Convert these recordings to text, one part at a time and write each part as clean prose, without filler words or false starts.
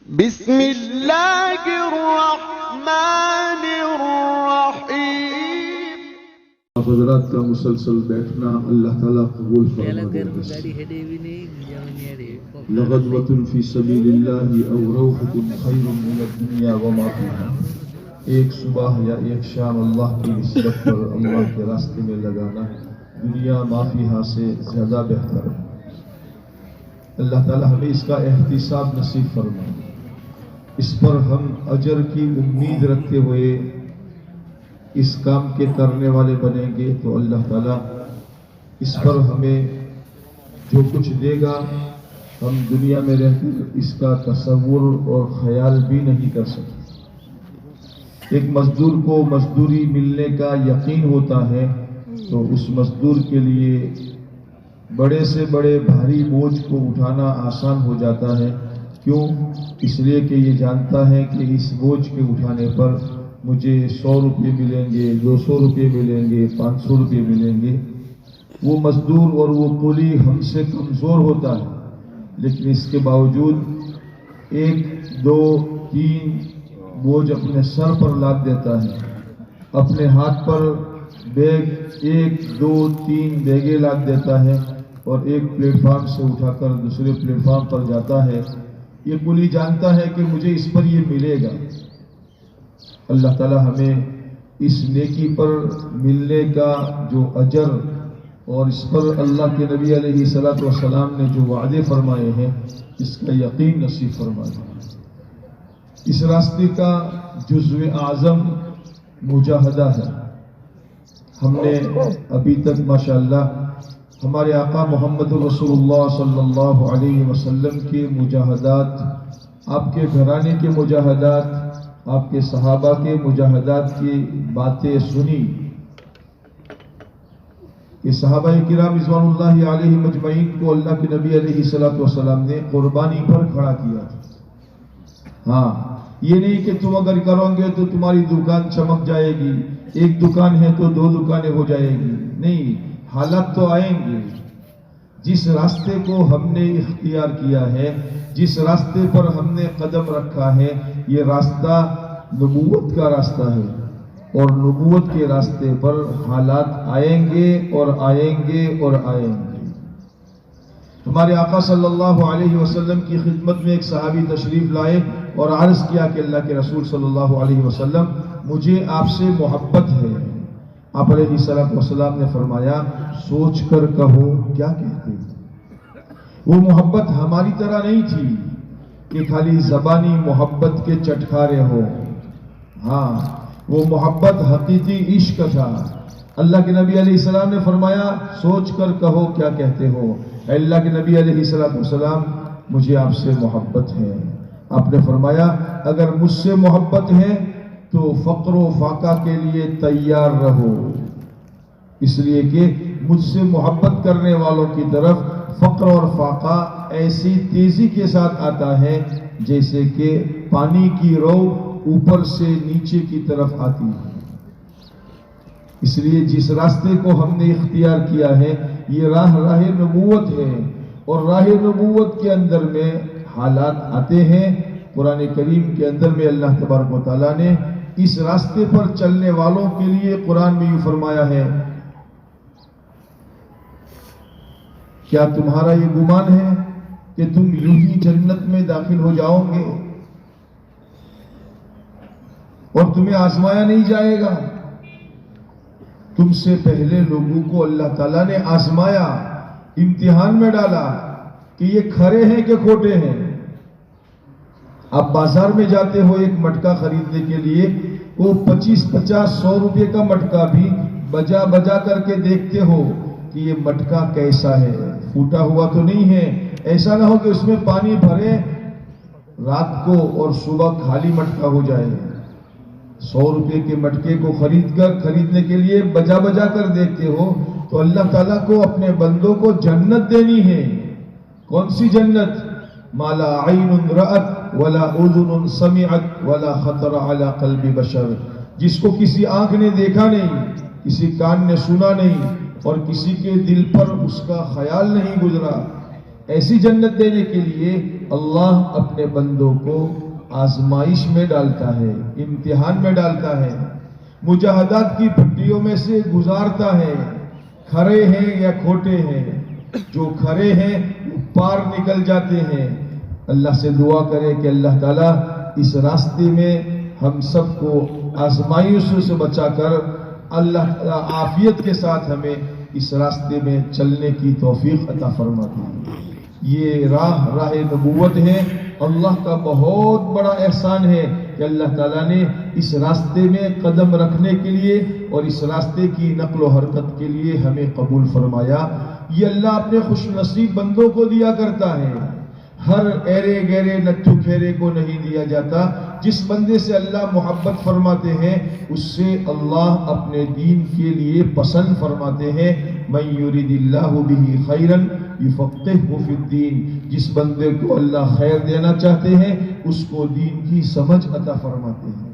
بسم اللہ الرحمن الرحیم۔ حضرات کا مسلسل بیٹھنا اللہ تعالیٰ قبول فرمائے۔ لغدوۃ فی سبیل اللہ او روحۃ خیر من الدنیا وما فیہا۔ ایک صبح یا ایک شام اللہ کی نسبت پر اللہ کے راستے میں لگانا دنیا ما فیہا سے زیادہ بہتر ہے۔ اللہ تعالیٰ ہمیں اس کا احتساب نصیب فرمائے، اس پر ہم اجر کی امید رکھتے ہوئے اس کام کے کرنے والے بنیں گے تو اللہ تعالیٰ اس پر ہمیں جو کچھ دے گا ہم دنیا میں رہ کر اس کا تصور اور خیال بھی نہیں کر سکتے۔ ایک مزدور کو مزدوری ملنے کا یقین ہوتا ہے تو اس مزدور کے لیے بڑے سے بڑے بھاری بوجھ کو اٹھانا آسان ہو جاتا ہے۔ کیوں؟ اس لیے کہ یہ جانتا ہے کہ اس بوجھ کے اٹھانے پر مجھے 100 روپے ملیں گے، 200 روپے ملیں گے، 500 روپے ملیں گے۔ وہ مزدور اور وہ کولی ہم سے کمزور ہوتا ہے، لیکن اس کے باوجود 1 2 3 بوجھ اپنے سر پر لاد دیتا ہے، اپنے ہاتھ پر بیگ 1 2 3 بیگیں لاد دیتا ہے اور ایک پلیٹ فارم سے اٹھا کر دوسرے پلیٹ فارم پر جاتا ہے۔ یہ کولی جانتا ہے کہ مجھے اس پر یہ ملے گا۔ اللہ تعالی ہمیں اس نیکی پر ملنے کا جو اجر اور اس پر اللہ کے نبی علیہ السلام نے جو وعدے فرمائے ہیں اس کا یقین نصیب فرمائے۔ اس راستے کا جزو اعظم مجاہدہ ہے۔ ہم نے ابھی تک ماشاءاللہ ہمارے آقا محمد رسول اللہ صلی اللہ علیہ وسلم کے مجاہدات، آپ کے گھرانے کے مجاہدات، آپ کے صحابہ کے مجاہدات کی باتیں سنی کہ صحابہ کرام رضوان اللہ علیہ مجمعین کو اللہ کے نبی علیہ السلام نے قربانی پر کھڑا کیا تھا۔ ہاں، یہ نہیں کہ تم اگر کرو گے تو تمہاری دکان چمک جائے گی، ایک دکان ہے تو 2 دکانیں ہو جائے گی، نہیں، حالات تو آئیں گے۔ جس راستے کو ہم نے اختیار کیا ہے، جس راستے پر ہم نے قدم رکھا ہے، یہ راستہ نبوت کا راستہ ہے، اور نبوت کے راستے پر حالات آئیں گے اور آئیں گے اور آئیں گے۔ ہمارے آقا صلی اللہ علیہ وسلم کی خدمت میں ایک صحابی تشریف لائے اور عرض کیا کہ اللہ کے رسول صلی اللہ علیہ وسلم مجھے آپ سے محبت ہے۔ آپ علیہ السلام نے فرمایا سوچ کر کہو کیا کہتے ہیں۔ وہ محبت ہماری طرح نہیں تھی کہ خالی زبانی محبت کے چٹکارے ہو، ہاں وہ محبت حقیقی عشق تھا۔ اللہ کے نبی علیہ السلام نے فرمایا سوچ کر کہو کیا کہتے ہو۔ اے اللہ کے نبی علیہ السلام مجھے آپ سے محبت ہے۔ آپ نے فرمایا اگر مجھ سے محبت ہے تو فقر و فاقہ کے لیے تیار رہو، اس لیے کہ مجھ سے محبت کرنے والوں کی طرف فقر اور فاقہ ایسی تیزی کے ساتھ آتا ہے جیسے کہ پانی کی رو اوپر سے نیچے کی طرف آتی ہے۔ اس لیے جس راستے کو ہم نے اختیار کیا ہے یہ راہ نبوت ہے، اور راہ نبوت کے اندر میں حالات آتے ہیں۔ قرآن کریم کے اندر میں اللہ تبارک و تعالیٰ نے اس راستے پر چلنے والوں کے لیے قرآن میں یوں فرمایا ہے، کیا تمہارا یہ گمان ہے کہ تم یوں ہی جنت میں داخل ہو جاؤ گے اور تمہیں آزمایا نہیں جائے گا؟ تم سے پہلے لوگوں کو اللہ تعالیٰ نے آزمایا، امتحان میں ڈالا کہ یہ کھرے ہیں کہ کھوٹے ہیں۔ آپ بازار میں جاتے ہو ایک مٹکا خریدنے کے لیے، وہ 25 50 100 روپے کا مٹکا بھی بجا بجا کر کے دیکھتے ہو کہ یہ مٹکا کیسا ہے، پھوٹا ہوا تو نہیں ہے، ایسا نہ ہو کہ اس میں پانی بھرے رات کو اور صبح خالی مٹکا ہو جائے۔ 100 روپے کے مٹکے کو خریدنے کے لیے بجا بجا کر دیکھتے ہو تو اللہ تعالیٰ کو اپنے بندوں کو جنت دینی ہے۔ کون سی جنت؟ ما لا عین رأت ولا اذن سمعت ولا خطر علی قلب بشر، جس کو کسی آنکھ نے دیکھا نہیں، کسی کان نے سنا نہیں اور کسی کے دل پر اس کا خیال نہیں گزرا۔ ایسی جنت دینے کے لیے اللہ اپنے بندوں کو آزمائش میں ڈالتا ہے، امتحان میں ڈالتا ہے، مجاہدات کی پھٹیوں میں سے گزارتا ہے، کھرے ہیں یا کھوٹے ہیں، جو کھرے ہیں وہ پار نکل جاتے ہیں۔ اللہ سے دعا کرے کہ اللہ تعالیٰ اس راستے میں ہم سب کو آزمائشوں سے بچا کر اللہ تعالیٰ عافیت کے ساتھ ہمیں اس راستے میں چلنے کی توفیق عطا فرماتے ہیں۔ یہ راہ نبوت ہے، اللہ کا بہت بڑا احسان ہے کہ اللہ تعالیٰ نے اس راستے میں قدم رکھنے کے لیے اور اس راستے کی نقل و حرکت کے لیے ہمیں قبول فرمایا۔ یہ اللہ اپنے خوش نصیب بندوں کو دیا کرتا ہے، ہر ایرے گیرے نتھو کھیرے کو نہیں دیا جاتا۔ جس بندے سے اللہ محبت فرماتے ہیں اس سے اللہ اپنے دین کے لیے پسند فرماتے ہیں۔ من یرید اللہ بہ خیرا یفقہہ فی الدین، جس بندے کو اللہ خیر دینا چاہتے ہیں اس کو دین کی سمجھ عطا فرماتے ہیں۔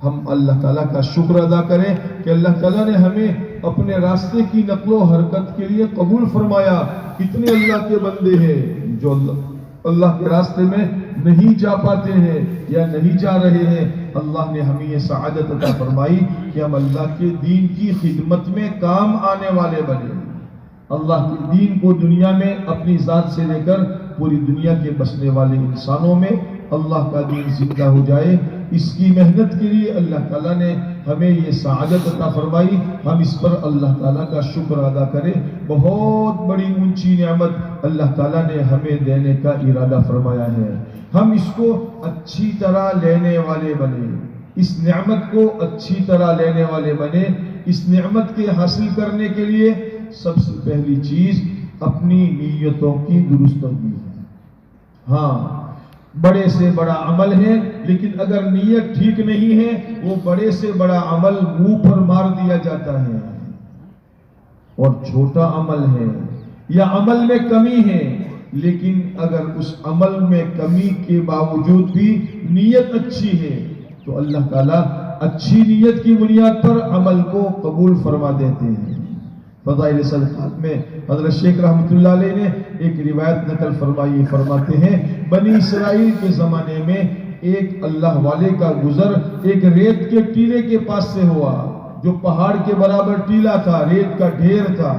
ہم اللہ تعالیٰ کا شکر ادا کریں کہ اللہ تعالیٰ نے ہمیں اپنے راستے کی نقل و حرکت کے لیے قبول فرمایا۔ کتنے اللہ کے بندے ہیں جو اللہ کے راستے میں نہیں جا پاتے ہیں یا نہیں جا رہے ہیں۔ اللہ نے ہمیں یہ سعادت عطا فرمائی کہ ہم اللہ کے دین کی خدمت میں کام آنے والے بنے، اللہ کے دین کو دنیا میں اپنی ذات سے لے کر پوری دنیا کے بسنے والے انسانوں میں اللہ کا دین زندہ ہو جائے۔ اس کی محنت کے لیے اللہ تعالیٰ نے ہمیں یہ سعادت عطا فرمائی۔ ہم اس پر اللہ تعالیٰ کا شکر ادا کریں۔ بہت بڑی اونچی نعمت اللہ تعالیٰ نے ہمیں دینے کا ارادہ فرمایا ہے، ہم اس کو اچھی طرح لینے والے بنے، اس نعمت کو اچھی طرح لینے والے بنے۔ اس نعمت کے حاصل کرنے کے لیے سب سے پہلی چیز اپنی نیتوں کی درستگی ہے۔ ہاں، بڑے سے بڑا عمل ہے لیکن اگر نیت ٹھیک نہیں ہے وہ بڑے سے بڑا عمل منہ پر مار دیا جاتا ہے، اور چھوٹا عمل ہے یا عمل میں کمی ہے لیکن اگر اس عمل میں کمی کے باوجود بھی نیت اچھی ہے تو اللہ تعالیٰ اچھی نیت کی بنیاد پر عمل کو قبول فرما دیتے ہیں۔ فضائل صدقات میں حضرت شیخ رحمۃ اللہ علیہ نے ایک روایت نقل فرمائی، فرماتے ہیں بنی اسرائیل کے زمانے میں ایک اللہ والے کا گزر ایک ریت کے ٹیلے کے پاس سے ہوا جو پہاڑ کے برابر ٹیلا تھا، ریت کا ڈھیر تھا۔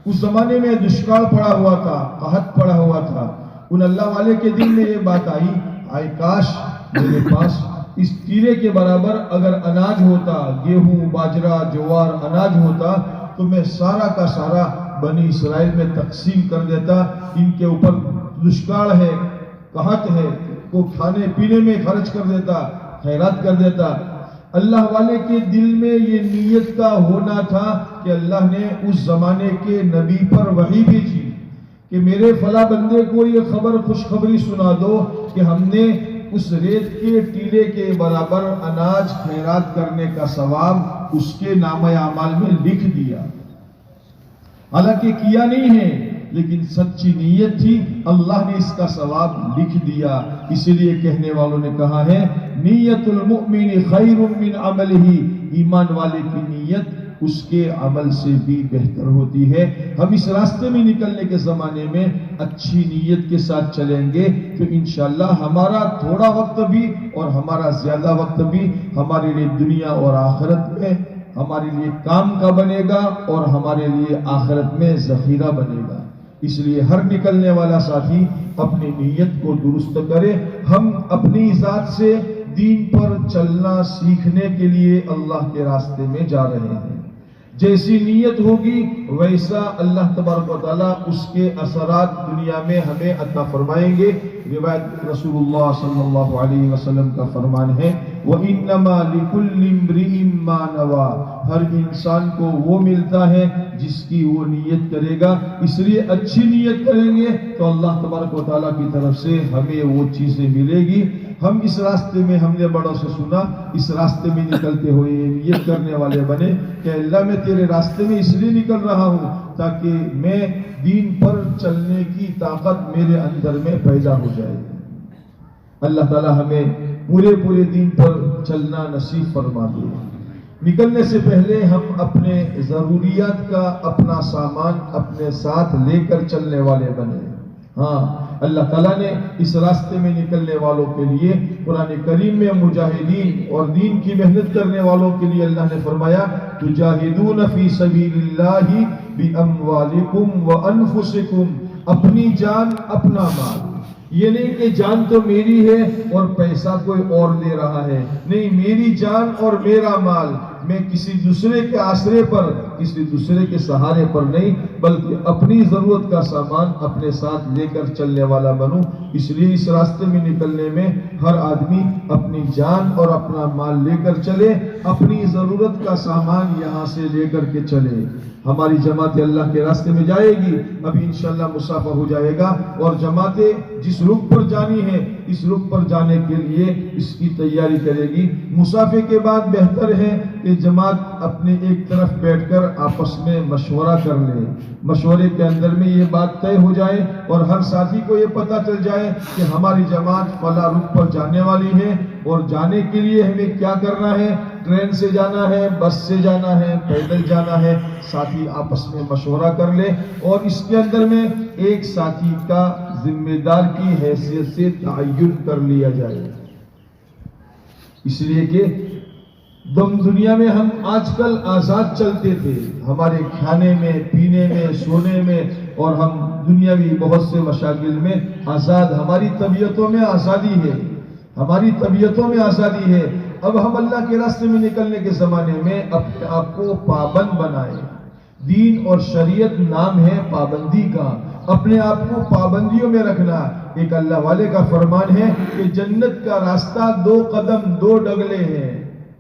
اس زمانے میں دشکال پڑا ہوا تھا، قحط پڑا ہوا تھا۔ ان اللہ والے کے دل میں یہ بات آئی کاش میرے پاس اس ٹیلے کے برابر اگر اناج ہوتا، گیہوں باجرہ جوار اناج ہوتا تو میں سارا کا سارا بنی اسرائیل میں تقسیم کر دیتا، ان کے اوپر دشکال ہے، قحط ہے، کو کھانے پینے میں خرچ کر دیتا، خیرات کر دیتا۔ اللہ والے کے دل میں یہ نیت کا ہونا تھا کہ اللہ نے اس زمانے کے نبی پر وحی بھیجی کہ میرے فلاں بندے کو یہ خبر خوشخبری سنا دو کہ ہم نے اس ریت کے ٹیلے کے برابر اناج خیرات کرنے کا ثواب اس کے نامہ اعمال میں لکھ دیا۔ حالانکہ کیا نہیں ہے لیکن سچی نیت تھی، اللہ نے اس کا ثواب لکھ دیا۔ اسی لیے کہنے والوں نے کہا ہے نیت المؤمن خیر من عملہ، ایمان والے کی نیت اس کے عمل سے بھی بہتر ہوتی ہے۔ ہم اس راستے میں نکلنے کے زمانے میں اچھی نیت کے ساتھ چلیں گے تو انشاءاللہ ہمارا تھوڑا وقت بھی اور ہمارا زیادہ وقت بھی ہمارے لیے دنیا اور آخرت میں ہمارے لیے کام کا بنے گا اور ہمارے لیے آخرت میں ذخیرہ بنے گا۔ اس لیے ہر نکلنے والا ساتھی اپنی نیت کو درست کرے۔ ہم اپنی ذات سے دین پر چلنا سیکھنے کے لیے اللہ کے راستے میں جا رہے ہیں۔ جیسی نیت ہوگی ویسا اللہ تبارک و تعالیٰ اس کے اثرات دنیا میں ہمیں عطا فرمائیں گے۔ روایت رسول اللہ صلی اللہ علیہ وسلم کا فرمان ہے وَإِنَّمَا لِكُلِّ امْرِئٍ مَّا نَوَىٰ، ہر انسان کو وہ ملتا ہے جس کی وہ نیت کرے گا۔ اس لیے اچھی نیت کریں گے تو اللہ تبارک و تعالیٰ کی طرف سے ہمیں وہ چیزیں ملے گی۔ ہم اس راستے میں ہم نے بڑوں سے سنا، اس راستے میں نکلتے ہوئے نیت کرنے والے بنے کہ اللہ میں تیرے راستے میں اس لیے نکل رہا ہوں تاکہ میں دین پر چلنے کی طاقت میرے اندر میں پیدا ہو جائے۔ اللہ تعالی ہمیں پورے دین پر چلنا نصیب فرما دے۔ نکلنے سے پہلے ہم اپنے ضروریات کا اپنا سامان اپنے ساتھ لے کر چلنے والے بنے۔ ہاں، اللہ تعالیٰ نے اس راستے میں نکلنے والوں کے لیے قرآن کریم میں مجاہدین اور دین کی محنت کرنے والوں کے لیے اللہ نے فرمایا تجاہدون فی سبیل اللہ باموالکم وانفسکم، اپنی جان اپنا مال، یہ نہیں کہ جان تو میری ہے اور پیسہ کوئی اور لے رہا ہے، نہیں، میری جان اور میرا مال، میں کسی دوسرے کے آسرے پر، کسی دوسرے کے سہارے پر نہیں، بلکہ اپنی ضرورت کا سامان اپنے ساتھ لے کر چلنے والا بنوں۔ اس لیے اس راستے میں نکلنے میں ہر آدمی اپنی جان اور اپنا مال لے کر چلے، اپنی ضرورت کا سامان یہاں سے لے کر کے چلے۔ ہماری جماعت اللہ کے راستے میں جائے گی، ابھی انشاءاللہ مسافہ ہو جائے گا، اور جماعتیں جس رخ پر جانی ہے اس رخ پر جانے کے لیے اس کی تیاری کرے گی۔ مسافے کے بعد بہتر ہے کہ جماعت اپنے ایک طرف بیٹھ کر آپس میں مشورہ کر لے، مشورے کے اندر میں یہ بات طے ہو جائے اور ہر ساتھی کو یہ پتہ چل جائے کہ ہماری جماعت فلاں رخ پر جانے والی ہے، اور جانے کے لیے ہمیں کیا کرنا ہے، ٹرین سے جانا ہے، بس سے جانا ہے، پیدل جانا ہے، ساتھی آپس میں مشورہ کر لے، اور اس کے اندر میں ایک ساتھی کا ذمہ دار کی حیثیت سے تعین کر لیا جائے۔ اس لیے کہ دنیا میں ہم آج کل آزاد چلتے تھے، ہمارے کھانے میں، پینے میں، سونے میں، اور ہم دنیاوی بہت سے مشاغل میں آزاد، ہماری طبیعتوں میں آزادی ہے، ہماری طبیعتوں میں آزادی ہے۔ اب ہم اللہ کے راستے میں نکلنے کے زمانے میں اپنے آپ کو پابند بنائے۔ دین اور شریعت نام ہے پابندی کا، اپنے آپ کو پابندیوں میں رکھنا۔ ایک اللہ والے کا فرمان ہے کہ جنت کا راستہ 2 قدم 2 ڈگلے ہیں،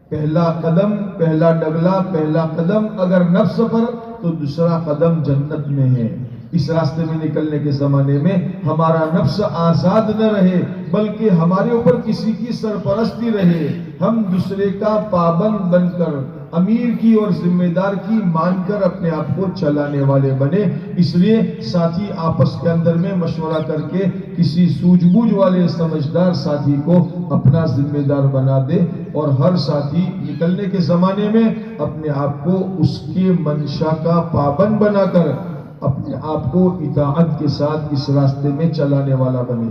پہلا قدم، پہلا ڈگلا، پہلا قدم اگر نفس پر تو دوسرا قدم جنت میں ہے۔ اس راستے میں نکلنے کے زمانے میں ہمارا نفس آزاد نہ رہے، بلکہ ہمارے اوپر کسی کی سرپرستی رہے، ہم دوسرے کا پابند بن کر، امیر کی اور ذمہ دار کی مان کر اپنے آپ کو چلانے والے بنے۔ اس لیے ساتھی آپس کے اندر میں مشورہ کر کے کسی سوجھ بوجھ والے سمجھدار ساتھی کو اپنا ذمہ دار بنا دے، اور ہر ساتھی نکلنے کے زمانے میں اپنے آپ کو اس کے منشا کا پابند بنا کر اپنے آپ کو اطاعت کے ساتھ اس راستے میں چلانے والا بنے۔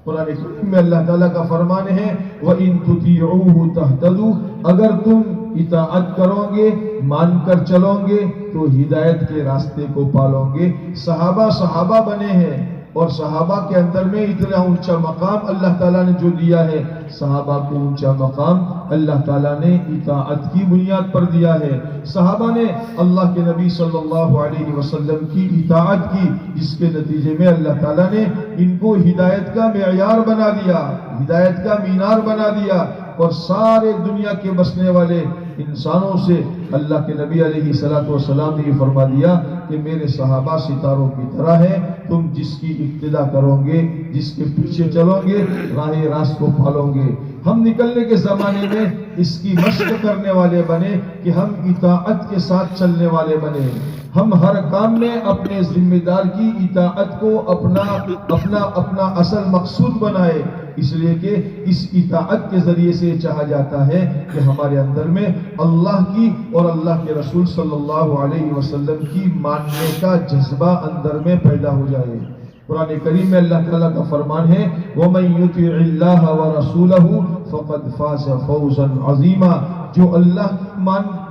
قرآن کریم میں اللہ تعالیٰ کا فرمان ہے وَإِن تُطِيعُوهُ تَهْتَدُوا، اگر تم اطاعت کرو گے، مان کر چلو گے تو ہدایت کے راستے کو پالو گے۔ صحابہ بنے ہیں، اور صحابہ کے اندر میں اتنا اونچا مقام اللہ تعالیٰ نے جو دیا ہے، صحابہ کو اونچا مقام اللہ تعالیٰ نے اطاعت کی بنیاد پر دیا ہے۔ صحابہ نے اللہ کے نبی صلی اللہ علیہ وسلم کی اطاعت کی، جس کے نتیجے میں اللہ تعالیٰ نے ان کو ہدایت کا معیار بنا دیا، ہدایت کا مینار بنا دیا، اور سارے دنیا کے بسنے والے انسانوں سے اللہ کے نبی علیہ السلام نے یہ فرما دیا کہ میرے صحابہ ستاروں کی طرح ہیں، تم جس کی اقتدا کرو گے، جس کے پیچھے چلو گے، راہ راست کو پالو گے۔ ہم نکلنے کے زمانے میں اس کی مشق کرنے والے بنے کہ ہم اطاعت کے ساتھ چلنے والے بنے، ہم ہر کام میں اپنے ذمہ دار کی اطاعت کو اپنا اصل مقصود بنائے، اس لیے کہ اس اطاعت کے ذریعے سے چاہا جاتا ہے کہ ہمارے اندر میں اللہ کی اور اللہ کے رسول صلی اللہ علیہ وسلم کی ماننے کا جذبہ اندر میں پیدا ہو جائے۔ قرآن کریم میں اللہ تعالیٰ کا فرمان ہے وَمَن يُطِعِ اللَّهَ وَرَسُولَهُ فَقَدْ فَازَ فَوْزًا عَظِيمًا، جو اللہ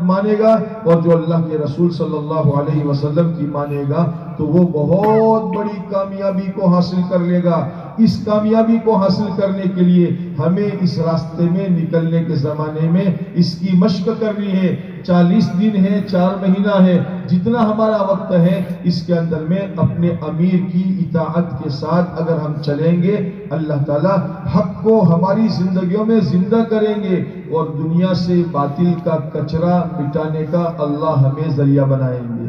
مانے گا اور جو اللہ کے رسول صلی اللہ علیہ وسلم کی مانے گا تو وہ بہت بڑی کامیابی کو حاصل کر لے گا۔ اس کامیابی کو حاصل کرنے کے لیے ہمیں اس راستے میں نکلنے کے زمانے میں اس کی مشق کرنی ہے۔ 40 دن ہے، 4 مہینہ ہے، جتنا ہمارا وقت ہے اس کے اندر میں اپنے امیر کی اطاعت کے ساتھ اگر ہم چلیں گے، اللہ تعالیٰ حق کو ہماری زندگیوں میں زندہ کریں گے، اور دنیا سے باطل کا کچرا مٹانے کا اللہ ہمیں ذریعہ بنائیں گے۔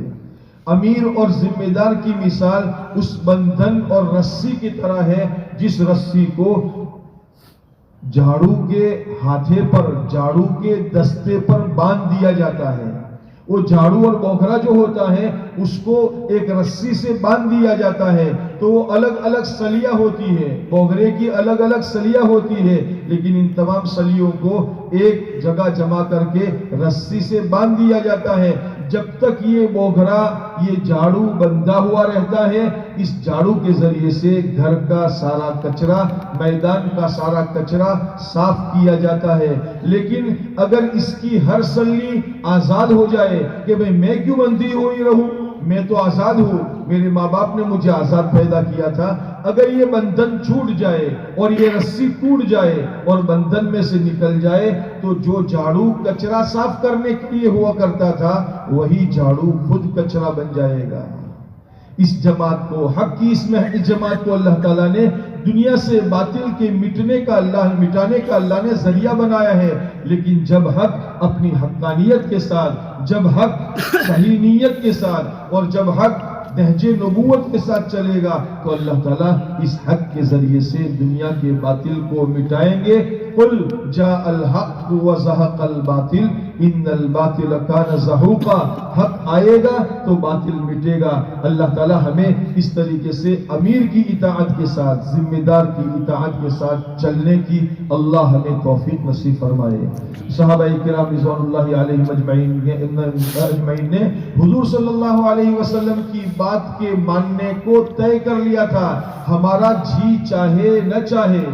امیر اور ذمہ دار کی مثال اس بندھن اور رسی کی طرح ہے جس رسی کو جھاڑو کے ہاتھے پر، جھاڑو کے دستے پر باندھ دیا جاتا ہے۔ وہ جھاڑو اور بوکھرا جو ہوتا ہے اس کو ایک رسی سے باندھ دیا جاتا ہے، تو وہ الگ الگ سلیہ ہوتی ہے، بوکھرے کی الگ الگ سلیہ ہوتی ہے، لیکن ان تمام سلیوں کو ایک جگہ جمع کر کے رسی سے باندھ دیا جاتا ہے۔ جب تک یہ موگرا، یہ جھاڑو بندھا ہوا رہتا ہے، اس جھاڑو کے ذریعے سے گھر کا سارا کچرا، میدان کا سارا کچرا صاف کیا جاتا ہے۔ لیکن اگر اس کی ہر سلنی آزاد ہو جائے کہ بھئی میں کیوں بندھی ہوئی رہوں، میں تو آزاد ہوں، میرے ماں باپ نے مجھے آزاد پیدا کیا تھا، اگر یہ بندھن چھوٹ جائے اور یہ رسی ٹوٹ جائے اور بندھن میں سے نکل جائے تو جو جھاڑو کچرا صاف کرنے کے لیے ہوا کرتا تھا وہی جھاڑو خود کچرا بن جائے گا۔ اس جماعت کو، حق کی اس محض جماعت کو اللہ تعالیٰ نے دنیا سے باطل کے مٹانے کا اللہ نے ذریعہ بنایا ہے، لیکن جب حق اپنی حقانیت کے ساتھ، جب حق صحیح نیت کے ساتھ اور جب حق نہج نبوت کے ساتھ چلے گا تو اللہ تعالیٰ اس حق کے ذریعے سے دنیا کے باطل کو مٹائیں گے۔ قل جاء الحق وزهق الباطل ان الباطل كان زهوقا، حق آئے گا تو باطل مٹے گا۔ اللہ تعالیٰ ہمیں اس طریقے سے امیر کی اطاعت کے ساتھ، ذمہ دار کی اطاعت کے ساتھ چلنے کی اللہ ہمیں توفیق نصیب فرمائے۔ صحابہ کرام رضوان اللہ علیہم اجمعین نے حضور صلی اللہ علیہ وسلم کی بات کے ماننے کو طے کر لیا تھا، ہمارا جی چاہے نہ چاہے۔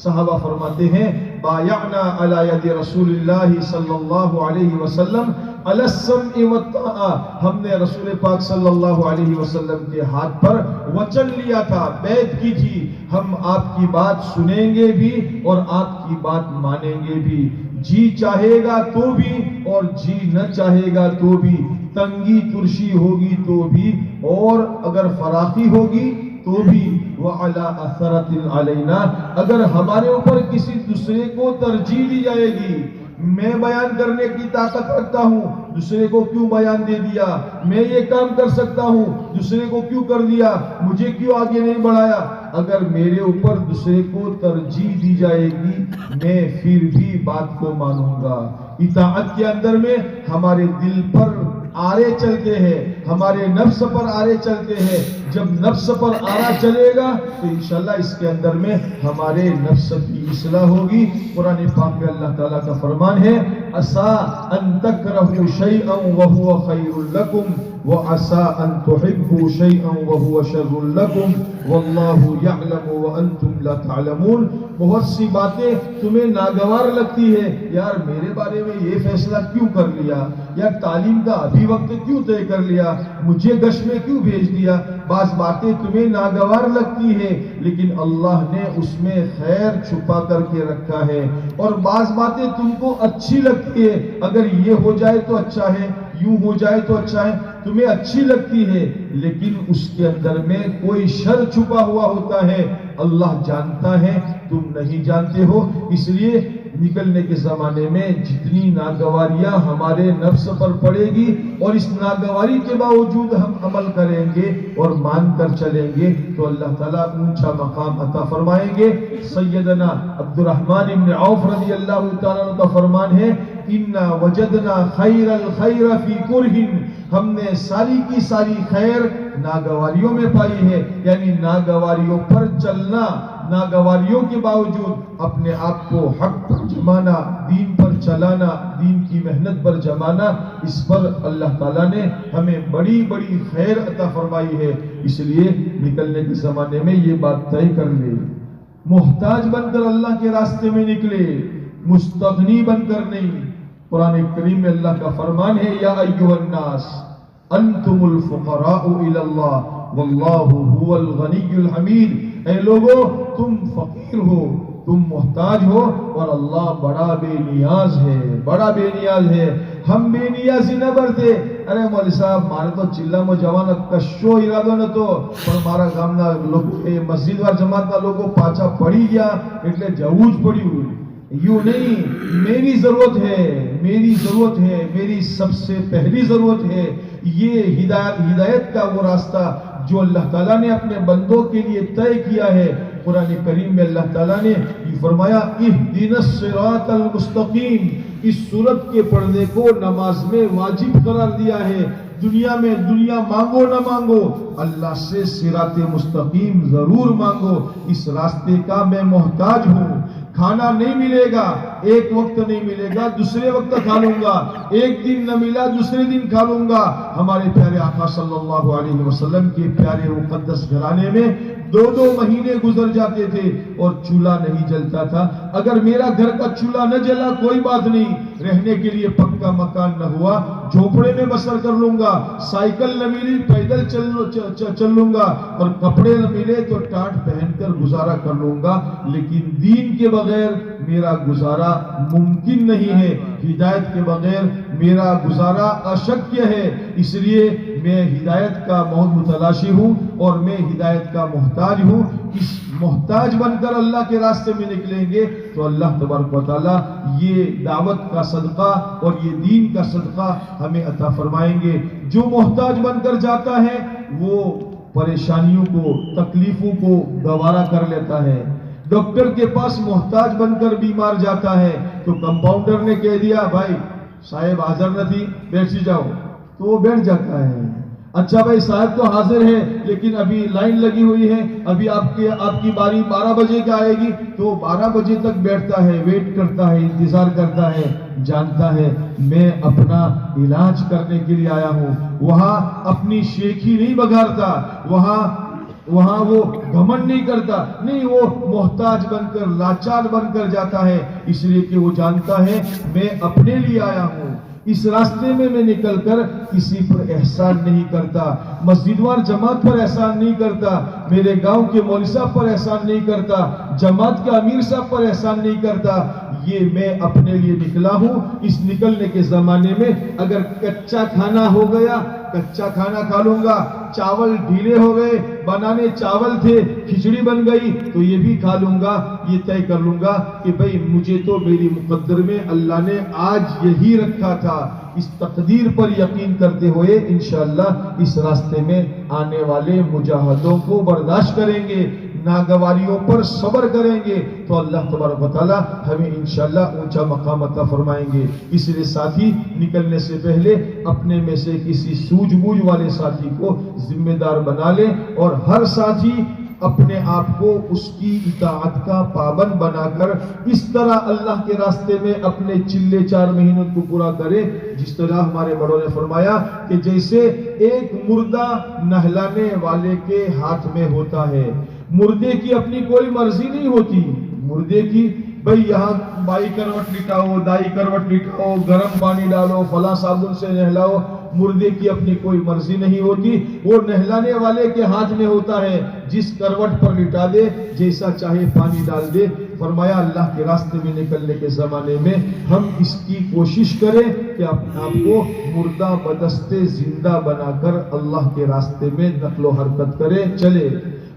صحابہ فرماتے ہیں بایعنا علی ید رسول اللہ صلی اللہ علیہ وسلم علی السمع والطاعہ، ہم نے رسول پاک صلی اللہ علیہ وسلم کے ہاتھ پر وچن لیا تھا، بیعت کی تھی، ہم آپ کی بات سنیں گے بھی اور آپ کی بات مانیں گے بھی، جی چاہے گا تو بھی اور جی نہ چاہے گا تو بھی، تنگی ترشی ہوگی تو بھی اور اگر فراخی ہوگی تو بھی، وَعَلَىٰ أَثَرَةٍ عَلَيْنَا، اگر ہمارے اوپر کسی دوسرے کو ترجیح دی جائے گی، میں بیان کرنے کی طاقت رکھتا ہوں، دوسرے کو کیوں بیان دے دیا، میں یہ کام کر سکتا ہوں، دوسرے کو کیوں کر دیا، مجھے کیوں آگے نہیں بڑھایا، اگر میرے اوپر دوسرے کو ترجیح دی جائے گی میں پھر بھی بات کو مانوں گا۔ اطاعت کے اندر میں ہمارے دل پر آرے چلتے ہیں، ہمارے نفس پر آرے چلتے ہیں، جب نفس پر آرا چلے گا تو انشاءاللہ اس کے اندر میں ہمارے نفس کی اصلاح ہوگی۔ قرآن پاک میں اللہ تعالیٰ کا فرمان ہے عسیٰ ان تکرہوا شیئا وہو خیر لکم وعسیٰ ان تحبوا شیئا وہو شر لکم واللہ یعلم وانتم لا تعلمون۔ بہت سی باتیں تمہیں ناگوار لگتی ہے، یار میرے بارے میں یہ فیصلہ کیوں کر لیا، یا تعلیم کا ابھی وقت کیوں طے کر لیا، مجھے گش میں کیوں بھیج دیا، بعض باتیں تمہیں ناگوار لگتی ہے لیکن اللہ نے اس میں خیر چھپا کر کے رکھا ہے، اور بعض باتیں تم کو اچھی لگتی ہے، اگر یہ ہو جائے تو اچھا ہے، یوں ہو جائے تو اچھا ہے، تمہیں اچھی لگتی ہے لیکن اس کے اندر میں کوئی شر چھپا ہوا ہوتا ہے، اللہ جانتا ہے تم نہیں جانتے ہو۔ اس لیے نکلنے کے زمانے میں جتنی ناگواریاں ہمارے نفس پر پڑے گی اور اس ناگواری کے باوجود ہم عمل کریں گے اور مان کر چلیں گے تو اللہ تعالیٰ اونچا مقام عطا فرمائیں گے۔ سیدنا عبد الرحمن بن عوف رضی اللہ تعالیٰ عنہ کا فرمان ہے اِنَّا وَجَدْنَا خَيْرَ الْخَيْرَ فِي كُرْهٍ، ہم نے ساری کی ساری خیر ناگواریوں میں پائی ہے، یعنی ناگواریوں پر چلنا، ناگواریوں کے باوجود اپنے آپ کو حق پر جمانا، دین پر چلانا، دین کی محنت پر جمانا، اس پر اللہ تعالیٰ نے ہمیں بڑی بڑی خیر عطا فرمائی ہے۔ اس لیے نکلنے کے زمانے میں یہ بات طے کر لے، محتاج بن کر اللہ کے راستے میں نکلے، مستغنی بن کر نہیں۔ قرآن کریم میں اللہ کا فرمان ہے یا ایھا الناس انتم الفقراء الی اللہ واللہ هو الغنی الحمید، اے لوگو تم فقیر ہو، تم محتاج ہو اور اللہ بڑا بے نیاز ہے، بڑا بے نیاز ہے۔ ہم بے نیازی نہ برتے، ارے مولوی صاحب مارے تو چلا مو جوانا کشو ارادو نہ تو پر مارا گامنا لوگ مسجد وار جماعت کا لوگوں پاچا پڑی گیا اٹلے جوج پڑی ہوئی، یوں نہیں، میری ضرورت ہے، میری ضرورت ہے، میری سب سے پہلی ضرورت ہے یہ ہدایت کا وہ راستہ جو اللہ تعالیٰ نے اپنے بندوں کے لیے طے کیا ہے۔ قرآن کریم میں اللہ تعالیٰ نے یہ فرمایا اہدنا الصراط المستقیم، اس سورت کے پڑھنے کو نماز میں واجب قرار دیا ہے۔ دنیا میں دنیا مانگو نہ مانگو، اللہ سے صراط مستقیم ضرور مانگو، اس راستے کا میں محتاج ہوں۔ کھانا نہیں ملے گا، ایک وقت نہیں ملے گا دوسرے وقت کھا لوں گا، ایک دن نہ ملا دوسرے دن کھا لوں گا۔ ہمارے پیارے آقا صلی اللہ علیہ وسلم کے پیارے مقدس گھرانے میں 2 مہینے گزر جاتے تھے اور چولہا نہیں جلتا تھا۔ اگر میرا گھر کا چولہا نہ جلا کوئی بات نہیں، رہنے کے لیے پکا مکان نہ ہوا جھونپڑے میں بسر کر لوں گا، سائیکل نہ ملی پیدل چل لوں گا، اور کپڑے نہ ملے تو ٹاٹ پہن کر گزارا کر لوں گا، لیکن دین کے بغیر میرا گزارا ممکن نہیں ہے، ہدایت کے بغیر میرا گزارا اشکیہ ہے۔ اس لیے میں ہدایت کا بہت متلاشی ہوں اور میں ہدایت کا محتاج ہوں۔ اس محتاج بن کر اللہ کے راستے میں نکلیں گے تو اللہ تبارک و تعالیٰ یہ دعوت کا صدقہ اور یہ دین کا صدقہ ہمیں عطا فرمائیں گے۔ جو محتاج بن کر جاتا ہے وہ پریشانیوں کو، تکلیفوں کو گوارا کر لیتا ہے۔ ڈاکٹر کے پاس محتاج بن کر بیمار جاتا ہے تو کمپاؤنڈر نے کہہ دیا بھائی صاحب حاضر نہ تھی بیٹھ جاؤ، تو وہ بیٹھ جاتا ہے۔ اچھا بھائی صاحب تو حاضر ہے لیکن ابھی لائن لگی ہوئی ہے، ابھی آپ کی باری 12 بجے کا آئے گی، تو 12 بجے تک بیٹھتا ہے، ویٹ کرتا ہے، انتظار کرتا ہے، جانتا ہے میں اپنا علاج کرنے کے لیے آیا ہوں۔ وہاں اپنی شیخی نہیں بگارتا، وہاں وہ گھمنڈ نہیں کرتا، نہیں، وہ محتاج بن کر لاچار بن کر جاتا ہے، اس لیے کہ وہ جانتا ہے میں اپنے لیے آیا ہوں۔ اس راستے میں نکل کر کسی پر احسان نہیں کرتا، مسجد وار جماعت پر احسان نہیں کرتا، میرے گاؤں کے مولوی صاحب پر احسان نہیں کرتا، جماعت کے امیر صاحب پر احسان نہیں کرتا، یہ میں اپنے لیے نکلا ہوں۔ اس نکلنے کے زمانے میں اگر کچا کھانا ہو گیا کچا کھانا کھا لوں گا، چاول ڈھیلے ہو گئے، بنانے چاول تھے، کھچڑی بن گئی تو یہ بھی کھا لوں گا، یہ طے کر لوں گا کہ بھئی مجھے تو میری مقدر میں اللہ نے آج یہی رکھا تھا۔ اس تقدیر پر یقین کرتے ہوئے انشاءاللہ اس راستے میں آنے والے مجاہدوں کو برداشت کریں گے، ناگواریوں پر صبر کریں گے تو اللہ تبارک و تعالی ہمیں انشاءاللہ اونچا مقام عطا فرمائیں گے۔ اس لیے ساتھی نکلنے سے پہلے اپنے میں سے کسی سوجھ بوجھ والے ساتھی کو ذمہ دار بنا لیں، اور ہر ساتھی اپنے آپ کو اس کی اطاعت کا پابند بنا کر اس طرح اللہ کے راستے میں اپنے چلے 4 مہینوں کو پورا کرے، جس طرح ہمارے بڑوں نے فرمایا کہ جیسے ایک مردہ نہلانے والے کے ہاتھ میں ہوتا ہے۔ مردے کی اپنی کوئی مرضی نہیں ہوتی، مردے کی بھئی یہاں بائی کروٹ لٹاؤ، دائی کروٹ لٹاؤ، گرم پانی ڈالو، فلاں صابن سے نہلاؤ، مردے کی اپنی کوئی مرضی نہیں ہوتی، وہ نہلانے والے کے ہاتھ میں ہوتا ہے، جس کروٹ پر لٹا دے، جیسا چاہے پانی ڈال دے۔ فرمایا اللہ کے راستے میں نکلنے کے زمانے میں ہم اس کی کوشش کریں کہ اپنے آپ کو مردہ بدستے زندہ بنا کر اللہ کے راستے میں نقل و حرکت کریں، چلے،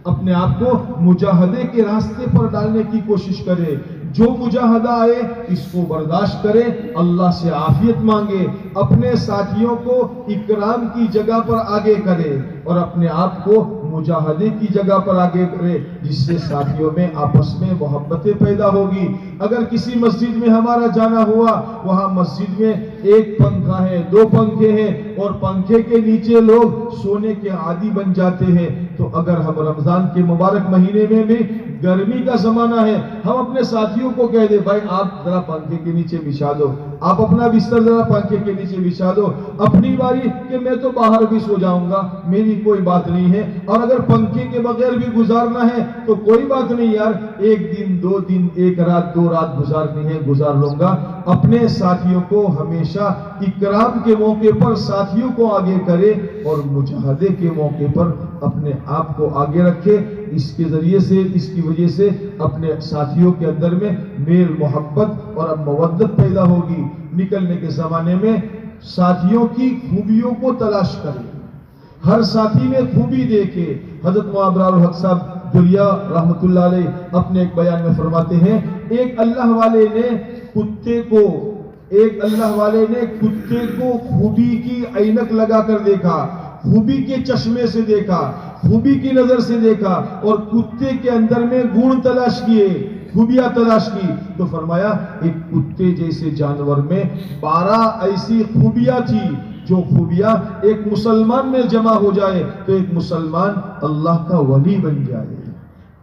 اپنے آپ کو مجاہدے کے راستے پر ڈالنے کی کوشش کرے۔ جو مجاہدہ آئے اس کو برداشت کرے، اللہ سے عافیت مانگے، اپنے ساتھیوں کو اکرام کی جگہ پر آگے کرے اور اپنے آپ کو مجاہدے کی جگہ پر آگے کرے، جس سے ساتھیوں میں آپس میں محبتیں پیدا ہوگی۔ اگر کسی مسجد میں ہمارا جانا ہوا، وہاں مسجد میں 1 پنکھا ہے، 2 پنکھے ہیں اور پنکھے کے نیچے لوگ سونے کے عادی بن جاتے ہیں، تو اگر ہم رمضان کے مبارک مہینے میں بھی گرمی کا زمانہ ہے، ہم اپنے ساتھیوں کو کہہ دیں بھائی آپ ذرا پنکھے کے نیچے بچھا دو، آپ اپنا بستر ذرا پنکھے کے نیچے بچھا دو، اپنی باری کہ میں تو باہر بھی سو جاؤں گا، میری کوئی بات نہیں ہے، اور اگر پنکھے کے بغیر بھی گزارنا ہے تو کوئی بات نہیں یار، 1 دن 2 دن 1 رات 2 رات گزارنی ہے گزار لوں گا۔ اپنے ساتھیوں کو ہمیشہ اکرام کے موقع پر ساتھیوں کو آگے کرے اور مجاہدے کے موقع پر اپنے آپ کو آگے رکھے۔ اس کے ذریعے سے، اس کی وجہ سے اپنے ساتھیوں کے اندر میں میل محبت اور مودت پیدا ہوگی۔ نکلنے کے زمانے میں ساتھیوں کی خوبیوں کو تلاش کریں، ہر ساتھی میں خوبی دیکھے۔ حضرت معبر الحق صاحب دلیا رحمت اللہ علیہ اپنے ایک بیان میں فرماتے ہیں، ایک اللہ والے نے کتے کو خوبی کی عینک لگا کر دیکھا، خوبی کے چشمے سے دیکھا، خوبی کی نظر سے دیکھا، اور کتے کے اندر میں گن تلاش کیے، خوبیاں تلاش کی، تو فرمایا ایک کتے جیسے جانور میں 12 ایسی خوبیاں تھی جو خوبیاں ایک مسلمان میں جمع ہو جائے تو ایک مسلمان اللہ کا ولی بن جائے۔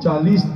40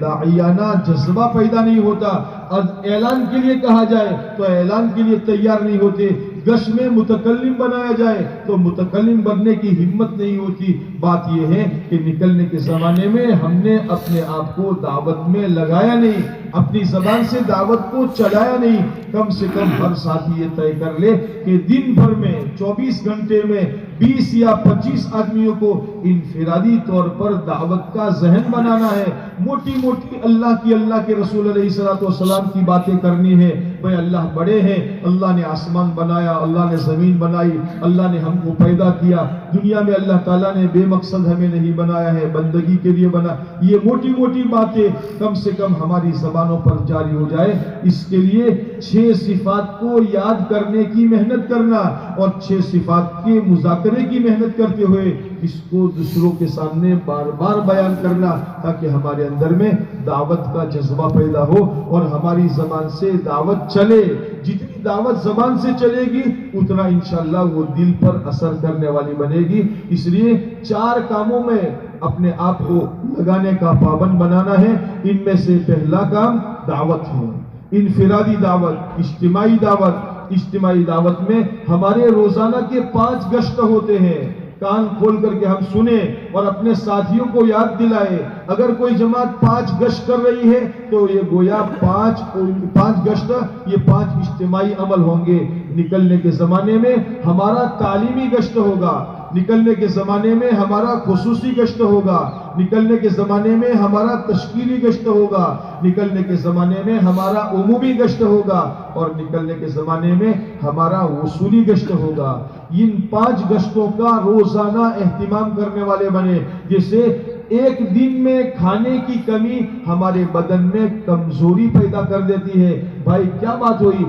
داعیانہ جذبہ پیدا نہیں ہوتا. اعلان کے لیے کہا جائے تو اعلان کے لیے تیار نہیں ہوتے. گش میں متکلم بنایا جائے تو متکلم بننے کی ہمت نہیں ہوتی. بات یہ ہے کہ نکلنے کے زمانے میں ہم نے اپنے آپ کو دعوت میں لگایا نہیں, اپنی زبان سے دعوت کو چلایا نہیں. کم سے کم ہر ساتھی یہ طے کر لے کہ دن بھر میں 24 گھنٹے میں 20 یا 25 آدمیوں کو انفرادی طور پر دعوت کا ذہن بنانا ہے. موٹی موٹی اللہ کے رسول علیہ السلام کی باتیں کرنی ہے. بھئی اللہ بڑے ہیں, اللہ نے آسمان بنایا, اللہ نے زمین بنائی, اللہ نے ہم کو پیدا کیا. دنیا میں اللہ تعالیٰ نے بے مقصد ہمیں نہیں بنایا ہے, بندگی کے لیے بنا. یہ موٹی موٹی باتیں کم سے کم ہماری زبانوں پر جاری ہو جائے. اس کے لیے 6 صفات کو یاد کرنے کی محنت کرنا اور 6 صفات کے مذاکرے کی محنت کرتے ہوئے اس کو دوسروں کے سامنے بار بار بیان کرنا, تاکہ ہمارے اندر میں دعوت کا جذبہ پیدا ہو اور ہماری زبان سے دعوت چلے. جتنی دعوت زبان سے چلے گی اتنا انشاءاللہ وہ دل پر اثر کرنے والی بنے گی. اس لیے 4 کاموں میں اپنے آپ کو لگانے کا پابند بنانا ہے. ان میں سے پہلا کام دعوت ہے, انفرادی دعوت, اجتماعی دعوت. اجتماعی دعوت میں ہمارے روزانہ کے 5 گشت ہوتے ہیں. کان کھول کر کے ہم سنیں اور اپنے ساتھیوں کو یاد دلائے. اگر کوئی جماعت 5 گشت کر رہی ہے تو یہ گویا 5 گشت, یہ 5 اجتماعی عمل ہوں گے. نکلنے کے زمانے میں ہمارا تعلیمی گشت ہوگا, نکلنے کے زمانے میں ہمارا خصوصی گشت ہوگا, نکلنے کے زمانے میں ہمارا تشکیلی گشت ہوگا, نکلنے کے زمانے میں ہمارا عمومی گشت ہوگا اور نکلنے کے زمانے میں ہمارا وصولی گشت ہوگا. ان 5 گشتوں کا روزانہ اہتمام کرنے والے بنے. جیسے ایک دن میں کھانے کی کمی ہمارے بدن میں کمزوری پیدا کر دیتی ہے. بھائی کیا بات ہوئی,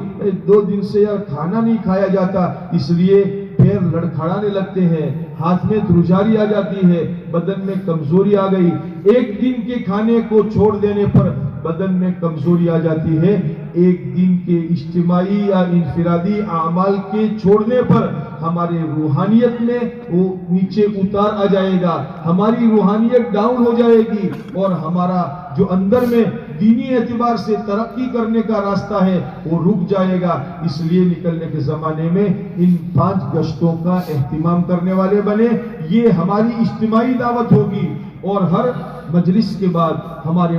2 دن سے یار کھانا نہیں کھایا جاتا, اس لیے پیر لڑکھڑانے لگتے ہیں, ہاتھ میں دھرجاری آ جاتی ہے, بدن میں کمزوری آ گئی. ایک دن کے کھانے کو چھوڑ دینے پر بدن میں کمزوری آ جاتی ہے. ایک دن کے اجتماعی یا انفرادی اعمال کے چھوڑنے پر ہمارے روحانیت میں وہ نیچے اتار آ جائے گا, ہماری روحانیت ڈاؤن ہو جائے گی اور ہمارا جو اندر میں دینی اعتبار سے ترقی کرنے کا راستہ ہے وہ رک جائے گا. اس لیے نکلنے کے زمانے میں ان 5 گشتوں کا اہتمام کرنے والے بنے. یہ ہماری اجتماعی دعوت ہوگی. اور ہر مجلس کے بعد ہمارے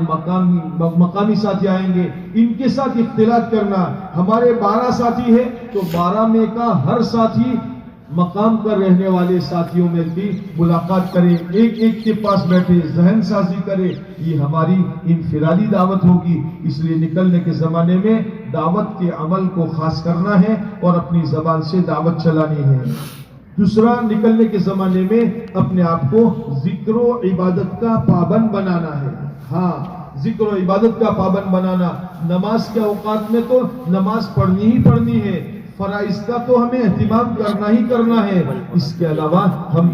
مقامی ساتھی آئیں گے, ان کے ساتھ اختلاط کرنا. ہمارے 12 ساتھی ہیں تو 12 میں کا ہر ساتھی مقام پر رہنے والے ساتھیوں میں بھی ملاقات کرے, ایک کے پاس بیٹھے, ذہن سازی کرے. یہ ہماری انفرادی دعوت ہوگی. اس لیے نکلنے کے زمانے میں دعوت کے عمل کو خاص کرنا ہے اور اپنی زبان سے دعوت چلانی ہے. دوسرا, نکلنے کے زمانے میں اپنے آپ کو ذکر و عبادت کا پابند بنانا ہے. ہاں, ذکر و عبادت کا پابند بنانا. نماز کے اوقات میں تو نماز پڑھنی ہی پڑھنی ہے, فرائض کا تو ہمیں اہتمام کرنا ہی کرنا ہے. اس کے علاوہ ہم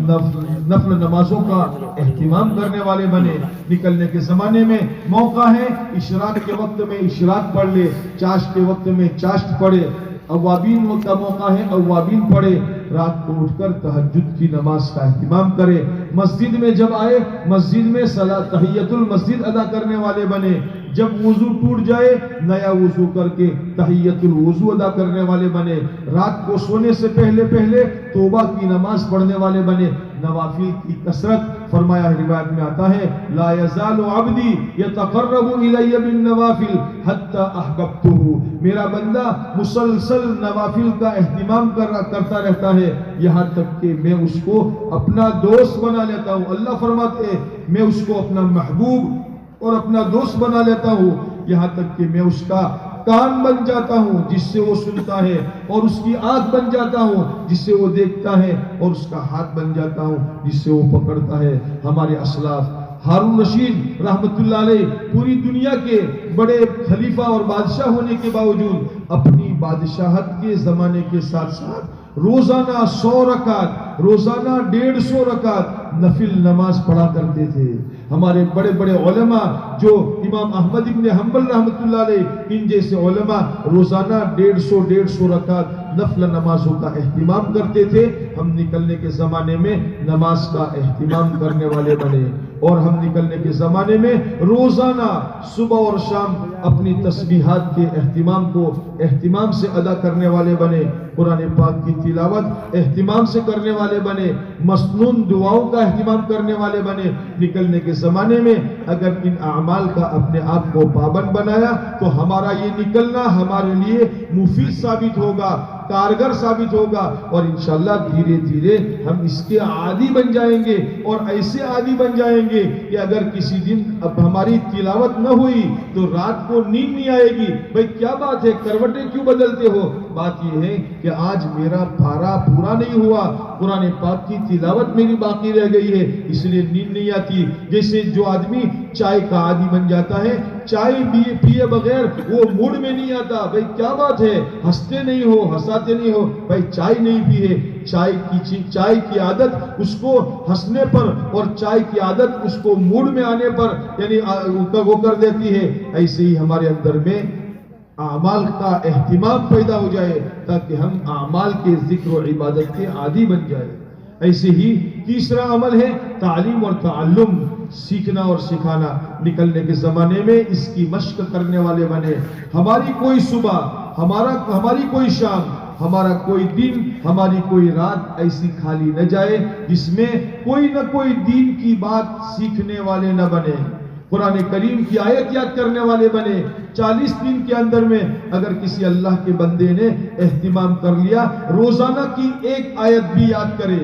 نفل نمازوں کا اہتمام کرنے والے بنے. نکلنے کے زمانے میں موقع ہے, اشراق کے وقت میں اشراق پڑھ لے, چاشت کے وقت میں چاشت پڑھے, اوابین کا موقع ہے اوابین پڑھے. رات کو اٹھ کر تہجد کی نماز کا اہتمام کرے. مسجد میں جب آئے مسجد میں تحیت المسجد ادا کرنے والے بنے. جب وضو ٹوٹ جائے نیا وضو کر کے تحیت الوضو ادا کرنے والے بنے. رات کو سونے سے پہلے توبہ کی نماز پڑھنے والے بنے. نوافل کی کثرت, فرمایا روایت میں آتا ہے, لا یزال عبدی یتقرب الی بالنوافل حتی احببتہ. میرا بندہ مسلسل نوافل کا اہتمام کرتا رہتا ہے یہاں تک کہ میں اس کو اپنا دوست بنا لیتا ہوں. اللہ فرماتے ہیں میں اس کو اپنا محبوب اور اپنا دوست بنا لیتا ہوں, یہاں تک کہ میں اس کا کان بن جاتا ہوں جس سے وہ سنتا ہے, اور اس کی آنکھ بن جاتا ہوں جس سے وہ دیکھتا ہے, اور اس کا ہاتھ بن جاتا ہوں جس سے وہ پکڑتا ہے. ہمارے اسلاف ہارون رشید رحمت اللہ علیہ پوری دنیا کے بڑے خلیفہ اور بادشاہ ہونے کے باوجود اپنی بادشاہت کے زمانے کے ساتھ ساتھ روزانہ 100 رکعت, روزانہ 150 رکعت نفل نماز پڑھا کرتے تھے. ہمارے بڑے بڑے علماء جو امام احمد ابن حنبل رحمت اللہ علیہ, ان جیسے علماء روزانہ 150 رکعت نفل نمازوں کا اہتمام کرتے تھے، ہم نکلنے کے زمانے میں نماز کا اہتمام کرنے والے بنے، اور ہم نکلنے کے زمانے میں روزانہ صبح اور شام اپنی تسبیحات کے اہتمام سے ادا کرنے والے بنے، قرآن پاک کی تلاوت اہتمام سے کرنے والے بنے، مسنون دعاؤں کا اہتمام کرنے والے بنے۔ نکلنے کے زمانے میں اگر ان اعمال کا اپنے آپ کو پابند بنایا تو ہمارا یہ نکلنا ہمارے لیے مفید ثابت ہوگا، کارگر ثابت ہوگا، اور انشاءاللہ دھیرے دھیرے ہم اس کے عادی بن جائیں گے، اور ایسے عادی بن جائیں گے کہ اگر کسی دن اب ہماری تلاوت نہ ہوئی تو رات کو نیند نہیں آئے گی، بھئی کیا بات ہے، کروٹیں کیوں بدلتے ہو؟ بات یہ ہے کہ آج میرا پارا پورا نہیں ہوا، قرآن پاک کی تلاوت میری باقی رہ گئی ہے، اس لیے نیند نہیں آتی۔ جیسے جو آدمی چائے کا عادی بن جاتا ہے، چائے پیے بغیر وہ موڈ میں نہیں آتا، بھئی کیا بات ہے، ہنستے نہیں ہو، ہنساتے نہیں ہو، بھئی چائے نہیں پیے، چائے کی عادت اس کو ہنسنے پر اور چائے کی عادت اس کو موڈ میں آنے پر یعنی وہ کر دیتی ہے۔ ایسے ہی ہمارے اندر میں اعمال کا اہتمام پیدا ہو جائے تاکہ ہم اعمال کے ذکر و عبادت کے عادی بن جائے۔ ایسے ہی تیسرا عمل ہے تعلیم اور تعلم، سیکھنا اور سکھانا۔ نکلنے کے زمانے میں اس کی مشق کرنے والے بنے۔ ہماری کوئی صبح، ہماری کوئی شام، ہمارا کوئی دن، ہماری کوئی رات ایسی خالی نہ جائے جس میں کوئی نہ کوئی دین کی بات سیکھنے والے نہ بنے، قرآن کریم کی آیت یاد کرنے والے بنے۔ 40 دن کے اندر میں اگر کسی اللہ کے بندے نے اہتمام کر لیا، روزانہ کی ایک آیت بھی یاد کرے،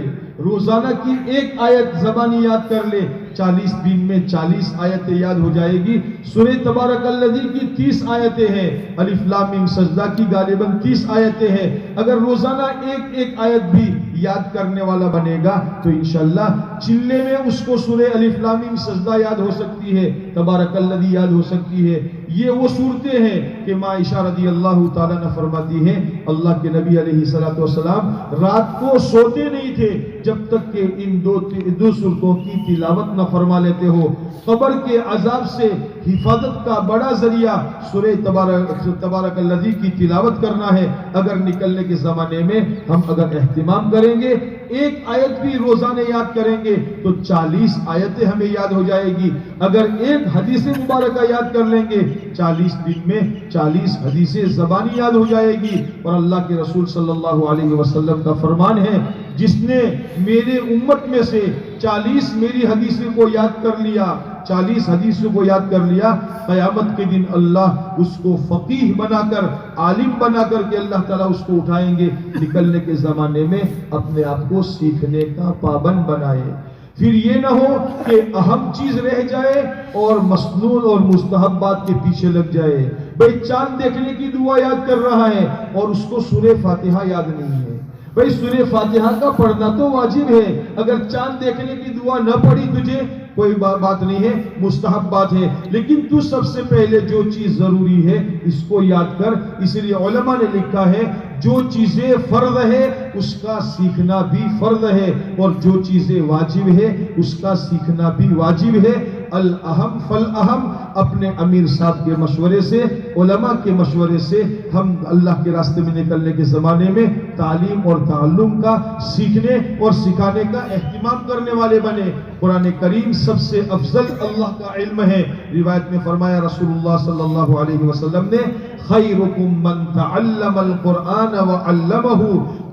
روزانہ کی ایک آیت زبانی یاد کر لے، 40 دن میں 40 آیتیں یاد ہو جائے گی۔ سورہ تبارک الذی کی 30 آیتیں ہیں، الف لام میم سجدہ کی غالباً 30 آیتیں ہیں۔ اگر روزانہ ایک آیت بھی یاد کرنے والا بنے گا تو انشاءاللہ چلے میں اس کو سورہ الف لام میم سجدہ یاد ہو سکتی ہے، تبارک الذی یاد ہو سکتی ہے۔ یہ وہ صورتیں ہیں کہ عائشہ رضی اللہ تعالیٰ نے فرماتی ہیں اللہ کے نبی علیہ السلام رات کو سوتے نہیں تھے جب تک کہ ان دو صورتوں کی تلاوت نہ فرما لیتے ہو۔ قبر کے عذاب سے حفاظت کا بڑا ذریعہ سورہ تبارک الذی کی تلاوت کرنا ہے۔ اگر نکلنے کے زمانے میں ہم اگر اہتمام کریں گے، ایک آیت بھی روزانہ یاد کریں گے تو 40 آیتیں ہمیں یاد ہو جائے گی۔ اگر ایک حدیث مبارکہ یاد کر لیں گے، 40 دن میں 40 حدیثیں زبانی یاد ہو جائے گی۔ اور اللہ کے رسول صلی اللہ علیہ وسلم کا فرمان ہے جس نے میرے امت میں سے 40 میری حدیثوں کو یاد کر لیا، 40 حدیثوں کو یاد کر لیا، قیامت کے دن اللہ اس کو فقیہ بنا کر، عالم بنا کر کے اللہ تعالیٰ اس کو اٹھائیں گے۔ نکلنے کے زمانے میں اپنے آپ کو سیکھنے کا پابند بنائے، پھر یہ نہ ہو کہ اہم چیز رہ جائے اور مسنون اور مستحبات کے پیچھے لگ جائے۔ بھئی چاند دیکھنے کی دعا یاد کر رہا ہے اور اس کو سورہ فاتحہ یاد نہیں ہے۔ بھئی سورہ فاتحہ کا پڑھنا تو واجب ہے، اگر چاند دیکھنے کی دعا نہ پڑھی تجھے کوئی بات نہیں ہے، مستحب بات ہے، لیکن تو سب سے پہلے جو چیز ضروری ہے اس کو یاد کر۔ اس لیے علماء نے لکھا ہے جو چیزیں فرض ہے اس کا سیکھنا بھی فرض ہے، اور جو چیزیں واجب ہے اس کا سیکھنا بھی واجب ہے۔ الاہم فالاہم، اپنے امیر صاحب کے مشورے سے، علماء کے مشورے سے ہم اللہ کے راستے میں نکلنے کے زمانے میں تعلیم اور تعلم کا، سیکھنے اور سکھانے کا اہتمام کرنے والے بنے۔ قرآن کریم سب سے افضل اللہ کا علم ہے۔ روایت میں فرمایا رسول اللہ صلی اللہ علیہ وسلم نے خیرکم من تعلم القرآن وعلمہ،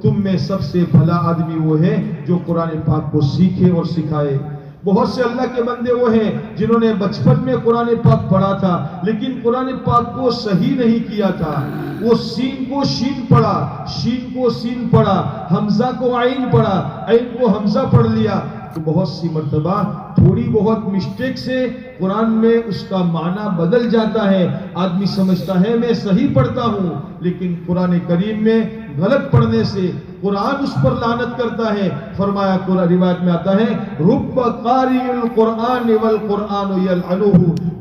تم میں سب سے بھلا آدمی وہ ہے جو قرآن پاک کو سیکھے اور سکھائے۔ بہت سے اللہ کے بندے وہ ہیں جنہوں نے بچپن میں قرآن پاک پڑھا تھا لیکن قرآن پاک کو صحیح نہیں کیا تھا، وہ سین کو شین پڑھا، شین کو سین پڑھا، حمزہ کو عین پڑھا، عین کو حمزہ پڑھ لیا، تو بہت سی مرتبہ تھوڑی بہت مسٹیک سے قرآن میں اس کا معنی بدل جاتا ہے۔ آدمی سمجھتا ہے میں صحیح پڑھتا ہوں، لیکن قرآن کریم میں غلط پڑھنے سے قرآن اس پر لعنت کرتا ہے۔ فرمایا روایت میں آتا ہے رب قاری القرآن والقرآن یلعنہ،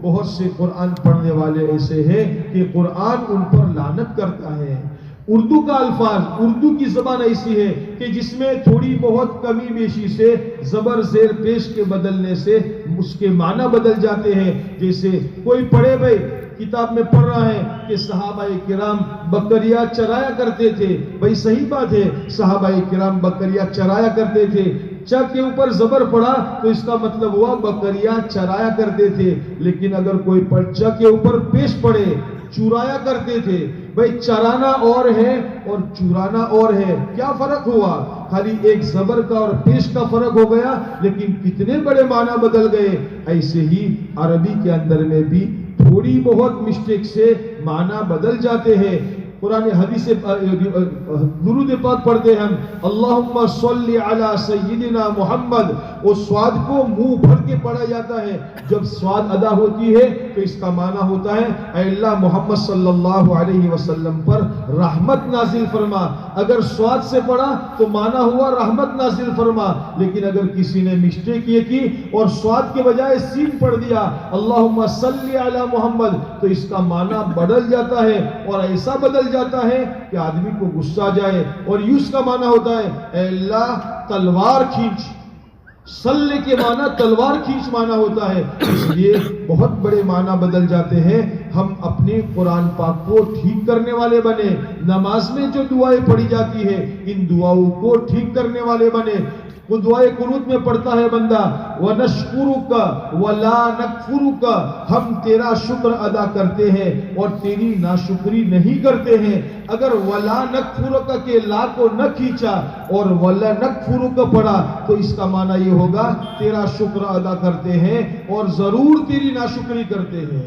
بہت سے قرآن پڑھنے والے ایسے ہیں کہ قرآن ان پر لعنت کرتا ہے۔ اردو کا الفاظ، اردو کی زبان ایسی ہے کہ جس میں تھوڑی بہت کمی بیشی سے زبر زیر پیش کے بدلنے سے اس کے معنی بدل جاتے ہیں۔ جیسے کوئی پڑھے بھائی کتاب میں پڑھ رہا ہے کہ صحابہ کرام بکریاں چرایا کرتے تھے. بھائی صحیح بات ہے، صحابہ کرام بکریاں چرایا کرتے تھے. چ کے اوپر زبر پڑا تو اس کا مطلب ہوا بکریاں چرایا کرتے تھے. لیکن اگر کوئی چ کے اوپر پیش پڑے چرایا کرتے تھے. بھائی چرانا اور ہے اور چرانا اور ہے، کیا فرق ہوا؟ خالی ایک زبر کا اور پیش کا فرق ہو گیا، لیکن کتنے بڑے معنی بدل گئے. ایسے ہی عربی کے اندر میں بھی تھوڑی بہت مسٹیک سے معنی بدل جاتے ہیں. قرآن حدیث درود پاک پڑھتے ہم اللہم صلی علی سیدنا محمد، وہ سواد کو منہ بھر کے پڑھا جاتا ہے. جب سواد ادا ہوتی ہے تو اس کا معنی ہوتا ہے اے اللہ محمد صلی اللہ علیہ وسلم پر رحمت نازل فرما. اگر سواد سے پڑھا تو معنی ہوا رحمت نازل فرما. لیکن اگر کسی نے مسٹیک یہ کی اور سواد کے بجائے سین پڑھ دیا اللہم صلی علی محمد، تو اس کا معنی بدل جاتا ہے، اور ایسا بدل جاتا ہے کہ آدمی کو غصہ جائے. اور یوس کا معنی ہوتا ہے اے اللہ تلوار کھینچ. صلی کے معنی تلوار کھینچ معنی ہوتا ہے. اس لیے بہت بڑے معنی بدل جاتے ہیں. ہم اپنے قرآن پاک کو ٹھیک کرنے والے بنے. نماز میں جو دعائیں پڑھی جاتی ہے ان دعاؤں کو ٹھیک کرنے والے بنے. وہ دعائے قنوت میں پڑھتا ہے بندہ وَنَشْكُرُكَ وَلَا نَكْفُرُكَ، ہم تیرا شکر ادا کرتے ہیں اور تیری ناشکری نہیں کرتے ہیں. اگر وَلَا نَكْفُرُكَ کے لا کو نہ کھینچا اور وَلَا نَكْفُرُكَ پڑھا تو اس کا معنی یہ ہوگا تیرا شکر ادا کرتے ہیں اور ضرور تیری ناشکری کرتے ہیں.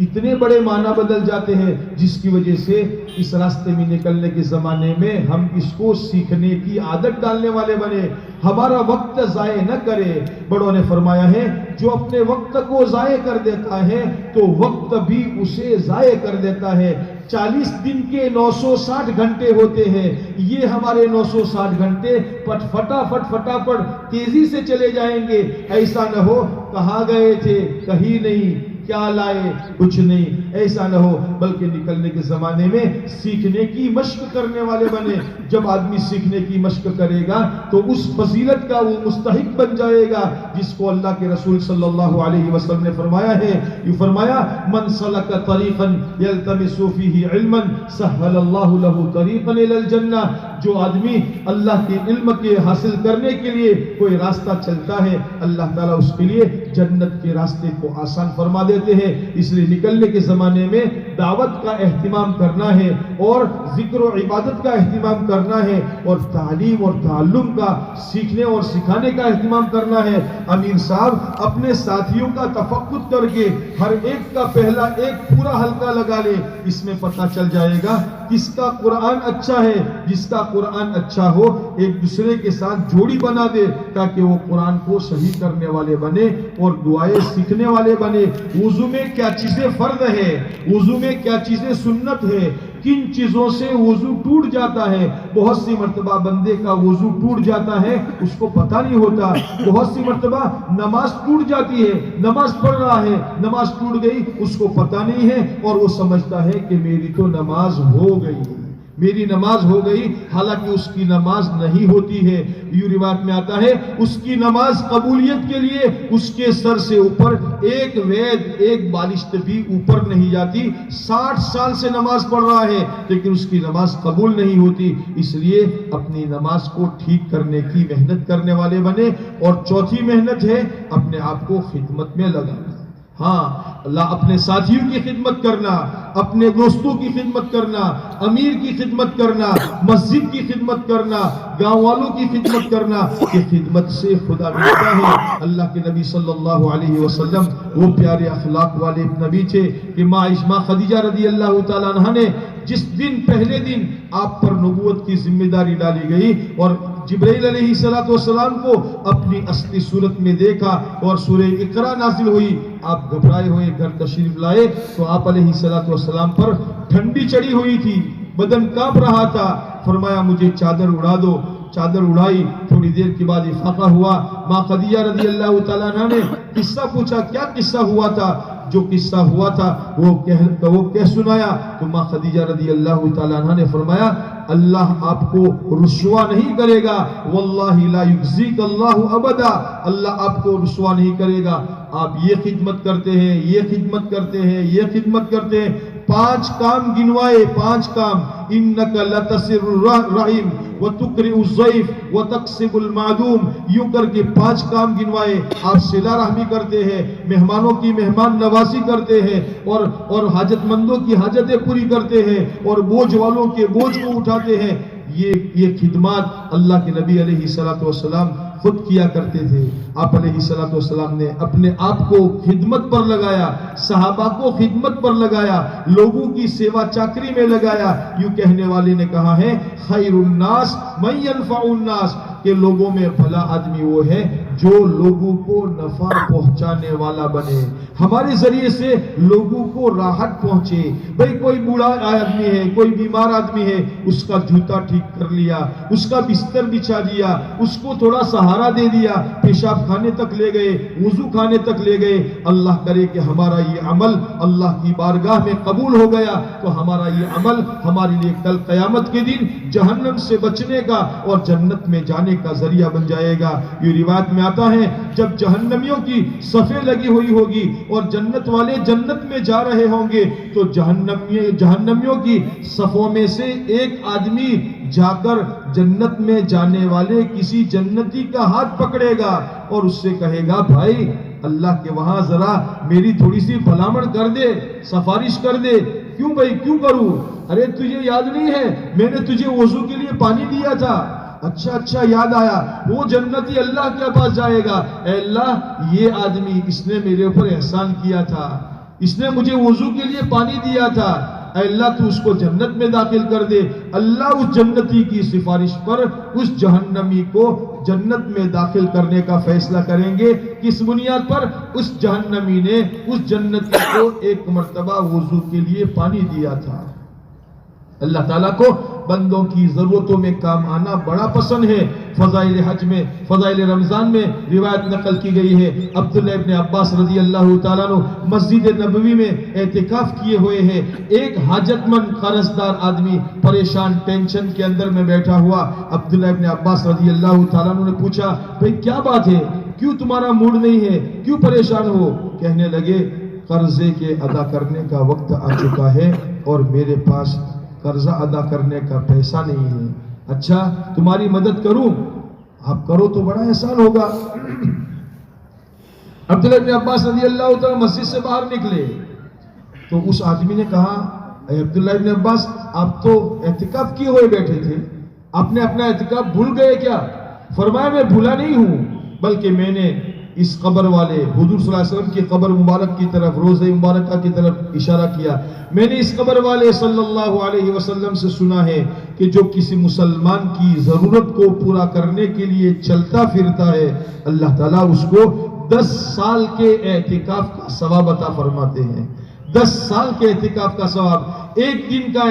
اتنے بڑے معنی بدل جاتے ہیں، جس کی وجہ سے اس راستے میں نکلنے کے زمانے میں ہم اس کو سیکھنے کی عادت ڈالنے والے بنے. ہمارا وقت ضائع نہ کرے. بڑوں نے فرمایا ہے جو اپنے وقت کو ضائع کر دیتا ہے تو وقت بھی اسے ضائع کر دیتا ہے. 40 دن کے 960 گھنٹے ہوتے ہیں. یہ ہمارے 960 گھنٹے فٹافٹ تیزی سے چلے جائیں گے. ایسا نہ ہو کہاں گئے تھے کہیں نہیں، کیا لائے کچھ نہیں، ایسا نہ ہو. بلکہ نکلنے کے زمانے میں سیکھنے کی مشق کرنے والے بنے. جب آدمی سیکھنے کی مشق کرے گا تو اس فضیلت کا وہ مستحق بن جائے گا جس کو اللہ کے رسول صلی اللہ علیہ وسلم نے فرمایا ہے. یہ فرمایا من سلک طریقا یلتمس فیہ علما سہل اللہ لہ طریقا الی الجنہ. جو آدمی اللہ کے علم کے حاصل کرنے کے لیے کوئی راستہ چلتا ہے اللہ تعالیٰ اس کے لیے جنت کے راستے کو آسان فرما دیتے ہیں. اس لیے نکلنے کے زمانے میں دعوت کا اہتمام کرنا ہے اور ذکر و عبادت کا اہتمام کرنا ہے اور تعلیم اور تعلم کا سیکھنے اور سکھانے کا اہتمام کرنا ہے. امیر صاحب اپنے ساتھیوں کا تفقد کر کے ہر ایک کا پہلا ایک پورا حلقہ لگا لے. اس میں پتہ چل جائے گا کس کا قرآن اچھا ہے. جس کا قرآن اچھا ہو ایک دوسرے کے ساتھ جوڑی بنا دے تاکہ وہ قرآن کو صحیح کرنے والے بنے اور دعائیں سیکھنے والے بنے. وضو میں کیا چیزیں فرض ہے، وضو میں کیا چیزیں سنت ہے، کن چیزوں سے وضو ٹوٹ جاتا ہے. بہت سی مرتبہ بندے کا وضو ٹوٹ جاتا ہے اس کو پتہ نہیں ہوتا. بہت سی مرتبہ نماز ٹوٹ جاتی ہے، نماز پڑھ رہا ہے نماز ٹوٹ گئی اس کو پتہ نہیں ہے اور وہ سمجھتا ہے کہ میری تو نماز ہو گئی، میری نماز ہو گئی، حالانکہ اس کی نماز نہیں ہوتی ہے. یوں روایت میں آتا ہے اس کی نماز قبولیت کے لیے اس کے سر سے اوپر ایک وید ایک بالشت بھی اوپر نہیں جاتی. 60 سال سے نماز پڑھ رہا ہے لیکن اس کی نماز قبول نہیں ہوتی. اس لیے اپنی نماز کو ٹھیک کرنے کی محنت کرنے والے بنے. اور چوتھی محنت ہے اپنے آپ کو خدمت میں لگانا. ہاں اللہ اپنے ساتھیوں کی خدمت کرنا، اپنے دوستوں کی خدمت کرنا، امیر کی خدمت کرنا، مسجد کی خدمت کرنا، گاؤں والوں کی خدمت کرنا. کہ خدمت سے خدا ملتا ہے. اللہ کے نبی صلی اللہ علیہ وسلم وہ پیارے اخلاق والے نبی تھے کہ ماں خدیجہ رضی اللہ تعالیٰ عنہ نے جس دن پہلے دن آپ پر نبوت کی ذمہ داری ڈالی گئی اور جبرائیل علیہ السلام کو اپنی اصلی صورت میں دیکھا اور سورہ اقرا نازل ہوئی، آپ گھبرائے ہوئے گھر تشریف لائے تو آپ علیہ السلام پر ٹھنڈی چڑھی ہوئی تھی، بدن کانپ رہا تھا. فرمایا مجھے چادر اڑا دو. چادر اڑائی. تھوڑی دیر کے بعد افاقہ ہوا. ماں خدیجہ رضی اللہ تعالیٰ عنہ نے قصہ پوچھا کیا قصہ ہوا تھا. جو قصہ ہوا تھا وہ کہہ سنایا تو ماں خدیجہ رضی اللہ تعالیٰ عنہ نے فرمایا اللہ آپ کو رسوا نہیں کرے گا، واللہ لا یخزیک اللہ ابدا، اللہ آپ کو رسوا نہیں کرے گا، آپ یہ خدمت کرتے ہیں، یہ خدمت کرتے ہیں، یہ خدمت کرتے ہیں۔ 5 کام گنوائے، 5 کام، انک لتصر الرحم وتقرئ الضیف وتکسب المعدوم، یوں کر کے 5 کام گنوائے۔ آپ صلہ رحمی کرتے ہیں، مہمانوں کی مہمان نوازی کرتے ہیں، اور حاجت مندوں کی حاجتیں پوری کرتے ہیں، اور بوجھ والوں کے بوجھ کو اٹھاتے ہیں۔ یہ خدمات اللہ کے نبی علیہ الصلوۃ والسلام خود کیا کرتے تھے۔ آپ علیہ الصلوۃ والسلام نے اپنے آپ کو خدمت پر لگایا، صحابہ کو خدمت پر لگایا، لوگوں کی سیوا چاکری میں لگایا۔ یوں کہنے والے نے کہا ہے خیر الناس من ينفع الناس، کہ لوگوں میں بھلا آدمی وہ ہے جو لوگوں کو نفع پہنچانے والا بنے، ہمارے ذریعے سے لوگوں کو راحت پہنچے۔ بھئی کوئی بوڑھا آدمی ہے، کوئی بیمار آدمی ہے، اس کا جوتا ٹھیک کر لیا، اس کا بستر بچھا دیا، اس کو تھوڑا سہارا دے دیا، پیشاب کھانے تک لے گئے، وضو کھانے تک لے گئے۔ اللہ کرے کہ ہمارا یہ عمل اللہ کی بارگاہ میں قبول ہو گیا تو ہمارا یہ عمل ہمارے لیے کل قیامت کے دن جہنم سے بچنے کا اور جنت میں جانے کا ذریعہ بن جائے گا۔ یہ روایت میں آتا ہے جب جہنمیوں کی صفیں لگی ہوئی ہوگی اور جنت والے جنت میں جا رہے ہوں گے تو جہنمیوں کی صفوں میں سے ایک آدمی جا کر جنت میں جانے والے کسی جنتی کا ہاتھ پکڑے گا اور اس سے کہے گا بھائی اللہ کے وہاں ذرا میری تھوڑی سی بھلامن کر دے، سفارش کر دے۔ کیوں بھائی کیوں کروں؟ ارے تجھے یاد نہیں ہے میں نے تجھے وضو کے لیے پانی دیا تھا؟ اچھا یاد آیا۔ وہ جنتی اللہ کے پاس جائے گا، اے اللہ یہ آدمی اس نے میرے اوپر احسان کیا تھا، اس نے مجھے وضو کے لیے پانی دیا تھا، اے اللہ تو اس کو جنت میں داخل کر دے۔ اللہ اس جنتی کی سفارش پر اس جہنمی کو جنت میں داخل کرنے کا فیصلہ کریں گے۔ کس بنیاد پر؟ اس جہنمی نے اس جنتی کو ایک مرتبہ وضو کے لیے پانی دیا تھا۔ اللہ تعالیٰ کو بندوں کی ضرورتوں میں کام آنا بڑا پسند ہے۔ فضائل حج میں، فضائل رمضان میں روایت نقل کی گئی ہے، عبداللہ ابن عباس رضی اللہ تعالیٰ عنہ مسجد نبوی میں اعتکاف کیے ہوئے ہیں۔ ایک حاجت مند قرض دار آدمی پریشان ٹینشن کے اندر میں بیٹھا ہوا، عبداللہ ابن عباس رضی اللہ تعالیٰ عنہ نے پوچھا بھئی کیا بات ہے، کیوں تمہارا موڈ نہیں ہے، کیوں پریشان ہو؟ کہنے لگے قرضے کے ادا کرنے کا وقت آ چکا ہے اور میرے پاس قرضہ ادا کرنے کا پیسہ نہیں ہے۔ اچھا تمہاری مدد کروں؟ آپ کرو تو بڑا احسان ہوگا۔ عبداللہ ابن عباس رضی اللہ تعالیٰ مسجد سے باہر نکلے تو اس آدمی نے کہا اے عبداللہ ابن عباس آپ تو اعتکاف کیے ہوئے بیٹھے تھے، آپ نے اپنا اعتکاف بھول گئے کیا؟ فرمایا میں بھولا نہیں ہوں بلکہ میں نے اس قبر والے حضور صلی اللہ علیہ وسلم کی قبر مبارک کی طرف، روضہ مبارکہ کی طرف اشارہ کیا۔ میں نے اس قبر والے صلی اللہ علیہ وسلم سے سنا ہے کہ جو کسی مسلمان کی ضرورت کو پورا کرنے کے لیے چلتا پھرتا ہے اللہ تعالیٰ اس کو 10 سال کے اعتکاف کا ثواب عطا فرماتے ہیں۔ 10 سال کے اعتکاف کا ثواب، ایک دن کا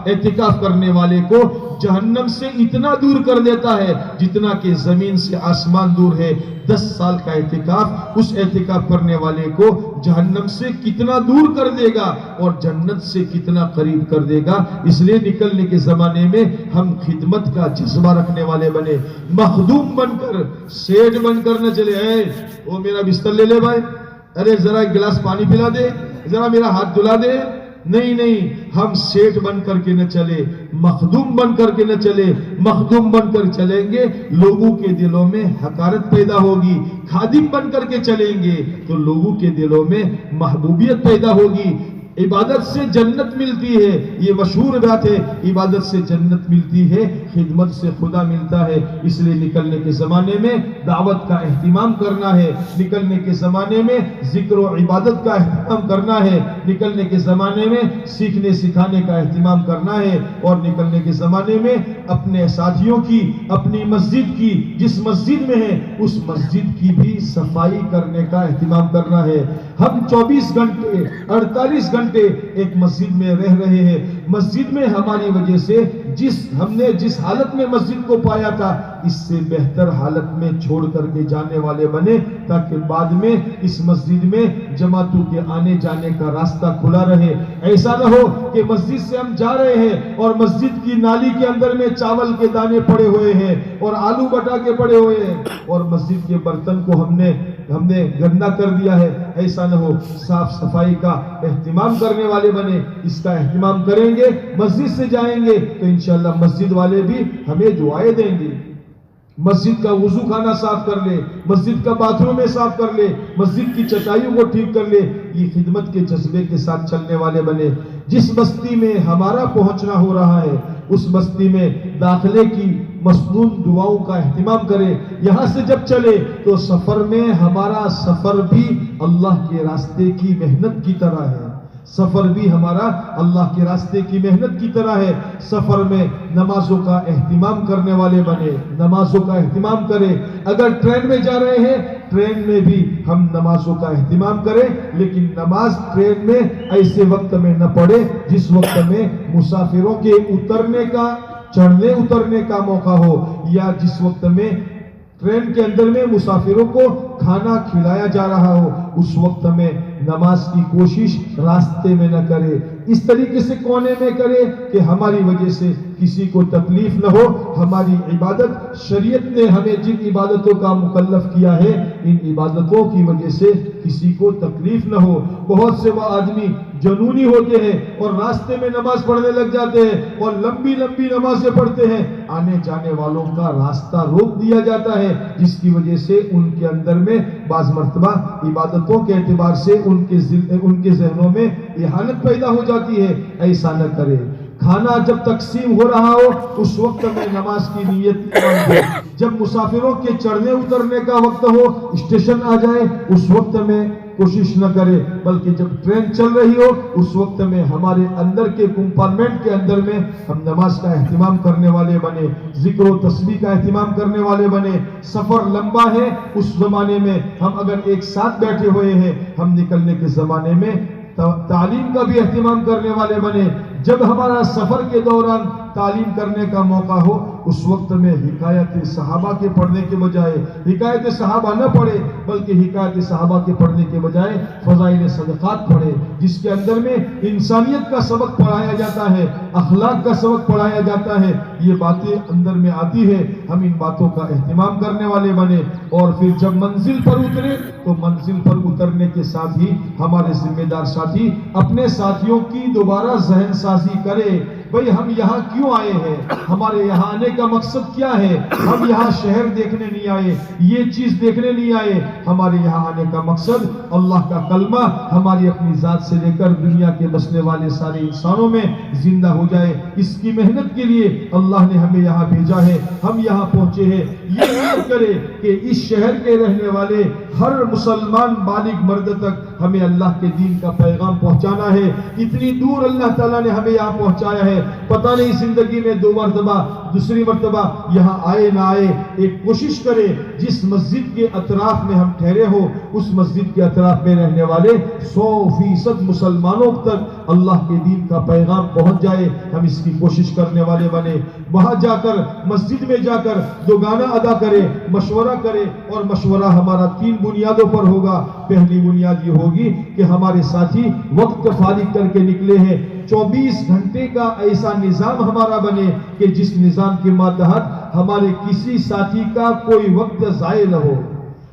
اعتکاف کرنے والے کو جہنم سے اتنا دور کر دیتا ہے جتنا کہ زمین سے آسمان دور ہے۔ 10 سال کا اعتکاف اس اعتکاف کرنے والے کو جہنم سے کتنا دور کر دے گا اور جنت سے کتنا قریب کر دے گا۔ اس لیے نکلنے کے زمانے میں ہم خدمت کا جذبہ رکھنے والے بنے، مخدوم بن کر، سیٹ بن کر نہ چلے اے وہ میرا بستر لے لے بھائی، ارے ذرا ایک گلاس پانی پلا دے، ذرا میرا ہاتھ دھلا دے۔ نہیں ہم سیٹ بن کر کے نہ چلے، مخدوم بن کر کے نہ چلے۔ مخدوم بن کر چلیں گے لوگوں کے دلوں میں حقارت پیدا ہوگی، خادم بن کر کے چلیں گے تو لوگوں کے دلوں میں محبوبیت پیدا ہوگی۔ عبادت سے جنت ملتی ہے، یہ مشہور بات ہے، عبادت سے جنت ملتی ہے، خدمت سے خدا ملتا ہے۔ اس لیے نکلنے کے زمانے میں دعوت کا اہتمام کرنا ہے، نکلنے کے زمانے میں ذکر و عبادت کا اہتمام کرنا ہے، نکلنے کے زمانے میں سیکھنے سکھانے کا اہتمام کرنا ہے، اور نکلنے کے زمانے میں اپنے ساتھیوں کی، اپنی مسجد کی، جس مسجد میں ہے اس مسجد کی بھی صفائی کرنے کا اہتمام کرنا ہے۔ ہم 24 گھنٹے 48 گھنٹے ایک مسجد میں رہ رہے ہیں. مسجد میں ہماری وجہ سے ہم نے جس حالت میں مسجد کو پایا تھا اس سے بہتر حالت میں چھوڑ کر کے جانے والے بنے, تاکہ بعد میں اس مسجد میں جماعتوں کے آنے جانے کا راستہ کھلا رہے. ایسا نہ ہو کہ مسجد سے ہم جا رہے ہیں اور مسجد کی نالی کے اندر میں چاول کے دانے پڑے ہوئے ہیں اور آلو بٹا کے پڑے ہوئے ہیں اور مسجد کے برتن کو ہم نے گندا کر دیا ہے. ایسا نہ ہو. صاف صفائی کا اہتمام کرنے والے بنے, اس کا اہتمام کریں گے. مسجد سے جائیں گے تو انشاءاللہ مسجد والے بھی ہمیں دعائیں دیں گے. مسجد کا وضو خانہ صاف کر لے, مسجد کا باتھ روم صاف کر لے, مسجد کی چٹائیوں کو ٹھیک کر لے. یہ خدمت کے جذبے کے ساتھ چلنے والے بنے. جس بستی میں ہمارا پہنچنا ہو رہا ہے اس بستی میں داخلے کی مسنون دعاؤں کا اہتمام کرے. یہاں سے جب چلے تو سفر میں ہمارا سفر بھی اللہ کے راستے کی محنت کی طرح ہے. سفر بھی ہمارا اللہ کے راستے کی محنت کی طرح ہے. سفر میں نمازوں کا اہتمام کرنے والے بنے, نمازوں کا اہتمام کرے. اگر ٹرین میں جا رہے ہیں ٹرین میں بھی ہم نمازوں کا اہتمام کریں, لیکن نماز ٹرین میں ایسے وقت میں نہ پڑھے جس وقت میں مسافروں کے اترنے کا چڑھنے اترنے کا موقع ہو, یا جس وقت میں ٹرین کے اندر میں مسافروں کو کھانا کھلایا جا رہا ہو اس وقت میں نماز کی کوشش راستے میں نہ کرے. اس طریقے سے کونے میں کرے کہ ہماری وجہ سے کسی کو تکلیف نہ ہو. ہماری عبادت شریعت نے ہمیں جن عبادتوں کا مکلف کیا ہے ان عبادتوں کی وجہ سے کسی کو تکلیف نہ ہو. بہت سے وہ آدمی جنونی ہوتے ہیں اور راستے میں نماز پڑھنے لگ جاتے ہیں اور لمبی لمبی نمازیں پڑھتے ہیں. آنے جانے والوں کا راستہ روک دیا جاتا ہے جس کی وجہ سے ان کے اندر میں بعض مرتبہ عبادتوں کے اعتبار سے ان کے ذہنوں میں اہانت پیدا ہو جاتی ہے. ایسا نہ کرے. کھانا جب تقسیم ہو رہا ہو اس وقت میں نماز کی نیت کرے. جب مسافروں کے چڑھنے اترنے کا وقت ہو, اسٹیشن آ جائے, اس وقت میں کوشش نہ کرے, بلکہ جب ٹرین چل رہی ہو اس وقت میں ہمارے اندر کے کمپارٹمنٹ کے اندر میں ہم نماز کا اہتمام کرنے والے بنے, ذکر و تسبیح کا اہتمام کرنے والے بنے. سفر لمبا ہے, اس زمانے میں ہم اگر ایک ساتھ بیٹھے ہوئے ہیں, ہم نکلنے کے زمانے میں تعلیم کا بھی اہتمام کرنے والے بنے. جب ہمارا سفر کے دوران تعلیم کرنے کا موقع ہو اس وقت میں حکایت صحابہ کے پڑھنے کے بجائے حکایت صحابہ نہ پڑھے, بلکہ حکایت صحابہ کے پڑھنے کے بجائے فضائل صدقات پڑھے, جس کے اندر میں انسانیت کا سبق پڑھایا جاتا ہے, اخلاق کا سبق پڑھایا جاتا ہے. یہ باتیں اندر میں آتی ہے, ہم ان باتوں کا اہتمام کرنے والے بنے. اور پھر جب منزل پر اترے تو منزل پر اترنے کے ساتھ ہی ہمارے ذمہ دار ساتھی اپنے ساتھیوں کی دوبارہ ذہن سازی کرے. بھئی ہم یہاں کیوں آئے ہیں, ہمارے یہاں آنے کا مقصد کیا ہے. ہم یہاں شہر دیکھنے نہیں آئے, یہ چیز دیکھنے نہیں آئے. ہمارے یہاں آنے کا مقصد اللہ کا کلمہ ہماری اپنی ذات سے لے کر دنیا کے بسنے والے سارے انسانوں میں زندہ ہو جائے. اس کی محنت کے لیے اللہ نے ہمیں یہاں بھیجا ہے, ہم یہاں پہنچے ہیں. یہ نیت کرے کہ اس شہر کے رہنے والے ہر مسلمان بالغ مرد تک ہمیں اللہ کے دین کا پیغام پہنچانا ہے. اتنی دور اللہ تعالیٰ نے ہمیں یہاں پہنچایا ہے, پتہ نہیں زندگی میں دو مرتبہ دوسری مرتبہ یہاں آئے نہ آئے. ایک کوشش کرے جس مسجد کے اطراف میں ہم ٹھہرے ہو اس مسجد کے اطراف میں رہنے والے 100% مسلمانوں تک اللہ کے دین کا پیغام پہنچ جائے. ہم اس کی کوشش کرنے والے بنے. وہاں جا کر مسجد میں جا کر دو گانا ادا کرے, مشورہ کرے, اور مشورہ ہمارا 3 بنیادوں پر ہوگا. پہلی بنیاد یہ ہوگی کہ ہمارے ساتھی وقت فارغ کر کے نکلے ہیں. 24 گھنٹے کا ایسا نظام ہمارا بنے کہ جس نظام کے ماتحت ہمارے کسی ساتھی کا کوئی وقت ضائع نہ ہو,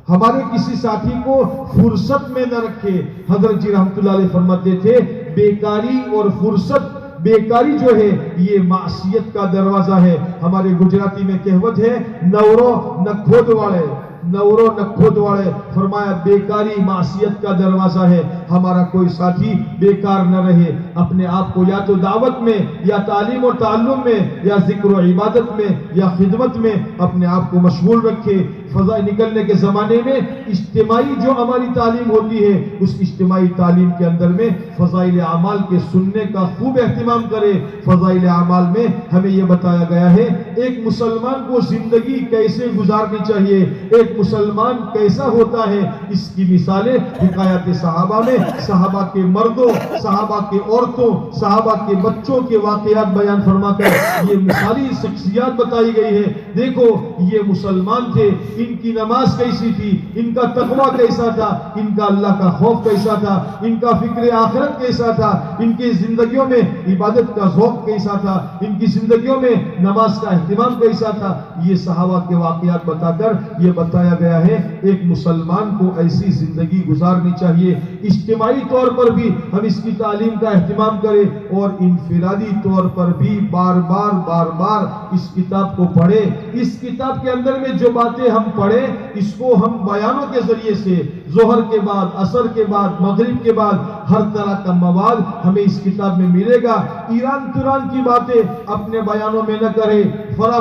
ہمارے کسی ساتھی کو فرصت میں نہ رکھے. حضرت جی رحمت اللہ علیہ فرماتے تھے بیکاری اور فرصت, بیکاری جو ہے یہ معصیت کا دروازہ ہے. ہمارے گجراتی میں کہوت ہے نورو نہ کھود والے, نورو نہ کھود والے. فرمایا بیکاری معصیت کا دروازہ ہے. ہمارا کوئی ساتھی بیکار نہ رہے, اپنے آپ کو یا تو دعوت میں یا تعلیم و تعلم میں یا ذکر و عبادت میں یا خدمت میں اپنے آپ کو مشغول رکھے. فضائل نکلنے کے زمانے میں اجتماعی جو ہماری تعلیم ہوتی ہے اس اجتماعی تعلیم کے اندر میں فضائل اعمال کے سننے کا خوب اہتمام کرے. فضائل اعمال میں ہمیں یہ بتایا گیا ہے ایک مسلمان کو زندگی کیسے گزارنی چاہیے, ایک ایک مسلمان کیسا ہوتا ہے اس کی مثالیں حکایات صحابہ میں صحابہ کے مردوں، صحابہ کے عورتوں، صحابہ کے بچوں کے واقعات بیان فرما کر یہ مثالی شخصیات بتائی گئی ہے۔ دیکھو یہ مسلمان تھے، ان کی نماز کیسی تھی، ان کا تقویٰ کیسا تھا، ان کا اللہ کا خوف کیسا تھا، ان کا فکر آخرت کیسا تھا، ان کی زندگیوں میں عبادت کا ذوق کیسا تھا، ان کی زندگیوں میں نماز کا اہتمام کیسا تھا۔ یہ صحابہ کے واقعات بتا کر یہ بتایا گیا ہے ایک مسلمان کو ایسی زندگی گزارنی چاہیے۔ اجتماعی طور پر بھی ہم اس کی تعلیم کا اہتمام کریں اور انفرادی طور پر بھی بار بار اس کتاب کو پڑھیں۔ اس کتاب کے اندر میں جو باتیں ہم پڑھیں اس کو ہم بیانوں کے ذریعے سے ظہر کے بعد، عصر کے بعد، مغرب کے بعد ہر طرح کا مواد ہمیں اس کتاب میں ملے گا۔ ایران توران کی باتیں اپنے بیانوں میں نہ کریں، فلاں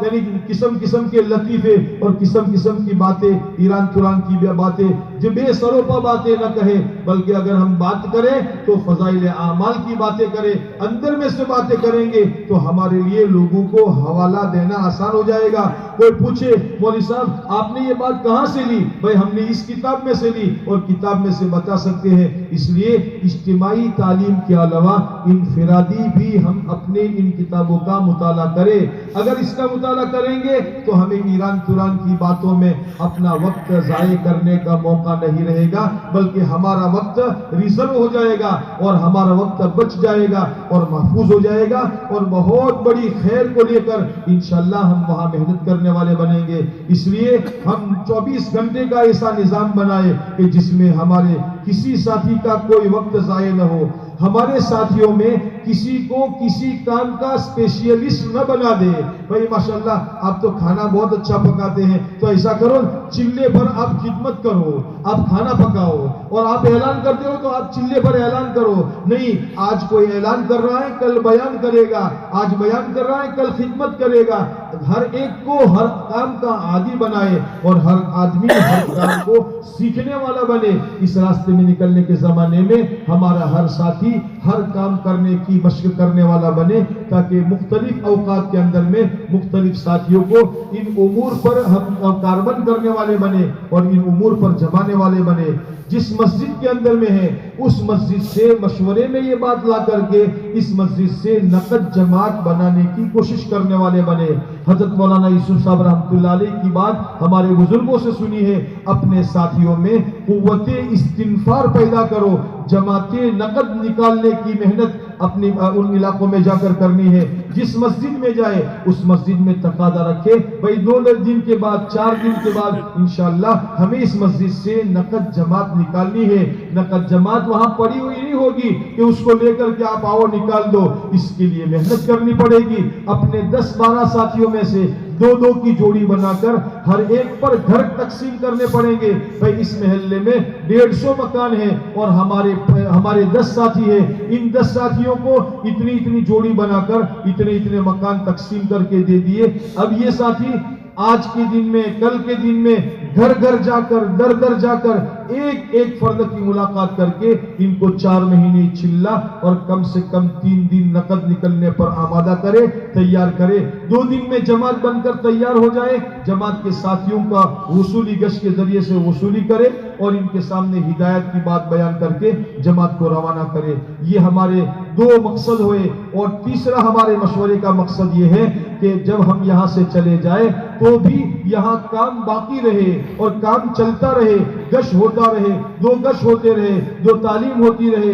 یعنی قسم کے لطیفے اور قسم کی باتیں، ایران توران کی باتیں جو بے سروپا باتیں نہ کہیں، بلکہ اگر ہم بات کریں تو فضائل اعمال کی باتیں کریں، اندر میں سے باتیں کریں گے تو ہمارے لیے لوگوں کو حوالہ دینا آسان ہو جائے گا۔ کوئی پوچھے مولوی صاحب آپ نے یہ بات کہاں سے لی؟ بھائی ہم نے اس کتاب میں سے لی اور کتاب میں سے بتا سکتے ہیں۔ اس لیے اجتماعی تعلیم کے علاوہ انفرادی بھی ہم اپنے ان کتابوں کا مطالعہ کریں۔ اگر اس کا مطالعہ کریں گے تو ہمیں ایران توران کی باتوں میں اپنا وقت ضائع کرنے کا موقع نہیں رہے گا، بلکہ ہمارا وقت ریزرو ہو جائے گا اور ہمارا وقت بچ جائے گا اور محفوظ ہو جائے گا، اور بہت بڑی خیر کو لے کر انشاءاللہ ہم وہاں محنت کرنے والے بنیں گے۔ اس لیے ہم 24 گھنٹے کا ایسا نظام بنائے کہ جس میں ہمارے کسی ساتھی کا کوئی وقت ضائع نہ ہو، ہمارے ساتھیوں میں کسی کو کسی کام کا اسپیشلسٹ نہ بنا دے۔ بھائی ماشاءاللہ آپ تو کھانا بہت اچھا پکاتے ہیں، تو ایسا کرو چلے پر آپ خدمت کرو، آپ کھانا پکاؤ، اور آپ اعلان کرتے ہو تو آپ چلے پر اعلان کرو۔ نہیں، آج کوئی اعلان کر رہا ہے کل بیان کرے گا، آج بیان کر رہا ہے کل خدمت کرے گا۔ ہر ایک کو ہر کام کا عادی بنائے اور ہر آدمی ہر کام کو سیکھنے والا بنے۔ اس راستے میں نکلنے کے زمانے میں ہمارا ہر ساتھی ہر کام کرنے کی مشق کرنے والا بنے، تاکہ مختلف اوقات کے اندر میں مختلف ساتھیوں کو ان امور پر ہم کاربند کرنے والے بنے اور ان امور پر جمانے والے بنے۔ جس مسجد کے اندر میں ہے اس مسجد سے مشورے میں یہ بات لا کر کے اس مسجد سے نقد جماعت بنانے کی کوشش کرنے والے بنے۔ حضرت مولانا یوسف صاحب رحمۃ اللہ علیہ کی بات ہمارے بزرگوں سے سنی ہے، اپنے ساتھیوں میں قوت استنفار پیدا کرو، جماعتیں نقد نکالنے کی محنت اپنی ان علاقوں میں جا کر کرنی ہے۔ جس مسجد میں جائے اس مسجد میں تقاضا رکھے، بھئی 2 دن کے بعد 4 دن کے بعد انشاءاللہ ہمیں اس مسجد سے نقد جماعت نکالنی ہے۔ نقد جماعت وہاں پڑی ہوئی نہیں ہوگی کہ اس کو لے کر کے آپ آؤ نکال دو، اس کے لیے محنت کرنی پڑے گی۔ اپنے 10-12 ساتھیوں میں سے 2 کی جوڑی بنا کر ہر ایک پر گھر تقسیم کرنے پڑیں گے۔ بھئی اس محلے میں 150 مکان ہیں اور ہمارے 10 ساتھی ہیں، ان 10 ساتھیوں کو اتنی جوڑی بنا کر اتنے مکان تقسیم کر کے دے دیے۔ اب یہ ساتھی آج کے دن میں، کل کے دن میں گھر جا کر در جا کر ایک فرد کی ملاقات کر کے ان کو 4 مہینے چلا اور کم سے کم 3 دن نقد نکلنے پر آمادہ کرے، تیار کرے۔ 2 دن میں جماعت بن کر تیار ہو جائے، جماعت کے ساتھیوں کا وصولی گشت کے ذریعے سے وصولی کرے اور ان کے سامنے ہدایت کی بات بیان کر کے جماعت کو روانہ کرے۔ یہ ہمارے 2 مقصد ہوئے، اور تیسرا ہمارے مشورے کا مقصد یہ ہے کہ جب ہم یہاں سے چلے جائیں تو بھی یہاں کام باقی رہے اور کام چلتا رہے، گشت ہوتا رہے، 2 گشت ہوتے رہے، 2 تعلیم ہوتی رہے،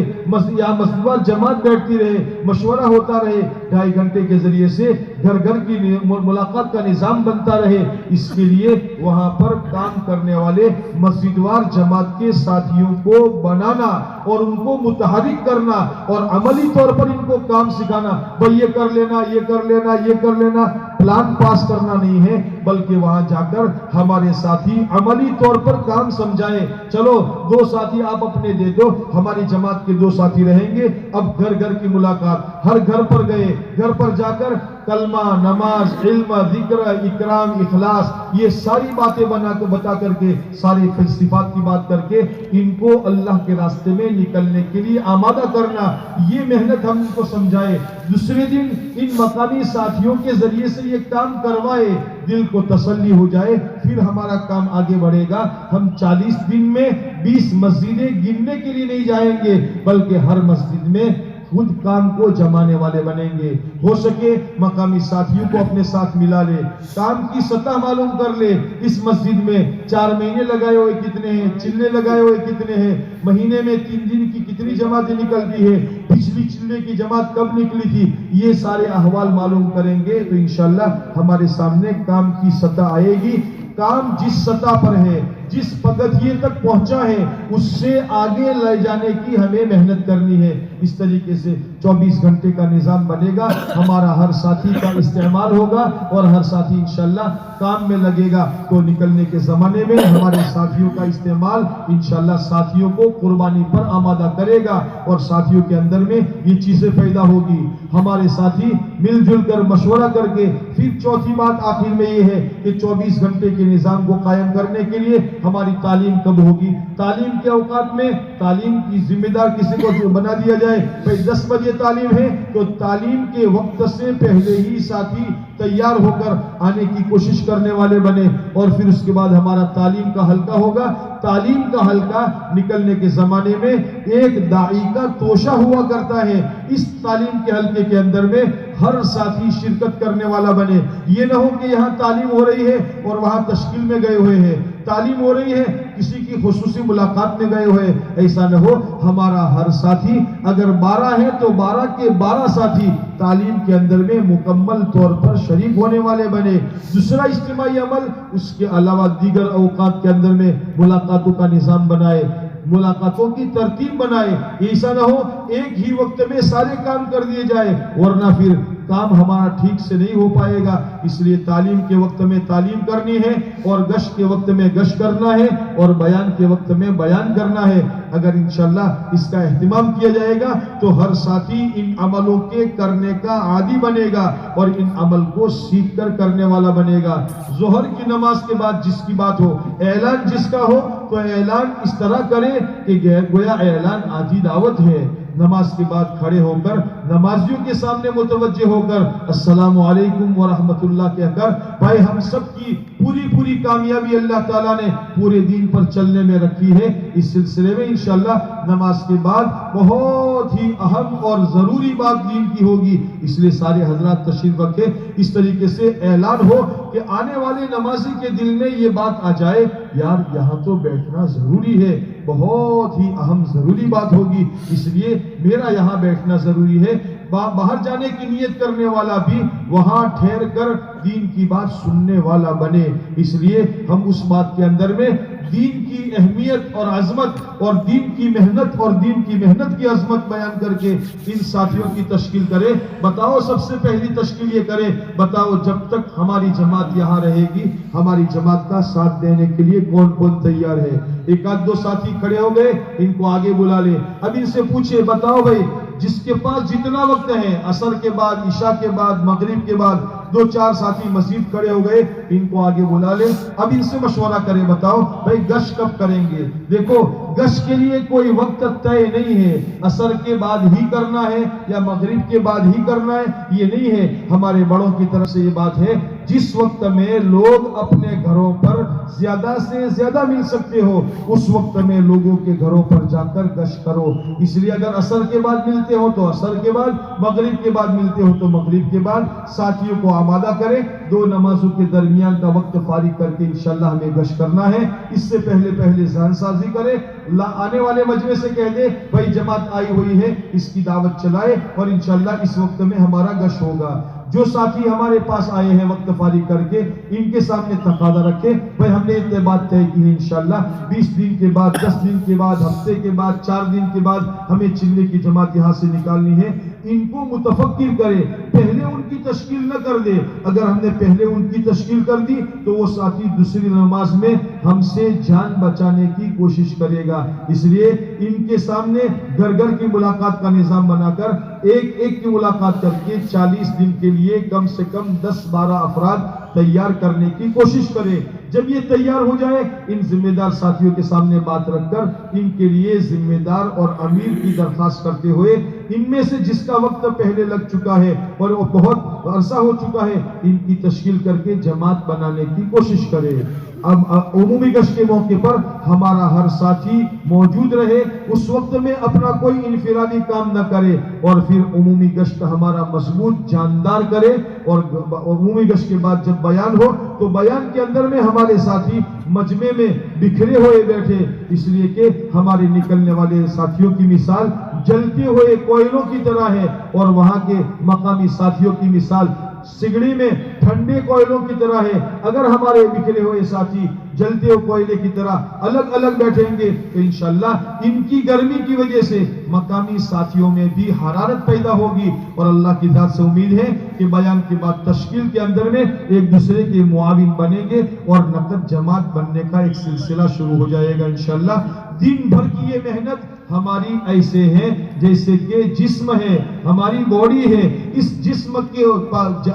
یہاں مسجد وال جماعت بیٹھتی رہے، مشورہ ہوتا رہے، 2.5 گھنٹے کے ذریعے سے گھر کی ملاقات کا نظام بنتا رہے۔ اس کے لیے وہاں پر کام کرنے والے مسجد وار جماعت کے ساتھیوں کو بنانا اور ان کو متحرک کرنا اور عملی طور پر ان کو کام سکھانا۔ بھئی یہ کر لینا، یہ کر لینا، یہ کر لینا، پلان پاس کرنا نہیں ہے، بلکہ وہاں جا کر ہمارے ساتھی عملی طور پر کام سمجھائیں۔ چلو 2 ساتھی آپ اپنے دے دو، ہماری جماعت کے 2 ساتھی رہیں گے۔ اب گھر کی ملاقات، ہر گھر پر گئے، گھر پر جا کر کلمہ، نماز، علم، ذکر، اکرام، اخلاص، یہ ساری باتیں بتا کر کے، ساری صفات کی بات کر کے ان کو اللہ کے راستے میں نکلنے کے لیے آمادہ کرنا، یہ محنت ہم ان کو سمجھائے۔ دوسرے دن ان مقامی ساتھیوں کے ذریعے سے یہ کام کروائے، دل کو تسلی ہو جائے، پھر ہمارا کام آگے بڑھے گا۔ ہم 40 دن میں 20 مسجدیں گننے کے لیے نہیں جائیں گے، بلکہ ہر مسجد میں خود کام کو جمانے والے بنیں گے۔ ہو سکے مقامی ساتھیوں کو اپنے ساتھ ملا لے، کام کی سطح معلوم کر لے، اس مسجد میں 4 مہینے لگائے ہوئے کتنے ہیں، چلے لگائے ہوئے کتنے ہیں، مہینے میں 3 دن کی کتنی جماعتیں نکلتی ہیں، پچھلی چلے کی جماعت کب نکلی تھی، یہ سارے احوال معلوم کریں گے تو انشاءاللہ ہمارے سامنے کام کی سطح آئے گی۔ کام جس سطح پر ہے، جس پگتھیے تک پہنچا ہے، اس سے آگے لے جانے کی ہمیں محنت کرنی ہے۔ اس طریقے سے 24 گھنٹے کا نظام بنے گا، ہمارا ہر ساتھی کا استعمال ہوگا اور ہر ساتھی انشاءاللہ کام میں لگے گا، تو نکلنے کے زمانے میں ہمارے ساتھیوں کا استعمال انشاءاللہ ساتھیوں کو قربانی پر آمادہ کرے گا، اور ساتھیوں کے اندر میں یہ چیزیں پیدا ہوگی۔ ہمارے ساتھی مل جل کر مشورہ کر کے، پھر چوتھی بات آخر میں یہ ہے کہ 24 گھنٹے کے نظام کو قائم کرنے کے لیے ہماری تعلیم کب ہوگی، تعلیم کے اوقات میں تعلیم کی ذمہ دار کسی کو بنا دیا جائے۔ بھائی 10 بجے تعلیم ہے تو تعلیم کے وقت سے پہلے ہی ساتھی تیار ہو کر آنے کی کوشش کرنے والے بنے، اور پھر اس کے بعد ہمارا تعلیم کا حلقہ ہوگا۔ تعلیم کا حلقہ نکلنے کے زمانے میں ایک داعی کا توشہ ہوا کرتا ہے، اس تعلیم کے حلقے کے اندر میں ہر ساتھی شرکت کرنے والا بنے۔ یہ نہ ہو کہ یہاں تعلیم ہو رہی ہے اور وہاں تشکیل میں گئے ہوئے ہیں، تعلیم ہو رہی ہے کسی کی خصوصی ملاقات میں گئے ہوئے، ایسا نہ ہو۔ ہمارا ہر ساتھی اگر 12 ہے تو 12 کے 12 ساتھی تعلیم کے اندر میں مکمل طور پر شریک ہونے والے بنے۔ دوسرا اجتماعی عمل، اس کے علاوہ دیگر اوقات کے اندر میں ملاقاتوں کا نظام بنائے، ملاقاتوں کی ترتیب بنائے۔ ایسا نہ ہو ایک ہی وقت میں سارے کام کر دیے جائے، ورنہ پھر کام ہمارا ٹھیک سے نہیں ہو پائے گا۔ اس لیے تعلیم کے وقت میں تعلیم کرنی ہے، اور گشت کے وقت میں گشت کرنا ہے، اور بیان کے وقت میں بیان کرنا ہے۔ اگر انشاءاللہ اس کا اہتمام کیا جائے گا تو ہر ساتھی ان عملوں کے کرنے کا عادی بنے گا، اور ان عمل کو سیکھ کر کرنے والا بنے گا۔ ظہر کی نماز کے بعد جس کی بات ہو، اعلان جس کا ہو، تو اعلان اس طرح کرے کہ گویا اعلان آدھی دعوت ہے۔ نماز کے بعد کھڑے ہو کر نمازیوں کے سامنے متوجہ ہو کر السلام علیکم ورحمت اللہ کہہ کر، بھائی ہم سب کی پوری کامیابی اللہ تعالیٰ نے پورے دین پر چلنے میں رکھی ہے۔ اس سلسلے میں انشاءاللہ نماز کے بعد بہت ہی اہم اور ضروری بات دین کی ہوگی، اس لیے سارے حضرات تشریف رکھے۔ اس طریقے سے اعلان ہو کہ آنے والے نمازی کے دل میں یہ بات آ جائے، یار یہاں تو بیٹھنا ضروری ہے، بہت ہی اہم ضروری بات ہوگی، اس لیے میرا یہاں بیٹھنا ضروری ہے۔ باہر جانے کی نیت کرنے والا بھی وہاں ٹھہر کر دین کی بات سننے والا بنے۔ اس لیے ہم اس بات کے اندر میں دین کی اہمیت اور عظمت، اور دین کی محنت اور دین کی محنت کی عظمت بیان کر کے ان ساتھیوں کی تشکیل کرے۔ بتاؤ سب سے پہلی تشکیل یہ کرے، بتاؤ جب تک ہماری جماعت یہاں رہے گی، ہماری جماعت کا ساتھ دینے کے لیے کون کون تیار ہے؟ ایک آدھ دو ساتھی کھڑے ہو گئے، ان کو آگے بلا لے، اب ان سے پوچھے، بتاؤ بھائی جس کے پاس جتنا وقت ہے، عصر کے بعد، عشاء کے بعد، مغرب کے بعد 2-4 ساتھی مسجد کھڑے ہو گئے، ان کو آگے بلا لے، اب ان سے مشورہ کرے، بتاؤ بھائی گشت کب کریں گے؟ دیکھو گشت کے لیے کوئی وقت طے نہیں ہے، عصر کے بعد ہی کرنا ہے یا مغرب کے بعد ہی کرنا ہے، یہ نہیں ہے۔ ہمارے بڑوں کی طرف سے یہ بات ہے، جس وقت میں لوگ اپنے گھروں پر زیادہ سے زیادہ مل سکتے ہو، اس وقت میں لوگوں کے گھروں پر جا کر گشت کرو۔ اس لیے اگر عصر کے بعد ملتے ہو تو عصر کے بعد، مغرب کے بعد ملتے ہو تو مغرب کے بعد، ساتھیوں کو آمادہ کریں، 2 نمازوں کے درمیان کا وقت فارغ کر کے انشاءاللہ ہمیں گشت کرنا ہے۔ اس سے پہلے ذہن سازی کرے، آنے والے مجمع سے کہہ دے بھائی جماعت آئی ہوئی ہے، اس کی دعوت چلائے، اور انشاءاللہ اس وقت میں ہمارا گشت ہوگا۔ جو ساتھی ہمارے پاس آئے ہیں وقت فارغ کر کے، ان کے سامنے تقاضا رکھے، بھائی ہم نے اتنے بات طے کی ہے، انشاءاللہ 20 دن کے بعد، 10 دن کے بعد، ہفتے کے بعد، 4 دن کے بعد ہمیں چلنے کی جماعت یہاں سے نکالنی ہے۔ ان کو متفکر کرے، پہلے ان کی تشکیل نہ کر دے۔ اگر ہم نے پہلے ان کی تشکیل کر دی تو وہ ساتھی دوسری نماز میں ہم سے جان بچانے کی کوشش کرے گا۔ اس لیے ان کے سامنے گھر گھر کی ملاقات کا نظام بنا کر، ایک کی ملاقات کر کے 40 دن کے لیے کم سے کم 10-12 افراد تیار کرنے کی کوشش کرے۔ جب یہ تیار ہو جائے، ان ذمہ دار ساتھیوں کے سامنے بات رکھ کر ان کے لیے ذمہ دار اور امیر کی درخواست کرتے ہوئے، ان میں سے جس کا وقت پہلے لگ چکا ہے اور وہ بہت عرصہ ہو چکا ہے، ان کی تشکیل کر کے جماعت بنانے کی کوشش کرے۔ اب عمومی گشت کے موقع پر ہمارا ہر ساتھی موجود رہے، اس وقت میں اپنا کوئی انفرادی کام نہ کرے، اور پھر عمومی گشت ہمارا مضبوط جاندار کرے، اور عمومی گشت کے بعد جب بیان ہو تو بیان کے اندر میں ہمارے ساتھی مجمع میں بکھرے ہوئے بیٹھے، اس لیے کہ ہمارے نکلنے والے ساتھیوں کی مثال جلتے ہوئے کوئلوں کی طرح ہے، اور وہاں کے مقامی ساتھیوں کی مثال سگڑی میں ٹھنڈے کوئلوں کی طرح ہے۔ اگر ہمارے بکھرے ہوئے ساتھی جلتے ہوئے کوئلے کی طرح الگ الگ بیٹھیں گے تو انشاءاللہ ان کی گرمی کی وجہ سے مقامی ساتھیوں میں بھی حرارت پیدا ہوگی، اور اللہ کی ذات سے امید ہے کہ بیان کے بعد تشکیل کے اندر میں ایک دوسرے کے معاون بنیں گے، اور نقد جماعت بننے کا ایک سلسلہ شروع ہو جائے گا انشاءاللہ۔ دن بھر کی یہ محنت ہماری ایسے ہے جیسے کہ جسم ہے، ہماری باڈی ہے، اس جسم کے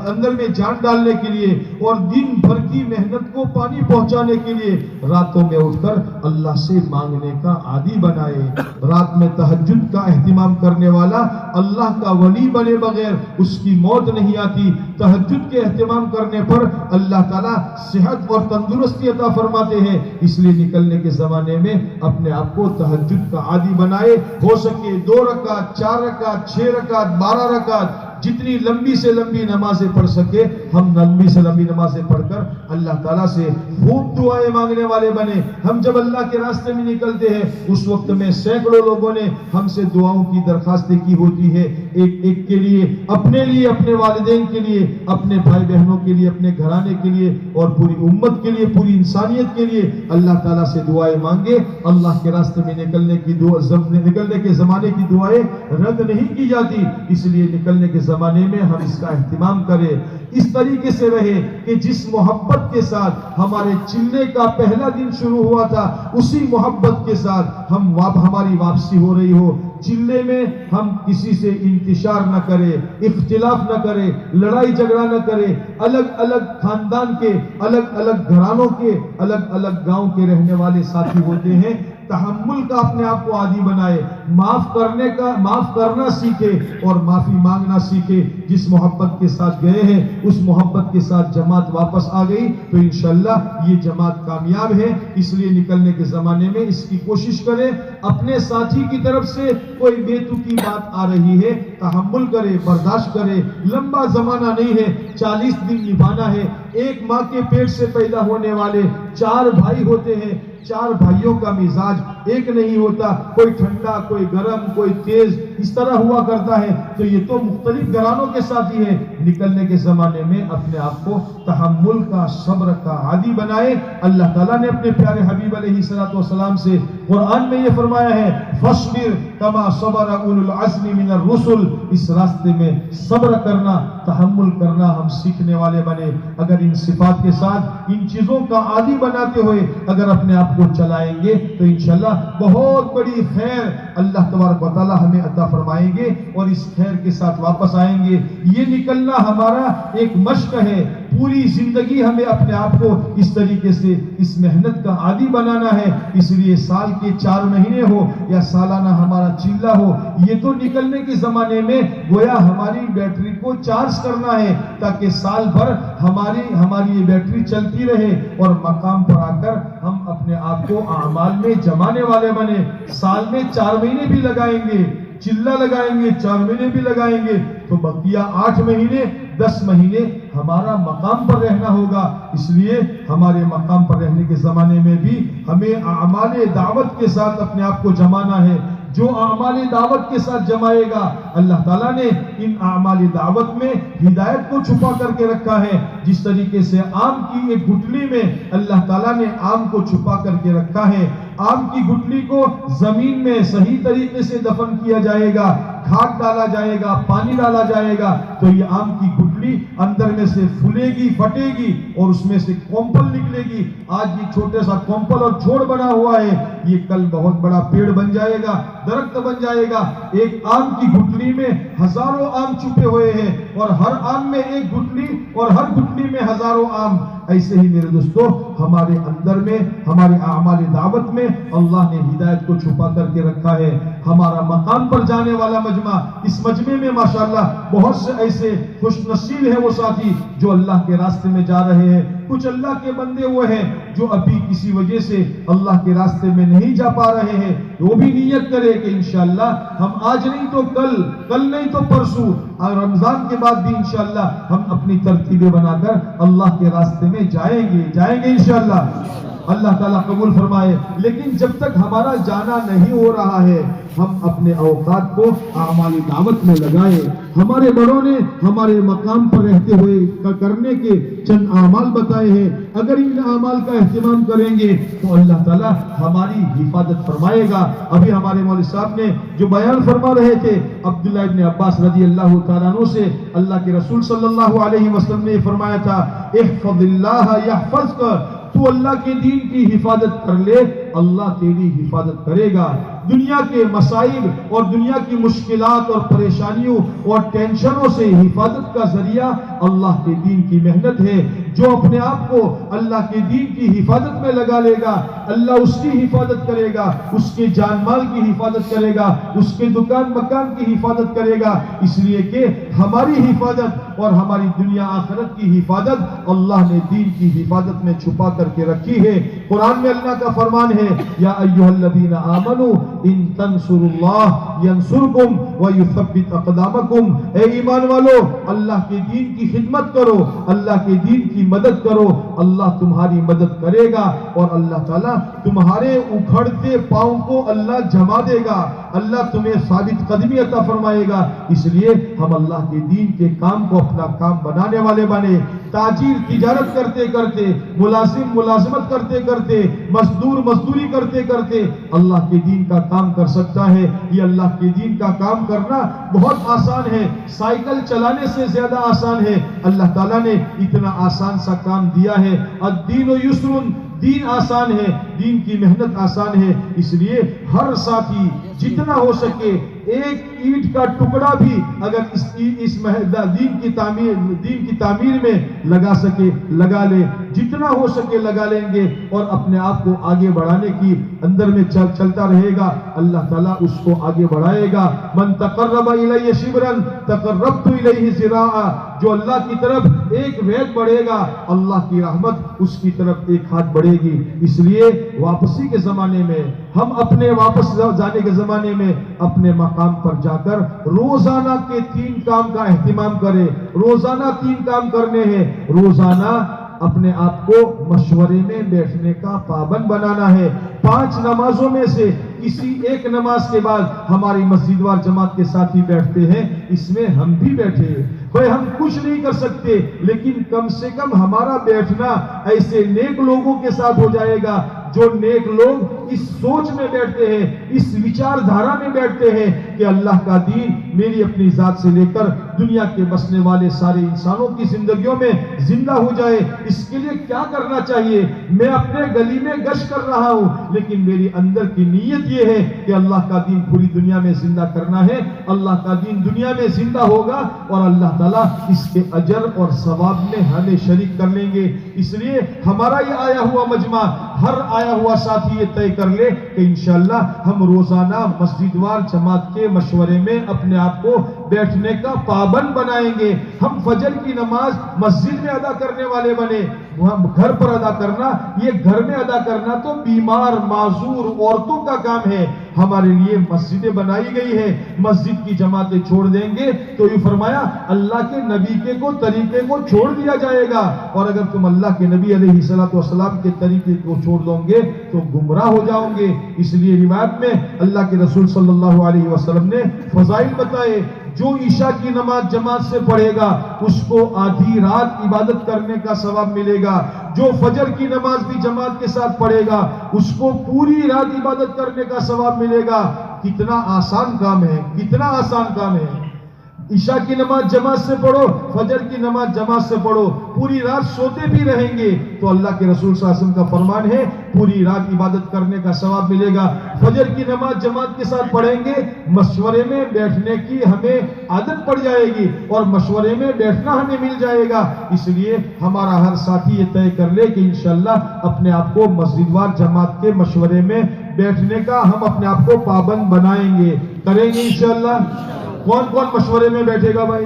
اندر میں جان ڈالنے کے لیے اور دن بھر کی محنت کو پانی پہنچانے کے لیے راتوں میں اٹھ کر اللہ سے مانگنے کا عادی بنائے۔ رات میں تہجد کا اہتمام کرنے والا اللہ کا ولی بنے بغیر اس کی موت نہیں آتی۔ تہجد کے اہتمام کرنے پر اللہ تعالیٰ صحت اور تندرستی عطا فرماتے ہیں، اس لیے نکلنے کے زمانے میں اپنے آپ کو تہجد کا عادی بنائے۔ ہو سکے 2 رکعت، 4 رکعت، 6 رکعت، 12 رکعت، جتنی لمبی سے لمبی نمازیں پڑھ سکے ہم لمبی سے لمبی نمازیں پڑھ کر اللہ تعالیٰ سے خوب دعائیں مانگنے والے بنے۔ ہم جب اللہ کے راستے میں نکلتے ہیں اس وقت میں سینکڑوں لوگوں نے ہم سے دعاؤں کی درخواستیں کی ہوتی ہے، ایک ایک کے لیے، اپنے والدین کے لیے، اپنے بھائی بہنوں کے لیے، اپنے گھرانے کے لیے، اور پوری امت کے لیے، پوری انسانیت کے لیے اللہ تعالیٰ سے دعائیں مانگے۔ اللہ کے راستے میں نکلنے کے زمانے کی دعائیں رد نہیں کی جاتی، اس لیے نکلنے کے زمانے میں ہم اس کا اہتمام کریں، اس طریقے سے رہے کہ جس محبت کے ساتھ ہمارے چلنے کا پہلا دن شروع ہوا تھا اسی محبت کے ساتھ ہماری واپسی ہو رہی ہو۔ چلنے میں ہم کسی سے انتشار نہ کرے، اختلاف نہ کرے، لڑائی جھگڑا نہ کرے، الگ الگ خاندان کے، الگ الگ گھرانوں کے، الگ الگ گاؤں کے رہنے والے ساتھی ہوتے ہیں۔ تحمل کا اپنے آپ کو عادی بنائے، معاف کرنا سیکھے اور معافی مانگنا سیکھے۔ جس محبت کے ساتھ گئے ہیں اس محبت کے ساتھ جماعت واپس آ گئی تو انشاءاللہ یہ جماعت کامیاب ہے، اس لیے نکلنے کے زمانے میں اس کی کوشش کرے۔ اپنے ساتھی کی طرف سے کوئی بے تکی بات آ رہی ہے تحمل کرے، برداشت کرے، لمبا زمانہ نہیں ہے، 40 دن نبھانا ہے۔ ایک ماں کے پیٹ سے پیدا ہونے والے 4 بھائی ہوتے ہیں، 4 بھائیوں کا مزاج ایک نہیں ہوتا، کوئی ٹھنڈا، کوئی گرم، کوئی تیز، اس طرح ہوا کرتا ہے۔ تو یہ تو مختلف گھرانوں کے ساتھی ہیں۔ نکلنے کے زمانے میں اپنے آپ کو تحمل کا، صبر کا عادی بنائے۔ اللہ تعالیٰ نے اپنے پیارے حبیب علیہ السلام سے قرآن میں یہ فرمایا ہے فَاصْبِرْ كَمَا صَبَرَ أُولُو الْعَزْمِ مِنَ الرُّسُلِ، اس راستے میں صبر کرنا، تحمل کرنا ہم سیکھنے والے بنے۔ اگر ان صفات کے ساتھ ان چیزوں کا عادی بناتے ہوئے اگر اپنے آپ کو چلائیں گے تو انشاءاللہ بہت بڑی خیر اللہ تبارک و تعالی ہمیں عطا فرمائیں گے، اور اس خیر کے ساتھ واپس آئیں گے۔ یہ نکلنا ہمارا ایک مشق ہے، پوری زندگی ہمیں اپنے آپ کو اس طریقے سے اس محنت کا عادی بنانا ہے۔ اس لیے سال کے 4 مہینے ہو یا سالانہ ہمارا چلہ ہو، یہ تو نکلنے کے زمانے میں گویا ہماری بیٹری کو چارج کرنا ہے تاکہ سال بھر ہماری یہ بیٹری چلتی رہے اور مقام پر آ کر ہم اپنے آپ کو اعمال میں جمانے والے بنے۔ سال میں 4 مہینے بھی لگائیں گے، چلہ لگائیں گے، 4 مہینے بھی لگائیں گے تو بقیہ 8 مہینے 10 مہینے ہمارا مقام پر رہنا ہوگا۔ اس لیے ہمارے مقام پر رہنے کے زمانے میں بھی ہمیں اعمال دعوت کے ساتھ اپنے آپ کو جمانا ہے۔ جو اعمال دعوت کے ساتھ جمائے گا، اللہ تعالیٰ نے ان اعمال دعوت میں ہدایت کو چھپا کر کے رکھا ہے۔ جس طریقے سے آم کی ایک گٹلی میں اللہ تعالیٰ نے آم کو چھپا کر کے رکھا ہے، آم کی گٹلی کو زمین میں صحیح طریقے سے دفن کیا جائے گا، کھاد ڈالا جائے گا، پانی ڈالا جائے گا تو یہ آم کی گٹلی اندر میں سے پھولے گی، پھٹے گی اور اس میں سے کومپل نکلے گی۔ آج یہ چھوٹے سا کومپل اور چھوڑ بنا ہوا ہے، یہ کل بہت بڑا پیڑ بن جائے گا، درخت بن جائے گا۔ ایک آم کی گٹلی میں ہزاروں آم چھپے ہوئے ہیں اور ہر آم میں ایک گٹلی اور ہر گٹلی میں ہزاروں آم. ایسے ہی میرے دوستو ہمارے اندر میں ہمارے اعمال دعوت میں اللہ نے ہدایت کو چھپا کر کے رکھا ہے. ہمارا مقام پر جانے والا مجمع, اس مجمع میں ماشاءاللہ بہت سے ایسے خوش نصیب ہیں وہ ساتھی جو اللہ کے راستے میں جا رہے ہیں. کچھ اللہ کے بندے وہ ہیں جو ابھی کسی وجہ سے اللہ کے راستے میں نہیں جا پا رہے ہیں. وہ بھی نیت کرے کہ انشاءاللہ ہم آج نہیں تو کل نہیں تو پرسوں اور رمضان کے بعد بھی انشاءاللہ ہم اپنی ترتیبیں بنا کر اللہ کے راستے میں جائیں گے انشاءاللہ. اللہ تعالیٰ قبول فرمائے. لیکن جب تک ہمارا جانا نہیں ہو رہا ہے ہم اپنے اوقات کو اعمال دعوت میں لگائیں. ہمارے بڑوں نے ہمارے مقام پر رہتے ہوئے کرنے کے چند اعمال بتائے ہیں. اگر ان اعمال کا اہتمام کریں گے تو اللہ تعالیٰ ہماری حفاظت فرمائے گا. ابھی ہمارے مولوی صاحب نے جو بیان فرما رہے تھے عبداللہ ابن عباس رضی اللہ تعالیٰ عنہ سے, اللہ کے رسول صلی اللہ علیہ وسلم نے فرمایا تھا احفظ اللہ یحفظک, تو اللہ کے دین کی حفاظت کر لے اللہ تیری حفاظت کرے گا. دنیا کے مسائل اور دنیا کی مشکلات اور پریشانیوں اور ٹینشنوں سے حفاظت کا ذریعہ اللہ کے دین کی محنت ہے. جو اپنے آپ کو اللہ کے دین کی حفاظت میں لگا لے گا اللہ اس کی حفاظت کرے گا, اس کے جان مال کی حفاظت کرے گا, اس کے دکان مکان کی حفاظت کرے گا. اس لیے کہ ہماری حفاظت اور ہماری دنیا آخرت کی حفاظت اللہ نے دین کی حفاظت میں چھپا کر کے رکھی ہے. قرآن میں اللہ کا فرمان ہے یا ایھا الذین آمنوا ان تنصروا اللہ ینصرکم ویثبت اقدامکم. اے ایمان والو اللہ کے دین کی خدمت کرو, اللہ کے دین کی مدد کرو, اللہ تمہاری مدد کرے گا اور اللہ تعالیٰ تمہارے اکھڑتے پاؤں کو اللہ جما دے گا, اللہ تمہیں ثابت قدمی عطا فرمائے گا. اس لیے ہم اللہ کے دین کے کام کو اپنا کام بنانے والے بنے. تاجر تجارت کرتے کرتے, ملازم ملازمت کرتے کرتے, مزدور مزدوری کرتے کرتے اللہ کے دین کا کام کر سکتا ہے. یہ اللہ کے دین کا کام کرنا بہت آسان ہے, سائیکل چلانے سے زیادہ آسان ہے. اللہ تعالیٰ نے اتنا آسان سا کام دیا ہے. الدین یسر, دین آسان ہے, دین کی محنت آسان ہے. اس لیے ہر ساتھی جتنا ہو سکے ایک اینٹ کا ٹکڑا بھی اگر اس دین کی تعمیر میں لگا سکے لگا لے, جتنا ہو سکے لگا لیں گے اور اپنے آپ کو آگے بڑھانے کی اندر میں چلتا رہے گا اللہ تعالیٰ اس کو آگے بڑھائے گا. من تقرب الی شبرا تقربت الیہ ذراعا, جو اللہ کی طرف ایک وید بڑھے گا اللہ کی رحمت اس کی طرف ایک ہاتھ بڑھے گی. اس لیے واپسی کے زمانے میں ہم اپنے واپس جانے کے زمانے میں اپنے مقام پر جا کر روزانہ کے 3 کام کا اہتمام کریں. روزانہ 3 کام کرنے ہیں. روزانہ اپنے آپ کو مشورے میں بیٹھنے کا پابند بنانا ہے. 5 نمازوں میں سے کسی ایک نماز کے بعد ہماری مسجد وار جماعت کے ساتھی بیٹھتے ہیں, اس میں ہم بھی بیٹھے. بھائی ہم کچھ نہیں کر سکتے لیکن کم سے کم ہمارا بیٹھنا ایسے نیک لوگوں کے ساتھ ہو جائے گا جو نیک لوگ اس سوچ میں بیٹھتے ہیں, اس وچار دھارا میں بیٹھتے ہیں کہ اللہ کا دین میری اپنی ذات سے لے کر دنیا کے بسنے والے سارے انسانوں کی زندگیوں میں زندہ ہو جائے. اس کے لیے کیا کرنا چاہیے؟ میں اپنے گلی میں گشت کر رہا ہوں لیکن میری اندر کی نیت یہ ہے کہ اللہ کا دین پوری دنیا میں زندہ کرنا ہے. اللہ کا دین دنیا میں زندہ ہوگا اور اللہ تعالیٰ اس کے اجر اور ثواب میں ہمیں شریک کر لیں گے. اس لیے ہمارا یہ آیا ہوا مجمع, ہر آیا ہوا ساتھی یہ طے کر لے کہ انشاءاللہ ہم روزانہ مسجد وار جماعت کے مشورے میں اپنے آپ کو بیٹھنے کا پابند بنائیں گے. ہم فجر کی نماز مسجد میں ادا کرنے والے بنے. گھر پر ادا کرنا, یہ گھر میں ادا کرنا تو بیمار معذور عورتوں کا کام ہے. ہمارے لیے مسجدیں بنائی گئی ہے. مسجد کی جماعتیں چھوڑ دیں گے تو یہ فرمایا اللہ کے نبی کے کو طریقے کو چھوڑ دیا جائے گا, اور اگر تم اللہ کے نبی علیہ الصلوۃ والسلام کے طریقے کو چھوڑ دو گے تو گمراہ ہو جاؤ گے. اس لیے روایت میں اللہ کے رسول صلی اللہ علیہ وسلم نے فضائل بتائے. جو عشاء کی نماز جماعت سے پڑھے گا اس کو آدھی رات عبادت کرنے کا ثواب ملے گا. جو فجر کی نماز بھی جماعت کے ساتھ پڑھے گا اس کو پوری رات عبادت کرنے کا ثواب ملے گا. کتنا آسان کام ہے, کتنا آسان کام ہے. عشاء کی نماز جماعت سے پڑھو، فجر کی نماز جماعت سے پڑھو، پوری رات سوتے بھی رہیں گے تو اللہ کے رسول صلی اللہ علیہ وسلم کا فرمان ہے پوری رات عبادت کرنے کا ثواب ملے گا۔ فجر کی نماز جماعت کے ساتھ پڑھیں گے، مشورے میں بیٹھنے کی ہمیں عادت پڑ جائے گی اور مشورے میں بیٹھنا ہمیں مل جائے گا۔ اس لیے ہمارا ہر ساتھی یہ طے کر لے کہ انشاءاللہ اپنے آپ کو مسجد وار جماعت کے مشورے میں بیٹھنے کا ہم اپنے آپ کو پابند بنائیں گے، کریں گے انشاءاللہ۔ کون کون مشورے میں بیٹھے گا بھائی؟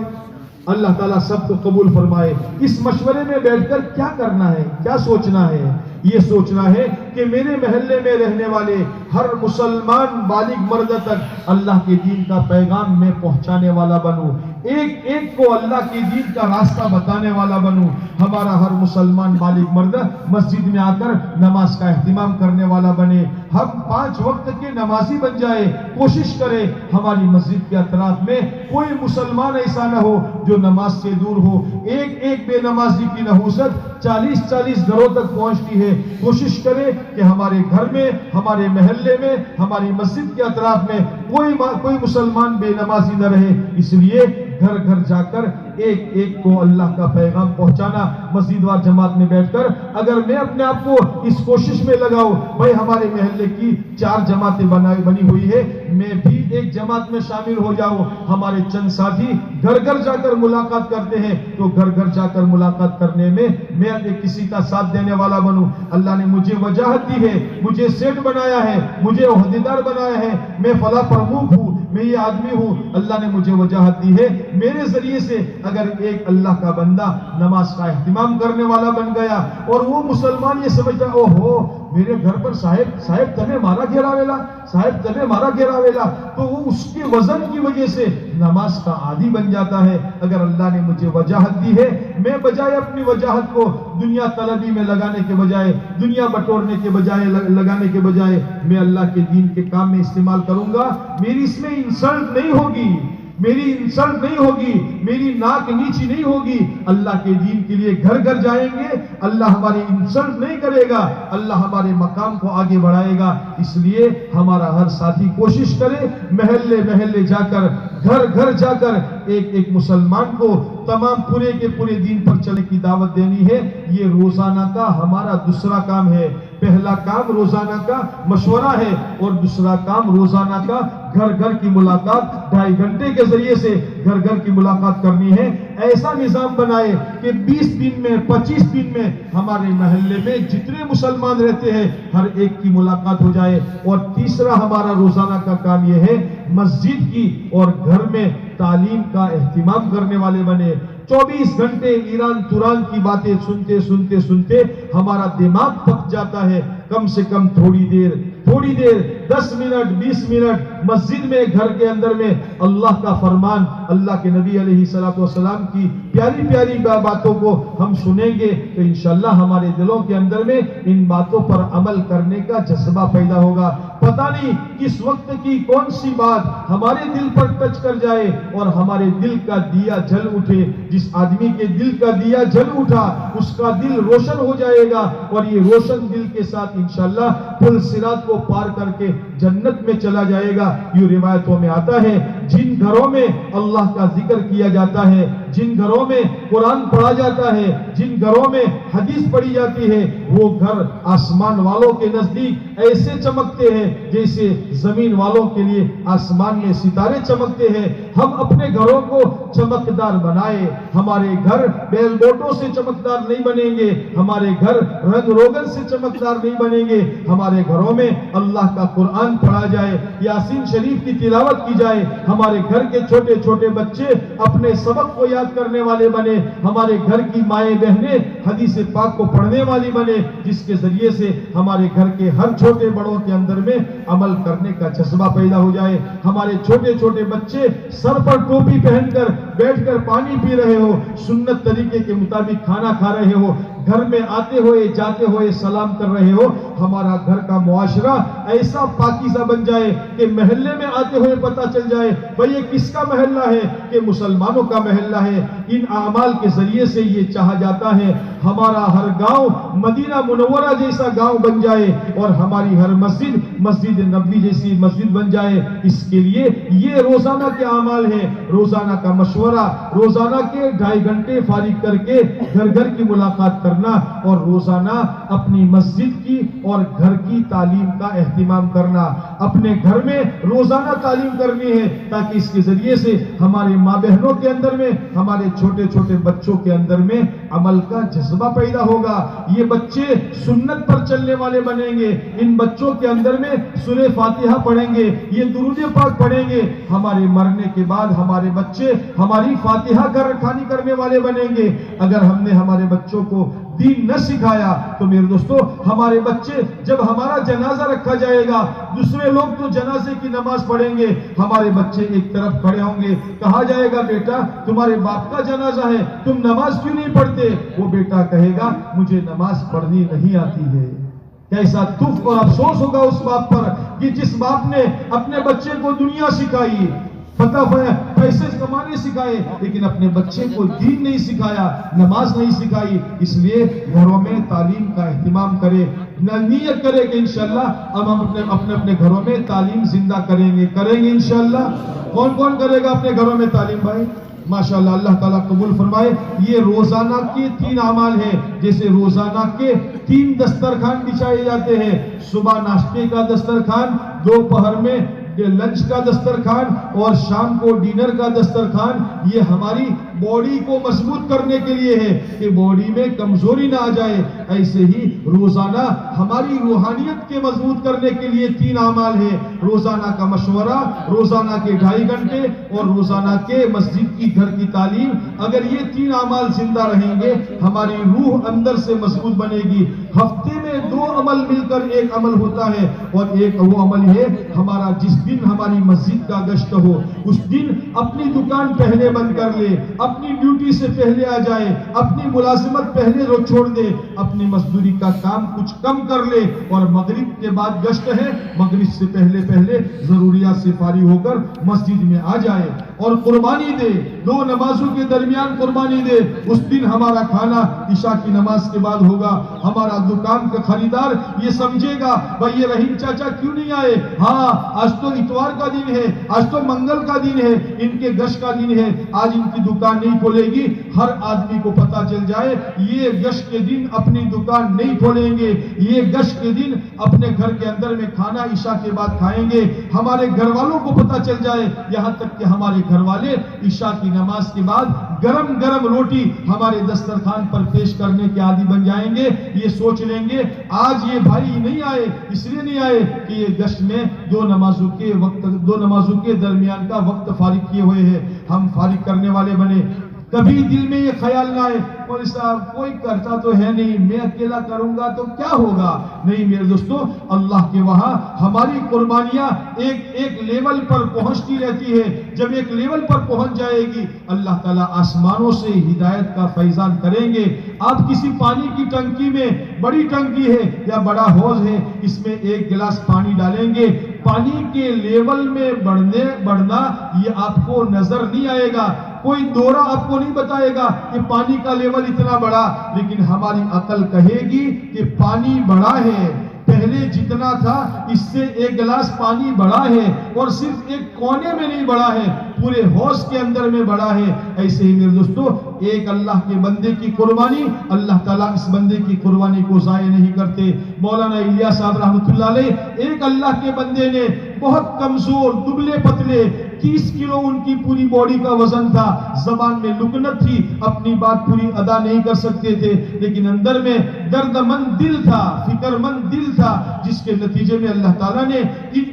اللہ تعالیٰ سب کو قبول فرمائے۔ اس مشورے میں بیٹھ کر کیا کرنا ہے، کیا سوچنا ہے؟ یہ سوچنا ہے کہ میرے محلے میں رہنے والے ہر مسلمان بالغ مرد تک اللہ کے دین کا پیغام میں پہنچانے والا بنوں، ایک ایک کو اللہ کے دین کا راستہ بتانے والا بنوں۔ ہمارا ہر مسلمان بالغ مرد مسجد میں آ کر نماز کا اہتمام کرنے والا بنے، ہم 5 وقت کے نمازی بن جائے۔ کوشش کرے ہماری مسجد کے اطراف میں کوئی مسلمان ایسا نہ ہو جو نماز سے دور ہو۔ ایک ایک بے نمازی کی نحوست 40 گھروں تک پہنچتی ہے۔ کوشش کرے کہ ہمارے گھر میں، ہمارے محلے میں، ہماری مسجد کے اطراف میں کوئی مسلمان بے نمازی نہ رہے۔ اس لیے گھر گھر جا کر ایک ایک کو اللہ کا پیغام پہنچانا، مسجد وار جماعت میں بیٹھ کر اگر میں اپنے آپ کو اس کوشش میں لگاؤں، بھائی ہمارے محلے کی 4 جماعتیں بنی ہوئی ہے، میں بھی ایک جماعت میں شامل ہو جاؤں۔ ہمارے چند ساتھی گھر گھر جا کر ملاقات کرتے ہیں تو گھر گھر جا کر ملاقات کرنے میں میں کسی کا ساتھ دینے والا بنوں۔ اللہ نے مجھے وجاہت دی ہے، مجھے سیٹ بنایا ہے، مجھے عہدیدار بنایا ہے، میں فلاں پرمکھ ہوں، میں یہ آدمی ہوں، اللہ نے مجھے وجاہت دی ہے۔ میرے ذریعے سے اگر ایک اللہ کا بندہ نماز کا اہتمام کرنے والا بن گیا اور وہ مسلمان یہ سمجھتا ہے اوہو میرے گھر پر صاحب تمہیں مارا گھیرا ویلا، تو وہ اس کے وزن کی وجہ سے نماز کا عادی بن جاتا ہے۔ اگر اللہ نے مجھے وجاہت دی ہے، میں بجائے اپنی وجاہت کو دنیا طلبی میں لگانے کے بجائے، دنیا بٹورنے کے بجائے لگانے کے بجائے میں اللہ کے دین کے کام میں استعمال کروں گا۔ میری اس میں انسلٹ نہیں ہوگی، میری ناک نیچی نہیں ہوگی۔ اللہ کے دین کے لیے گھر گھر جائیں گے، اللہ ہماری انسلٹ نہیں کرے گا، اللہ ہمارے مقام کو آگے بڑھائے گا۔ اس لیے ہمارا ہر ساتھی کوشش کرے محلے محلے جا کر، گھر گھر جا کر ایک مسلمان کو تمام پورے کے پورے دین پر چلنے کی دعوت دینی ہے۔ یہ روزانہ کا ہمارا دوسرا کام ہے۔ پہلا کام روزانہ کا مشورہ ہے اور دوسرا کام روزانہ کا گھر گھر کی ملاقات 2.5 گھنٹے کے ذریعے سے گھر گھر کی ملاقات کرنی ہے۔ ایسا نظام بنائے کہ 20 دن میں 25 دن میں ہمارے محلے میں جتنے مسلمان رہتے ہیں ہر ایک کی ملاقات ہو جائے۔ اور تیسرا ہمارا روزانہ کا کام یہ ہے مسجد کی اور گھر میں تعلیم کا اہتمام کرنے والے بنے۔ 24 گھنٹے ایران توران کی باتیں سنتے ہمارا دماغ پک جاتا ہے۔ کم سے کم تھوڑی دیر 10 منٹ 20 منٹ مسجد میں، گھر کے اندر میں اللہ کا فرمان، اللہ کے نبی علیہ الصلوۃ والسلام کی پیاری پیاری باتوں کو ہم سنیں گے تو انشاءاللہ ہمارے دلوں کے اندر میں ان باتوں پر عمل کرنے کا جذبہ پیدا ہوگا۔ پتہ نہیں کس وقت کی کون سی بات ہمارے دل پر ٹچ کر جائے اور ہمارے دل کا دیا جل اٹھے۔ جس آدمی کے دل کا دیا جل اٹھا اس کا دل روشن ہو جائے گا اور یہ روشن دل کے ساتھ انشاءاللہ پل صراط کو پار کر کے جنت میں چلا جائے گا۔ یہ روایتوں میں آتا ہے جن گھروں میں اللہ کا ذکر کیا جاتا ہے، جن گھروں میں قرآن پڑھا جاتا ہے، جن گھروں میں حدیث پڑھی جاتی ہے، وہ گھر آسمان والوں کے نزدیک ایسے چمکتے ہیں جیسے زمین والوں کے لیے آسمان میں ستارے چمکتے ہیں۔ ہم اپنے گھروں کو چمکدار بنائے۔ ہمارے گھر بیل بوٹوں سے چمکدار نہیں بنیں گے، ہمارے گھر رنگ روگن سے چمکدار نہیں بنیں گے۔ ہمارے گھروں میں اللہ کا قرآن پڑھا جائے، یاسین شریف کی تلاوت کی جائے، ہمارے گھر کے چھوٹے چھوٹے بچے اپنے سبق کو یاد کرنے والے بنے، ہمارے گھر کی مائیں بہنیں حدیث پاک کو پڑھنے والی بنے، جس کے ذریعے سے ہمارے گھر کے ہر چھوٹے بڑوں کے اندر میں عمل کرنے کا جذبہ پیدا ہو جائے۔ ہمارے چھوٹے چھوٹے بچے سر پر ٹوپی پہن کر بیٹھ کر پانی پی رہے ہو، سنت طریقے کے مطابق کھانا کھا رہے ہو، گھر میں آتے ہوئے جاتے ہوئے سلام کر رہے ہو، ہمارا گھر کا معاشرہ ایسا پاکیزہ بن جائے کہ محلے میں آتے ہوئے پتہ چل جائے بھئی یہ کس کا محلہ ہے، کہ مسلمانوں کا محلہ ہے۔ ان اعمال کے ذریعے سے یہ چاہا جاتا ہے ہمارا ہر گاؤں مدینہ منورہ جیسا گاؤں بن جائے اور ہماری ہر مسجد مسجد نبوی جیسی مسجد بن جائے۔ اس کے لیے یہ روزانہ کے اعمال ہیں، روزانہ کا مشورہ، روزانہ کے 2.5 گھنٹے فارغ کر کے گھر گھر کی ملاقات کرنا اور روزانہ اپنی مسجد کی اور گھر کی تعلیم کا اہتمام کرنا۔ اپنے گھر میں روزانہ تعلیم کرنی ہے تاکہ اس کے ذریعے سے ہمارے ماں بہنوں کے اندر میں، ہمارے چھوٹے چھوٹے بچوں کے اندر میں عمل کا جذبہ پیدا ہوگا۔ یہ بچے سنت پر چلنے والے بنیں گے، ان بچوں کے اندر میں سورہ فاتحہ پڑھیں گے، یہ درود پاک پڑھیں گے۔ ہمارے مرنے کے بعد ہمارے بچے ہماری فاتحہ خوانی کرنے والے بنیں گے۔ اگر ہم نے ہمارے بچوں کو دین نہ سکھایا تو میرے دوستو ہمارے بچے جب ہمارا جنازہ رکھا جائے گا، دوسرے لوگ تو جنازے کی نماز پڑھیں گے، ہمارے بچے ایک طرف کھڑے ہوں گے، کہا جائے گا بیٹا تمہارے باپ کا جنازہ ہے، تم نماز کیوں نہیں پڑھتے؟ وہ بیٹا کہے گا مجھے نماز پڑھنی نہیں آتی ہے۔ کیسا دکھ اور افسوس ہوگا اس باپ پر کہ جس باپ نے اپنے بچے کو دنیا سکھائی، پیسے کمانے سکھائے، لیکن اپنے بچے کو دین نہیں سکھایا، نماز نہیں سکھائی۔ اس لیے گھروں میں تعلیم کا اہتمام کرے، نیت کرے کہ انشاءاللہ اب ہم اپنے گھروں میں تعلیم زندہ کریں گے انشاءاللہ۔ کون کون کرے گا اپنے گھروں میں تعلیم بھائی؟ ماشاءاللہ، اللہ تعالیٰ قبول فرمائے۔ یہ روزانہ کے 3 اعمال ہیں، جیسے روزانہ کے 3 دسترخوان بچھائے جاتے ہیں، صبح ناشتے کا دسترخوان، دوپہر میں لنچ کا دسترخوان اور شام کو ڈنر کا دسترخوان۔ یہ ہماری باڈی کو مضبوط کرنے کے لیے ہے کہ باڈی میں کمزوری نہ آ جائے۔ ایسے ہی روزانہ ہماری روحانیت کے مضبوط کرنے کے لیے 3 اعمال ہیں، روزانہ کا مشورہ، روزانہ کے 2.5 گھنٹے اور روزانہ کے مسجد کی گھر کی تعلیم۔ اگر یہ 3 اعمال زندہ رہیں گے ہماری روح اندر سے مضبوط بنے گی۔ ہفتے میں 2 عمل مل کر ایک عمل ہوتا ہے، اور ایک وہ عمل ہے ہمارا جس دن ہماری مسجد کا گشت ہو اس دن اپنی دکان پہلے بند کر لے، اپنی ڈیوٹی سے پہلے آ جائے، اپنی ملازمت پہلے چھوڑ دے، اپنی مزدوری کا کام کچھ کم کر لے، اور مغرب کے بعد گشت ہے، مغرب سے پہلے ضروریات سے فارغ ہو کر مسجد میں آ جائے اور قربانی دے، 2 نمازوں کے درمیان قربانی دے۔ اس دن ہمارا کھانا عشاء کی نماز کے بعد ہوگا۔ ہمارا دکان کا خریدار یہ سمجھے گا بھائی یہ رحیم چاچا کیوں نہیں آئے، ہاں آج تو اتوار کا دن ہے، آج تو منگل کا دن ہے، ان کے گشت کا دن ہے، آج ان کی دکان نہیں کھولے گی۔ ہر آدمی کو پتا چل جائے یہ گشت کے دن اپنی دکان نہیں کھولیں گے، یہ گشت کے دن اپنے گھر کے اندر میں کھانا عشاء کے بعد کھائیں گے۔ ہمارے گھر والوں کو پتا چل جائے، یہاں تک کہ ہمارے گھر والے عشاء کی نماز کے بعد گرم گرم روٹی ہمارے دسترخوان پر پیش کرنے کے عادی بن جائیں گے۔ یہ سوچ لیں گے آج یہ بھائی نہیں آئے، اس لیے نہیں آئے کہ یہ گشت میں 2 نمازوں کے درمیان کا وقت فارغ کیے ہوئے ہیں، ہم فارغ کرنے والے بنے۔ کبھی دل میں یہ خیال نہ آئے مولوی صاحب کوئی کرتا تو ہے نہیں، میں اکیلا کروں گا تو کیا ہوگا؟ نہیں میرے دوستو، اللہ کے وہاں ہماری قربانیاں ایک لیول پر پہنچتی رہتی ہے۔ جب ایک لیول پر پہنچ جائے گی اللہ تعالیٰ آسمانوں سے ہدایت کا فیضان کریں گے۔ آپ کسی پانی کی ٹنکی میں، بڑی ٹنکی ہے یا بڑا حوض ہے، اس میں 1 گلاس پانی ڈالیں گے، پانی کے لیول میں بڑھنا یہ آپ کو نظر نہیں آئے گا، کوئی دورہ آپ کو نہیں بتائے گا کہ پانی کا لیول اتنا بڑا، لیکن ہماری عقل کہے گی کہ پانی بڑا ہے، پہلے جتنا تھا اس سے 1 گلاس پانی بڑا ہے، اور صرف ایک کونے میں نہیں بڑا ہے، پورے حوض کے اندر میں بڑا ہے۔ ایسے ہی میرے دوستو ایک اللہ کے بندے کی قربانی، اللہ تعالیٰ اس بندے کی قربانی کو ضائع نہیں کرتے۔ مولانا الیاس صاحب رحمۃ اللہ علیہ، ایک اللہ کے بندے نے بہت کمزور دبلے پتلے 30 کلو ان کی پوری باڈی کا وزن تھا، زبان میں لکنت تھی، اپنی بات پوری ادا نہیں کر سکتے تھے، لیکن اندر میں درد مند دل تھا، فکر مند دل تھا، جس کے نتیجے میں اللہ تعالیٰ نے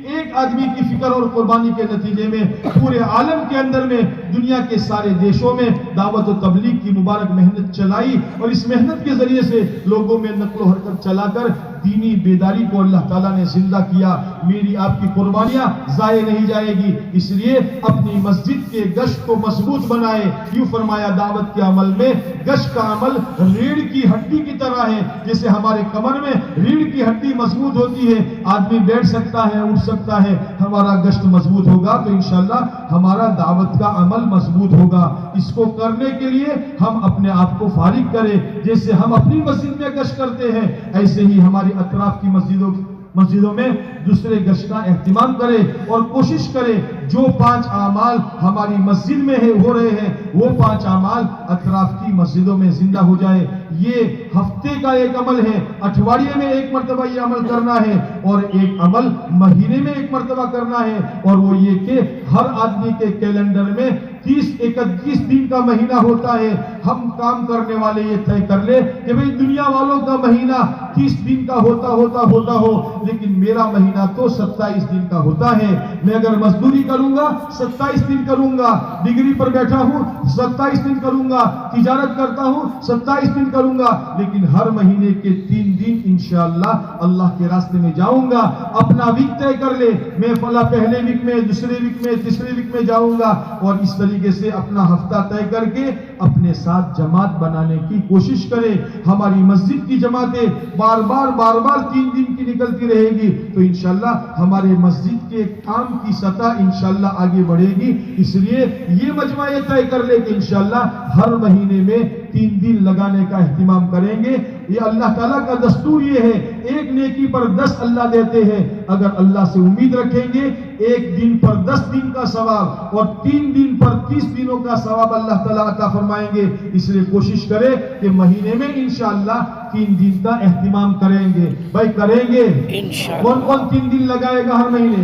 ایک آدمی کی فکر اور قربانی کے نتیجے میں پورے عالم کے اندر میں دنیا کے سارے دیشوں میں دعوت و تبلیغ کی مبارک محنت چلائی، اور اس محنت کے ذریعے سے لوگوں میں نقل و حرکت چلا کر دینی بیداری کو اللہ تعالیٰ نے زندہ کیا۔ میری آپ کی قربانیاں ضائع نہیں جائے گی، اس لیے اپنی مسجد کے گشت کو مضبوط بنائے۔ یوں فرمایا دعوت کے عمل میں گشت کا عمل ریڑھ کی ہڈی کی طرح طرح ہے جیسے ہمارے کمر میں ریڑھ کی ہڈی مضبوط ہوتی ہے، آدمی بیٹھ سکتا ہے، اٹھ سکتا ہے، ہمارا گشت مضبوط ہوگا تو انشاءاللہ ہمارا دعوت کا عمل مضبوط ہوگا۔ اس کو کرنے کے لیے ہم اپنے آپ کو فارغ کریں، جیسے ہم اپنی مسجد میں گشت کرتے ہیں ایسے ہی ہماری اطراف کی مسجدوں میں دوسرے گشت کا اہتمام کرے اور کوشش کرے جو 5 اعمال ہماری مسجد میں ہو رہے ہیں وہ 5 اعمال اطراف کی مسجدوں میں زندہ ہو جائے۔ یہ ہفتے کا ایک عمل ہے، اٹھواڑیے میں ایک مرتبہ یہ عمل کرنا ہے اور ایک عمل مہینے میں ایک مرتبہ کرنا ہے، اور وہ یہ کہ ہر آدمی کے کیلنڈر میں 30-31 دن کا مہینہ ہوتا ہے۔ ہم کام کرنے والے یہ طے کر لے کہ بھئی دنیا والوں کا مہینہ 30 دن کا ہوتا ہو، لیکن میرا مہینہ تو 27 دن کا ہوتا ہے۔ میں اگر مزدوری کروں گا 27 دن کروں گا، ڈگری پر بیٹھا ہوں 27 دن کروں گا، تجارت کرتا ہوں 27 دن کروں گا، لیکن ہر مہینے کے 3 دن انشاءاللہ اللہ کے راستے میں جاؤں گا۔ اپنا ویک طے کر لے، میں فلاں پہلے ویک میں، دوسرے ویک میں، تیسرے ویک میں جاؤں گا، اور اس طریقے سے اپنا ہفتہ طے کر کے اپنے ساتھ جماعت بنانے کی کوشش کرے۔ ہماری مسجد کی جماعتیں بار بار 3 دن کی نکلتی رہے گی تو انشاءاللہ ہمارے مسجد کے کام کی سطح انشاءاللہ آگے بڑھے گی۔ اس لیے یہ مجمع یہ طے کر لے کہ انشاءاللہ ہر مہینے میں 3 دن لگانے کا اہتمام کریں گے۔ یہ اللہ تعالیٰ کا دستور یہ ہے، ایک نیکی پر 10 اللہ دیتے ہیں۔ اگر اللہ سے امید رکھیں گے ایک دن پر 10 دن کا ثواب اور 3 دن پر 30 دنوں کا ثواب اللہ تعالیٰ عطا فرمائیں گے۔ اس لیے کوشش کرے کہ مہینے میں انشاءاللہ 3 دن کا اہتمام کریں گے۔ بھائی کریں گے کون 3 دن لگائے گا ہر مہینے؟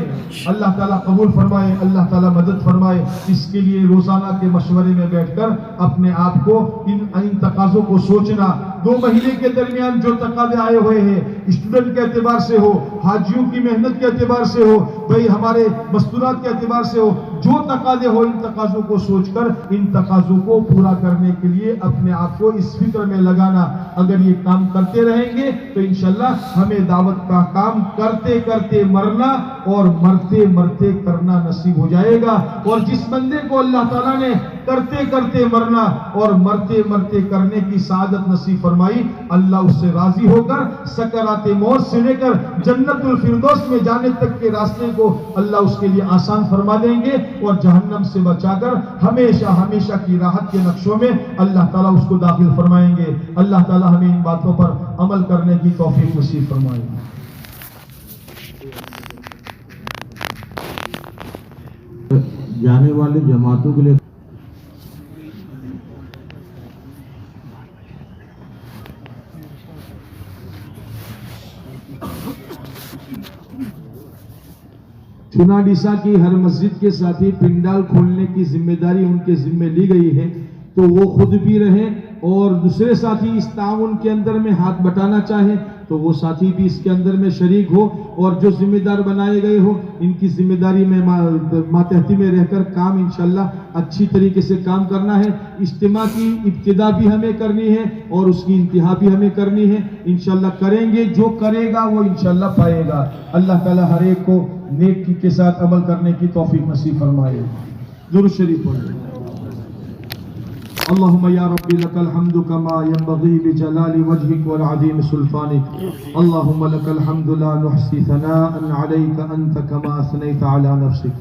اللہ تعالیٰ قبول فرمائے، اللہ تعالیٰ مدد فرمائے۔ اس کے لیے روزانہ کے مشورے میں بیٹھ کر اپنے آپ کو ان تقاضوں کو سوچنا، 2 مہینے کے درمیان جو تقاضے آئے ہوئے ہیں، اسٹوڈنٹ کے اعتبار سے ہو، حاجیوں کی محنت کے اعتبار سے ہو، بھئی ہمارے مستورات کے اعتبار سے ہو، جو تقاضے ہو ان تقاضوں کو سوچ کر ان تقاضوں کو پورا کرنے کے لیے اپنے آپ کو اس فکر میں لگانا۔ اگر یہ کام کرتے رہیں گے تو انشاءاللہ ہمیں دعوت کا کام کرتے کرتے مرنا اور مرتے مرتے کرنا نصیب ہو جائے گا۔ اور جس بندے کو اللہ تعالیٰ نے کرتے کرتے مرنا اور مرتے مرتے کرنے کی سعادت نصیب فرمائی، اللہ اس سے راضی ہو کر سکرات موت سے لے کر جنت الفردوس میں جانے تک کے راستے کو اللہ اس کے لیے آسان فرما دیں گے، اور جہنم سے بچا کر ہمیشہ ہمیشہ کی راحت کے نقشوں میں اللہ تعالیٰ اس کو داخل فرمائیں گے۔ اللہ تعالیٰ ہمیں ان باتوں پر عمل کرنے کی توفیق نصیب فرمائے۔ جانے والے جماعتوں کے لیے چنا ڈیسا کی ہر مسجد کے ساتھی پنڈال کھولنے کی ذمہ داری ان کے ذمہ لی گئی ہے، تو وہ خود بھی رہیں اور دوسرے ساتھی اس تعاون کے اندر میں ہاتھ بٹانا چاہیں تو وہ ساتھی بھی اس کے اندر میں شریک ہو، اور جو ذمہ دار بنائے گئے ہو ان کی ذمہ داری میں ماتحتی میں رہ کر کام انشاءاللہ اچھی طریقے سے کام کرنا ہے۔ اجتماع کی ابتدا بھی ہمیں کرنی ہے اور اس کی انتہا بھی ہمیں کرنی ہے، انشاءاللہ کریں گے۔ جو کرے گا وہ انشاءاللہ پائے گا۔ اللہ تعالیٰ ہر ایک کو نیکی کے ساتھ عمل کرنے کی توفیق نصیب فرمائے۔ درود شریف پڑھیں۔ اللهم يا ربي لك الحمد كما ينبغي لجلال وجهك والعظيم سلطانك، اللهم لك الحمد لا نحصي ثناء عليك أنت كما أثنيت على نفسك،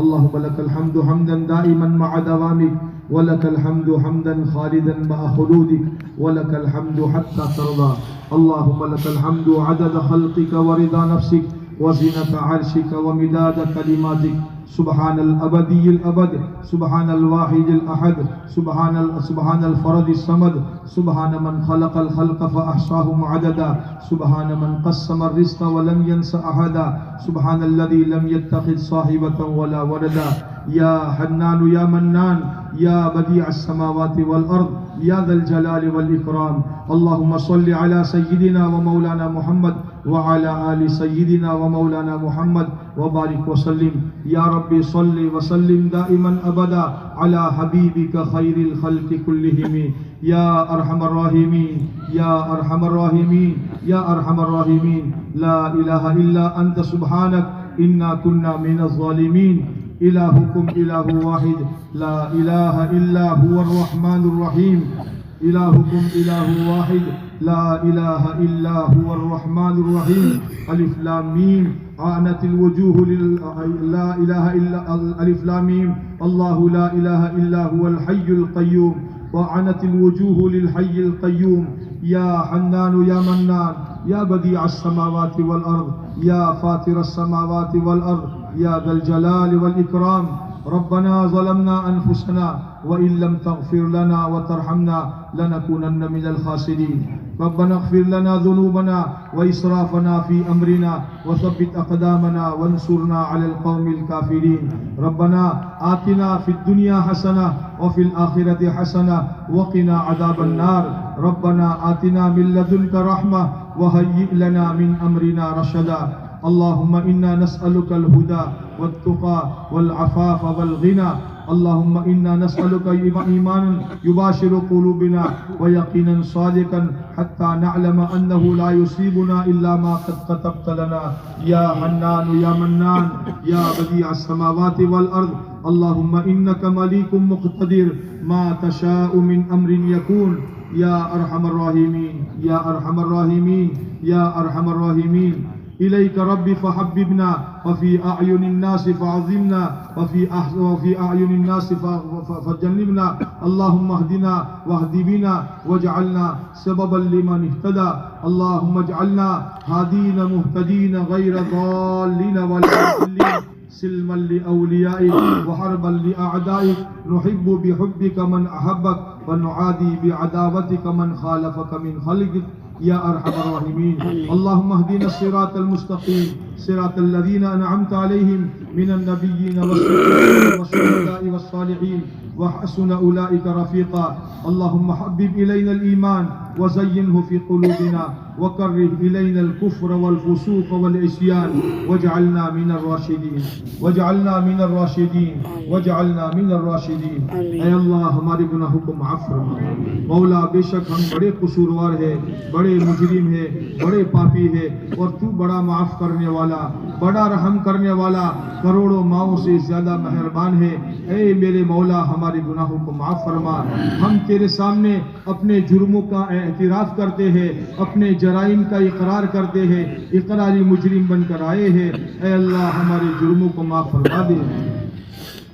اللهم لك الحمد حمدا دائما مع دوامك، ولك الحمد حمدا خالدا مع خلودك، ولك الحمد حتى ترضى، اللهم لك الحمد عدد خلقك ورضا نفسك وزنة عرشك ومداد كلماتك، سبحان الأبدي الأبد، سبحان الواحد الأحد، سبحان الفرد الصمد، سبحان من خلق الخلق فأحصاهم عددا، سبحان من قسم الرزق ولم ينس أحدا، سبحان الذي لم يتخذ صاحبة ولا ولدا، يا حنان يا منان يا بديع السماوات والأرض يا ذا الجلال والإكرام، اللهم صل على سيدنا ومولانا محمد وعلى آل سيدنا ومولانا محمد وبارك وسلم، يا ربي صل وسلم دائما أبدا على حبيبك خير الخلق كلهم، يا أرحم الراحمين يا أرحم الراحمين يا أرحم الراحمين، لا إله إلا أنت سبحانك إنا كنا من الظالمين، إلهكم إله واحد لا إله إلا هو الرحمن الرحيم، إلهكم إله واحد لا إله إلا هو الرحمن الرحيم ألف لام ميم عنت الوجوه لا إله إلا ألف لام ميم الله لا إله إلا هو الحي القيوم وعنت الوجوه للحي القيوم يا حنان يا منان يا بديع السماوات والأرض يا فاطر السماوات والأرض يا ذا الجلال والإكرام ربنا ظلمنا أنفسنا وإن لم تغفر لنا وترحمنا لنكونن من الخاسرين ربنا اغفر لنا ذنوبنا وإسرافنا في أمرنا وثبت أقدامنا وانصرنا على القوم الكافرين ربنا آتنا في الدنيا حسنة وفي الآخرة حسنة وقنا عذاب النار ربنا آتنا من لدنك رحمة وهيئ لنا من أمرنا رشدا اللهم إنا نسألك الهدى والتقى والعفاف والغنى اللهم إنا نسألك إيمانا يباشر قلوبنا ويقينا صادقا حتى نعلم أنه لا يصيبنا إلا ما قد كتبت لنا يا حنان يا منان يا بديع السماوات والأرض اللهم إنك مليك مقتدر ما تشاء من أمر يكون يا أرحم الراحمين يا أرحم الراحمين يا أرحم الراحمين إليك ربي فحببنا وفي أعين الناس فعظمنا وفي أعين الناس فجنبنا اللهم اهدنا واهد بنا واجعلنا سببا لمن اهتدى اللهم اجعلنا هادين مهتدين غير ضالين ولا مضلين سلما لأوليائك وحربا لأعدائك نحب بحبك من أحبك ونعادي بعداوتك من خالفك من خلقك يا أرحم الراحمين اللهم اهدنا الصراط المستقيم صراط الذين أنعمت عليهم من النبيين والشهداء والصالحين وحسن أولئك رفيقا اللهم حبب إلينا الإيمان وزينه في قلوبنا وكره إلينا الكفر والفسوق والعصيان واجعلنا من الراشدين واجعلنا من الراشدين واجعلنا من الراشدين اے اللہ ہمارے گناہوں کو معاف فرما مولا بے شک ہم بڑے قصوروار ہیں بڑے مجرم ہیں بڑے پاپی ہیں اور تو بڑا معاف کرنے والا بڑا رحم کرنے والا کروڑوں ماؤں سے زیادہ مہربان ہے اے میرے مولا ہمارے گناہوں کو معاف فرما ہم تیرے سامنے اپنے جرموں کا اعتراف کرتے ہیں اپنے جرائم کا اقرار کرتے ہیں اقراری مجرم بن کر آئے ہیں اے اللہ ہمارے جرموں کو معاف فرما دے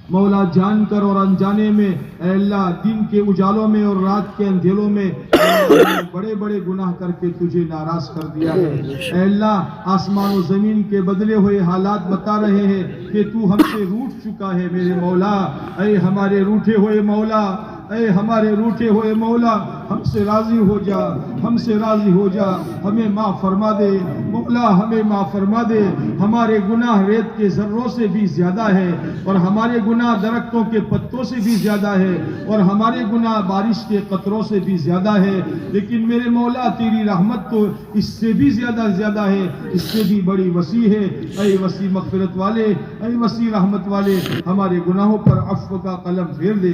مولا جان کر اور انجانے میں اے اللہ دن کے اجالوں میں اور رات کے اندھیروں میں بڑے بڑے گناہ کر کے تجھے ناراض کر دیا ہے اے اللہ آسمان و زمین کے بدلے ہوئے حالات بتا رہے ہیں کہ تو ہم سے روٹھ چکا ہے میرے مولا اے ہمارے روٹھے ہوئے مولا اے ہمارے روٹھے ہوئے مولا ہم سے راضی ہو جا ہم سے راضی ہو جا ہمیں معاف فرما دے مولا ہمیں معاف فرما دے ہمارے گناہ ریت کے ذروں سے بھی زیادہ ہے اور ہمارے گناہ درختوں کے پتوں سے بھی زیادہ ہے اور ہمارے گناہ بارش کے قطروں سے بھی زیادہ ہے لیکن میرے مولا تیری رحمت تو اس سے بھی زیادہ ہے اس سے بھی بڑی وسیع ہے اے وسیع مغفرت والے اے وسیع رحمت والے ہمارے گناہوں پر عفو کا قلم پھیر دے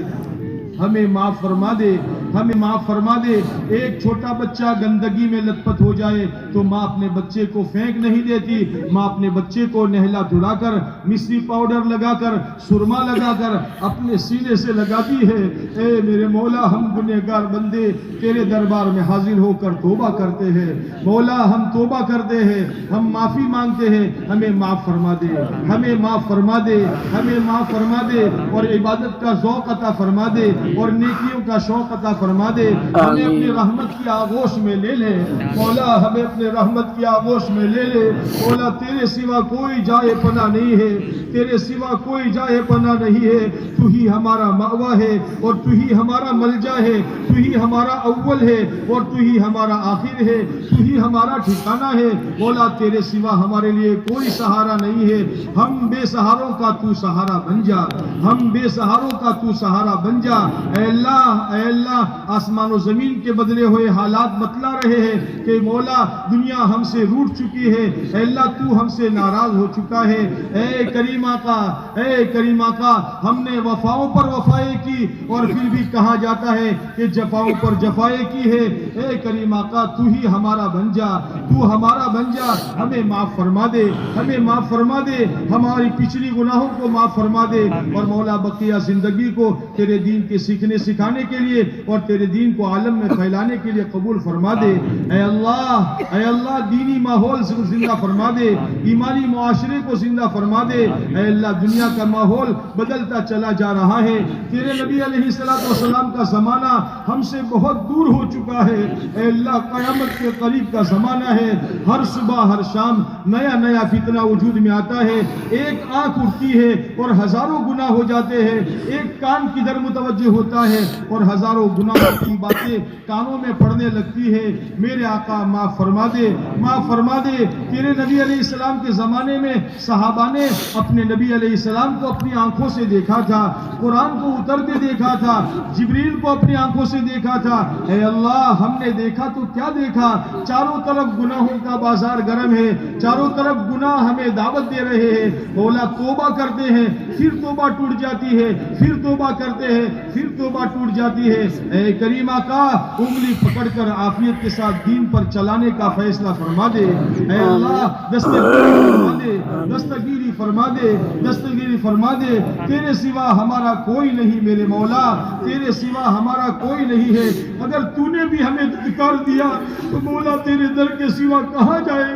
ہمیں معاف فرما دے ہمیں معاف فرما دے ایک چھوٹا بچہ گندگی میں لت پت ہو جائے تو ماں اپنے بچے کو پھینک نہیں دیتی ماں اپنے بچے کو نہلا دھلا کر مصری پاؤڈر لگا کر سرما لگا کر اپنے سینے سے لگاتی ہے اے میرے مولا ہم گنہگار بندے تیرے دربار میں حاضر ہو کر توبہ کرتے ہیں مولا ہم توبہ کرتے ہیں ہم معافی مانگتے ہیں ہمیں معاف فرما دے ہمیں معاف فرما دے ہمیں معاف فرما دے اور عبادت کا ذوق عطا فرما دے اور نیکیوں کا شوق عطا فرما دے ہمیں اپنی رحمت کی آغوش میں لے لے مولا ہمیں اپنے رحمت کی آغوش میں لے لے مولا تیرے سوا کوئی جائے پناہ نہیں ہے تیرے سوا کوئی جائے پناہ نہیں ہے تو ہی ہمارا مأویٰ ہے اور تو ہی ہمارا ملجا ہے تو ہی ہمارا اول ہے اور تو ہی ہمارا آخر ہے تو ہی ہمارا ٹھکانہ ہے مولا تیرے سوا ہمارے لیے کوئی سہارا نہیں ہے ہم بے سہاروں کا تو سہارا بن جا ہم بے سہاروں کا تو سہارا بن جا اے اللہ آسمان و زمین کے بدلے ہوئے حالات بتلا رہے ہیں کہ مولا دنیا ہم سے روٹ چکی ہے اے اللہ تو ہم سے ناراض ہو چکا ہے اے کریم آقا ہم نے وفاؤں پر وفائیں کی اور پھر بھی کہا جاتا ہے کہ جفاؤں پر جفائیں کی ہے اے کریم آقا تو ہی ہمارا بن جا تو ہمارا بن جا ہمیں معاف فرما دے ہمیں معاف فرما دے ہماری پچھلی گناہوں کو معاف فرما دے اور مولا بقیہ زندگی کو تیرے دین کے سیکھنے سکھانے کے لیے اور خدمت تیرے دین کو عالم میں پھیلانے کے لیے قبول فرما دے۔ اے اللہ دینی ماحول زندہ فرما دے، ایمانی معاشرے کو زندہ فرما دے۔ اے اللہ دنیا کا ماحول بدلتا چلا جا رہا ہے، تیرے نبی علیہ السلام کا زمانہ ہم سے بہت دور ہو چکا ہے۔ اے اللہ قیامت کے قریب کا زمانہ ہے، ہر صبح ہر شام نیا نیا فتنہ وجود میں آتا ہے، ایک آنکھ اٹھتی ہے اور ہزاروں گناہ ہو جاتے ہیں، ایک کان کدھر متوجہ ہوتا ہے اور ہزاروں گناہوں کی باتیں کانوں میں پڑنے لگتی ہے۔ میرے آقا معاف فرما دے، معاف فرما دے۔ تیرے نبی علیہ السلام کے زمانے میں صحابہ نے اپنے نبی علیہ السلام کو اپنی آنکھوں سے دیکھا تھا، قرآن کو اترتے دیکھا تھا، جبریل کو اپنی آنکھوں سے دیکھا تھا۔ اے اللہ ہم نے دیکھا تو کیا دیکھا؟ چاروں طرف گناہوں کا بازار گرم ہے، چاروں طرف گناہ ہمیں دعوت دے رہے ہیں۔ مولا توبہ کرتے ہیں، پھر توبہ ٹوٹ جاتی ہے، پھر توبہ کرتے ہیں، پھر توبہ ٹوٹ جاتی ہے۔ اے کریم آقا انگلی پکڑ کر عافیت کے ساتھ دین پر چلانے کا فیصلہ فرما دے۔ اے اللہ دستگیری فرما دے، دستگیری فرما دے، دستگیری فرما دے۔ تیرے سوا ہمارا کوئی نہیں میرے مولا، تیرے سوا ہمارا کوئی نہیں ہے۔ اگر تو نے بھی ہمیں دھتکار دیا تو مولا تیرے در کے سوا کہاں جائے؟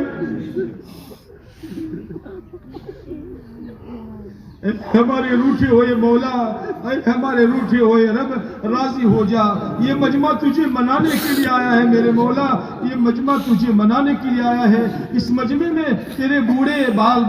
ہمارے روٹھے ہوئے مولا، اے ہمارے روٹھے ہوئے رب راضی ہو جا۔ یہ مجمع تجھے منانے کے لیے آیا ہے میرے مولا، یہ مجمع تجھے منانے کے لیے آیا ہے۔ اس مجمع میں تیرے بوڑھے بال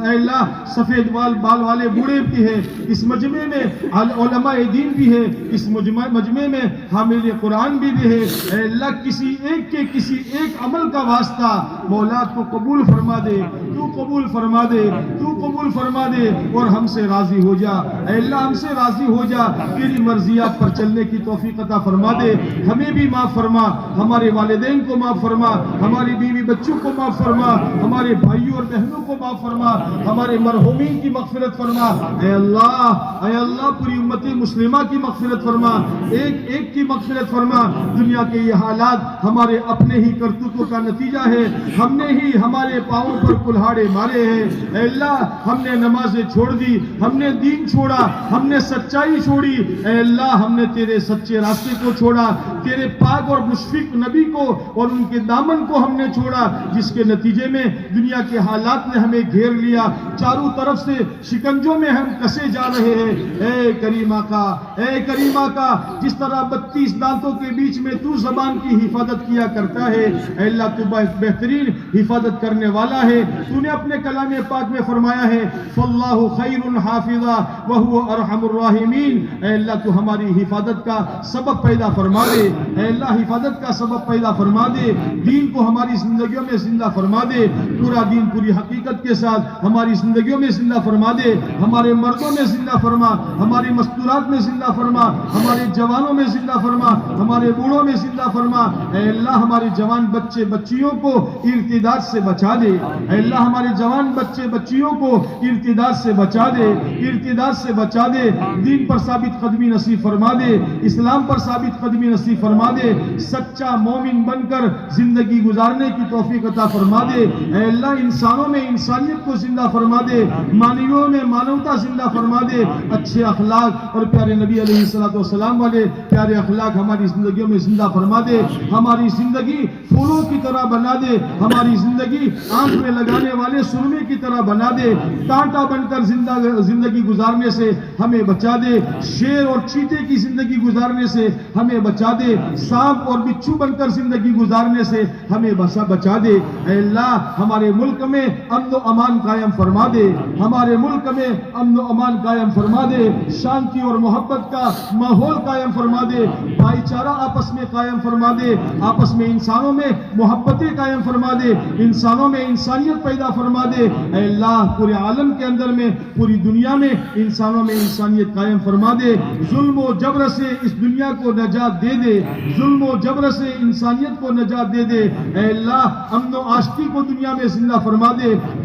اے اللہ سفید بال والے بوڑھے بھی ہیں، اس مجمع میں علماء دین بھی ہے، اس مجمع میں حامل قرآن بھی ہے۔ اے اللہ کسی ایک کے کسی ایک عمل کا واسطہ مولا تو قبول فرما دے، تو قبول فرما دے، تو قبول فرما دے اور ہم سے راضی ہو جا۔ اے اللہ ہم سے راضی ہو جا، تیری مرضیات پر چلنے کی توفیق عطا فرما دے۔ ہمیں بھی معاف فرما، ہمارے والدین کو معاف فرما، ہماری بیوی بچوں کو معاف فرما، ہمارے بھائیوں اور بہنوں کو معاف فرما، ہمارے مرحومین کی مغفرت فرما۔ اے اللہ پوری امت مسلمہ کی مغفرت فرما، ایک ایک کی مغفرت فرما۔ دنیا کے یہ حالات ہمارے اپنے ہی کرتوتوں کا نتیجہ ہے، ہم نے ہی ہمارے پاؤں پر کلہاڑے مارے ہیں۔ اے اللہ ہم نے نمازیں چھوڑ دی، ہم نے دین چھوڑا، ہم نے سچائی چھوڑی۔ اے اللہ ہم نے تیرے سچے راستے کو چھوڑا، تیرے پاک اور مشفق نبی کو اور ان کے دامن کو ہم نے چھوڑا، جس کے نتیجے میں دنیا کے حالات نے ہمیں گھیر لیا، چاروں طرف سے شکنجوں میں ہم کسے جا رہے ہیں۔ اے کریم آقا، اے کریم آقا، جس طرح 32 دانتوں کے بیچ میں تو زبان کی حفاظت کیا کرتا ہے، اے اللہ تو بہترین حفاظت کرنے والا ہے۔ تو نے اپنے کلام پاک میں فرمایا ہے فاللہ خیر حافظا وہو ارحم الراحمین۔ اے اللہ تو ہماری حفاظت کا سبب پیدا فرما دے، اے اللہ حفاظت کا سبب پیدا فرما دے، دین کو ہماری زندگیوں میں زندہ فرما دے، پورا دین پوری حقیقت کے ساتھ ہماری زندگیوں میں زندہ فرما دے، ہمارے مردوں میں زندہ فرما، ہماری مستورات میں زندہ فرما، ہمارے جوانوں میں زندہ فرما، ہمارے بوڑھوں میں زندہ فرما۔ اے اللہ ہمارے جوان بچے بچیوں کو ارتداد سے بچا دے، اے اللہ ہمارے جوان بچے بچیوں کو ارتداد سے بچا دے، ارتداد سے بچا دے، دین پر ثابت قدمی نصیب فرما دے، اسلام پر ثابت قدمی نصیب فرما دے، سچا مومن بن کر زندگی گزارنے کی توفیق عطا فرما دے۔ اے اللہ انسانوں میں انسانیت کو زندہ فرما دے، مانویوں میں مانوتا زندہ فرما دے، اچھے اخلاق اور پیارے نبی علیہ السلام والے پیارے اخلاق ہماری زندگیوں میں زندہ فرما دے، ہماری زندگی پھولوں کی طرح بنا دے، ہماری زندگی آنکھ میں لگانے والے سرمے کی طرح بنا دے، کانٹا بن کر زندگی گزارنے سے ہمیں بچا دے، شیر اور چیتے کی زندگی گزارنے سے ہمیں بچا دے، سانپ اور بچھو بن کر زندگی گزارنے سے ہمیں بچا دے۔ اے اللہ ہمارے ملک میں امن و امان قائم فرما دے، ہمارے ملک میں امن و امان قائم فرما دے، شانتی اور محبت کا ماحول قائم فرما دے، بھائی چارہ آپس میں قائم فرما دے، آپس میں انسانوں میں محبتیں قائم فرما دے، انسانوں میں انسانیت پیدا فرما دے۔ اے اللہ پورے عالم کے اندر میں پوری دنیا میں انسانوں میں انسانیت قائم فرما دے، ظلم و جبر سے اس دنیا کو نجات دے دے، ظلم و جبر سے انسانیت کو نجات دے دے۔ اے اللہ امن و عاشقی کو دنیا میں زندہ فرما دے،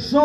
100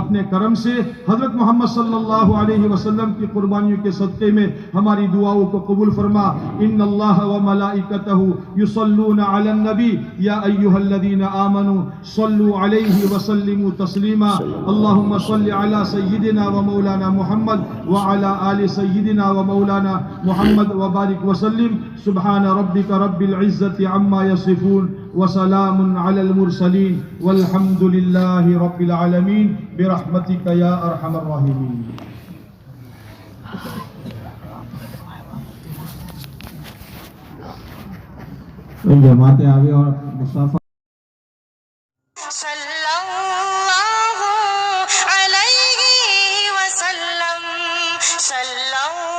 اپنے کرم سے. حضرت محمد صلی اللہ علیہ وسلم کی قربانیوں کے صدقے میں ہماری دعاؤں کو قبول فرما. ان اللہ و ملائکتہ یصلون علی النبی یا ایھا الذین آمنوا صلوا علیہ وسلموا تسلیما. اللہم صل علی سیدنا و مولانا محمد وعلی آل سیدنا و مولانا محمد وبارک وسلم. سبحان ربک رب العزت عما یصفون وسلام علی المرسلین والحمد للہ رب العالمین برحمتک یا ارحم الراحمین. جماعتیں آگے اور مصطفیٰ صلی اللہ علیہ وسلم. صلی اللہ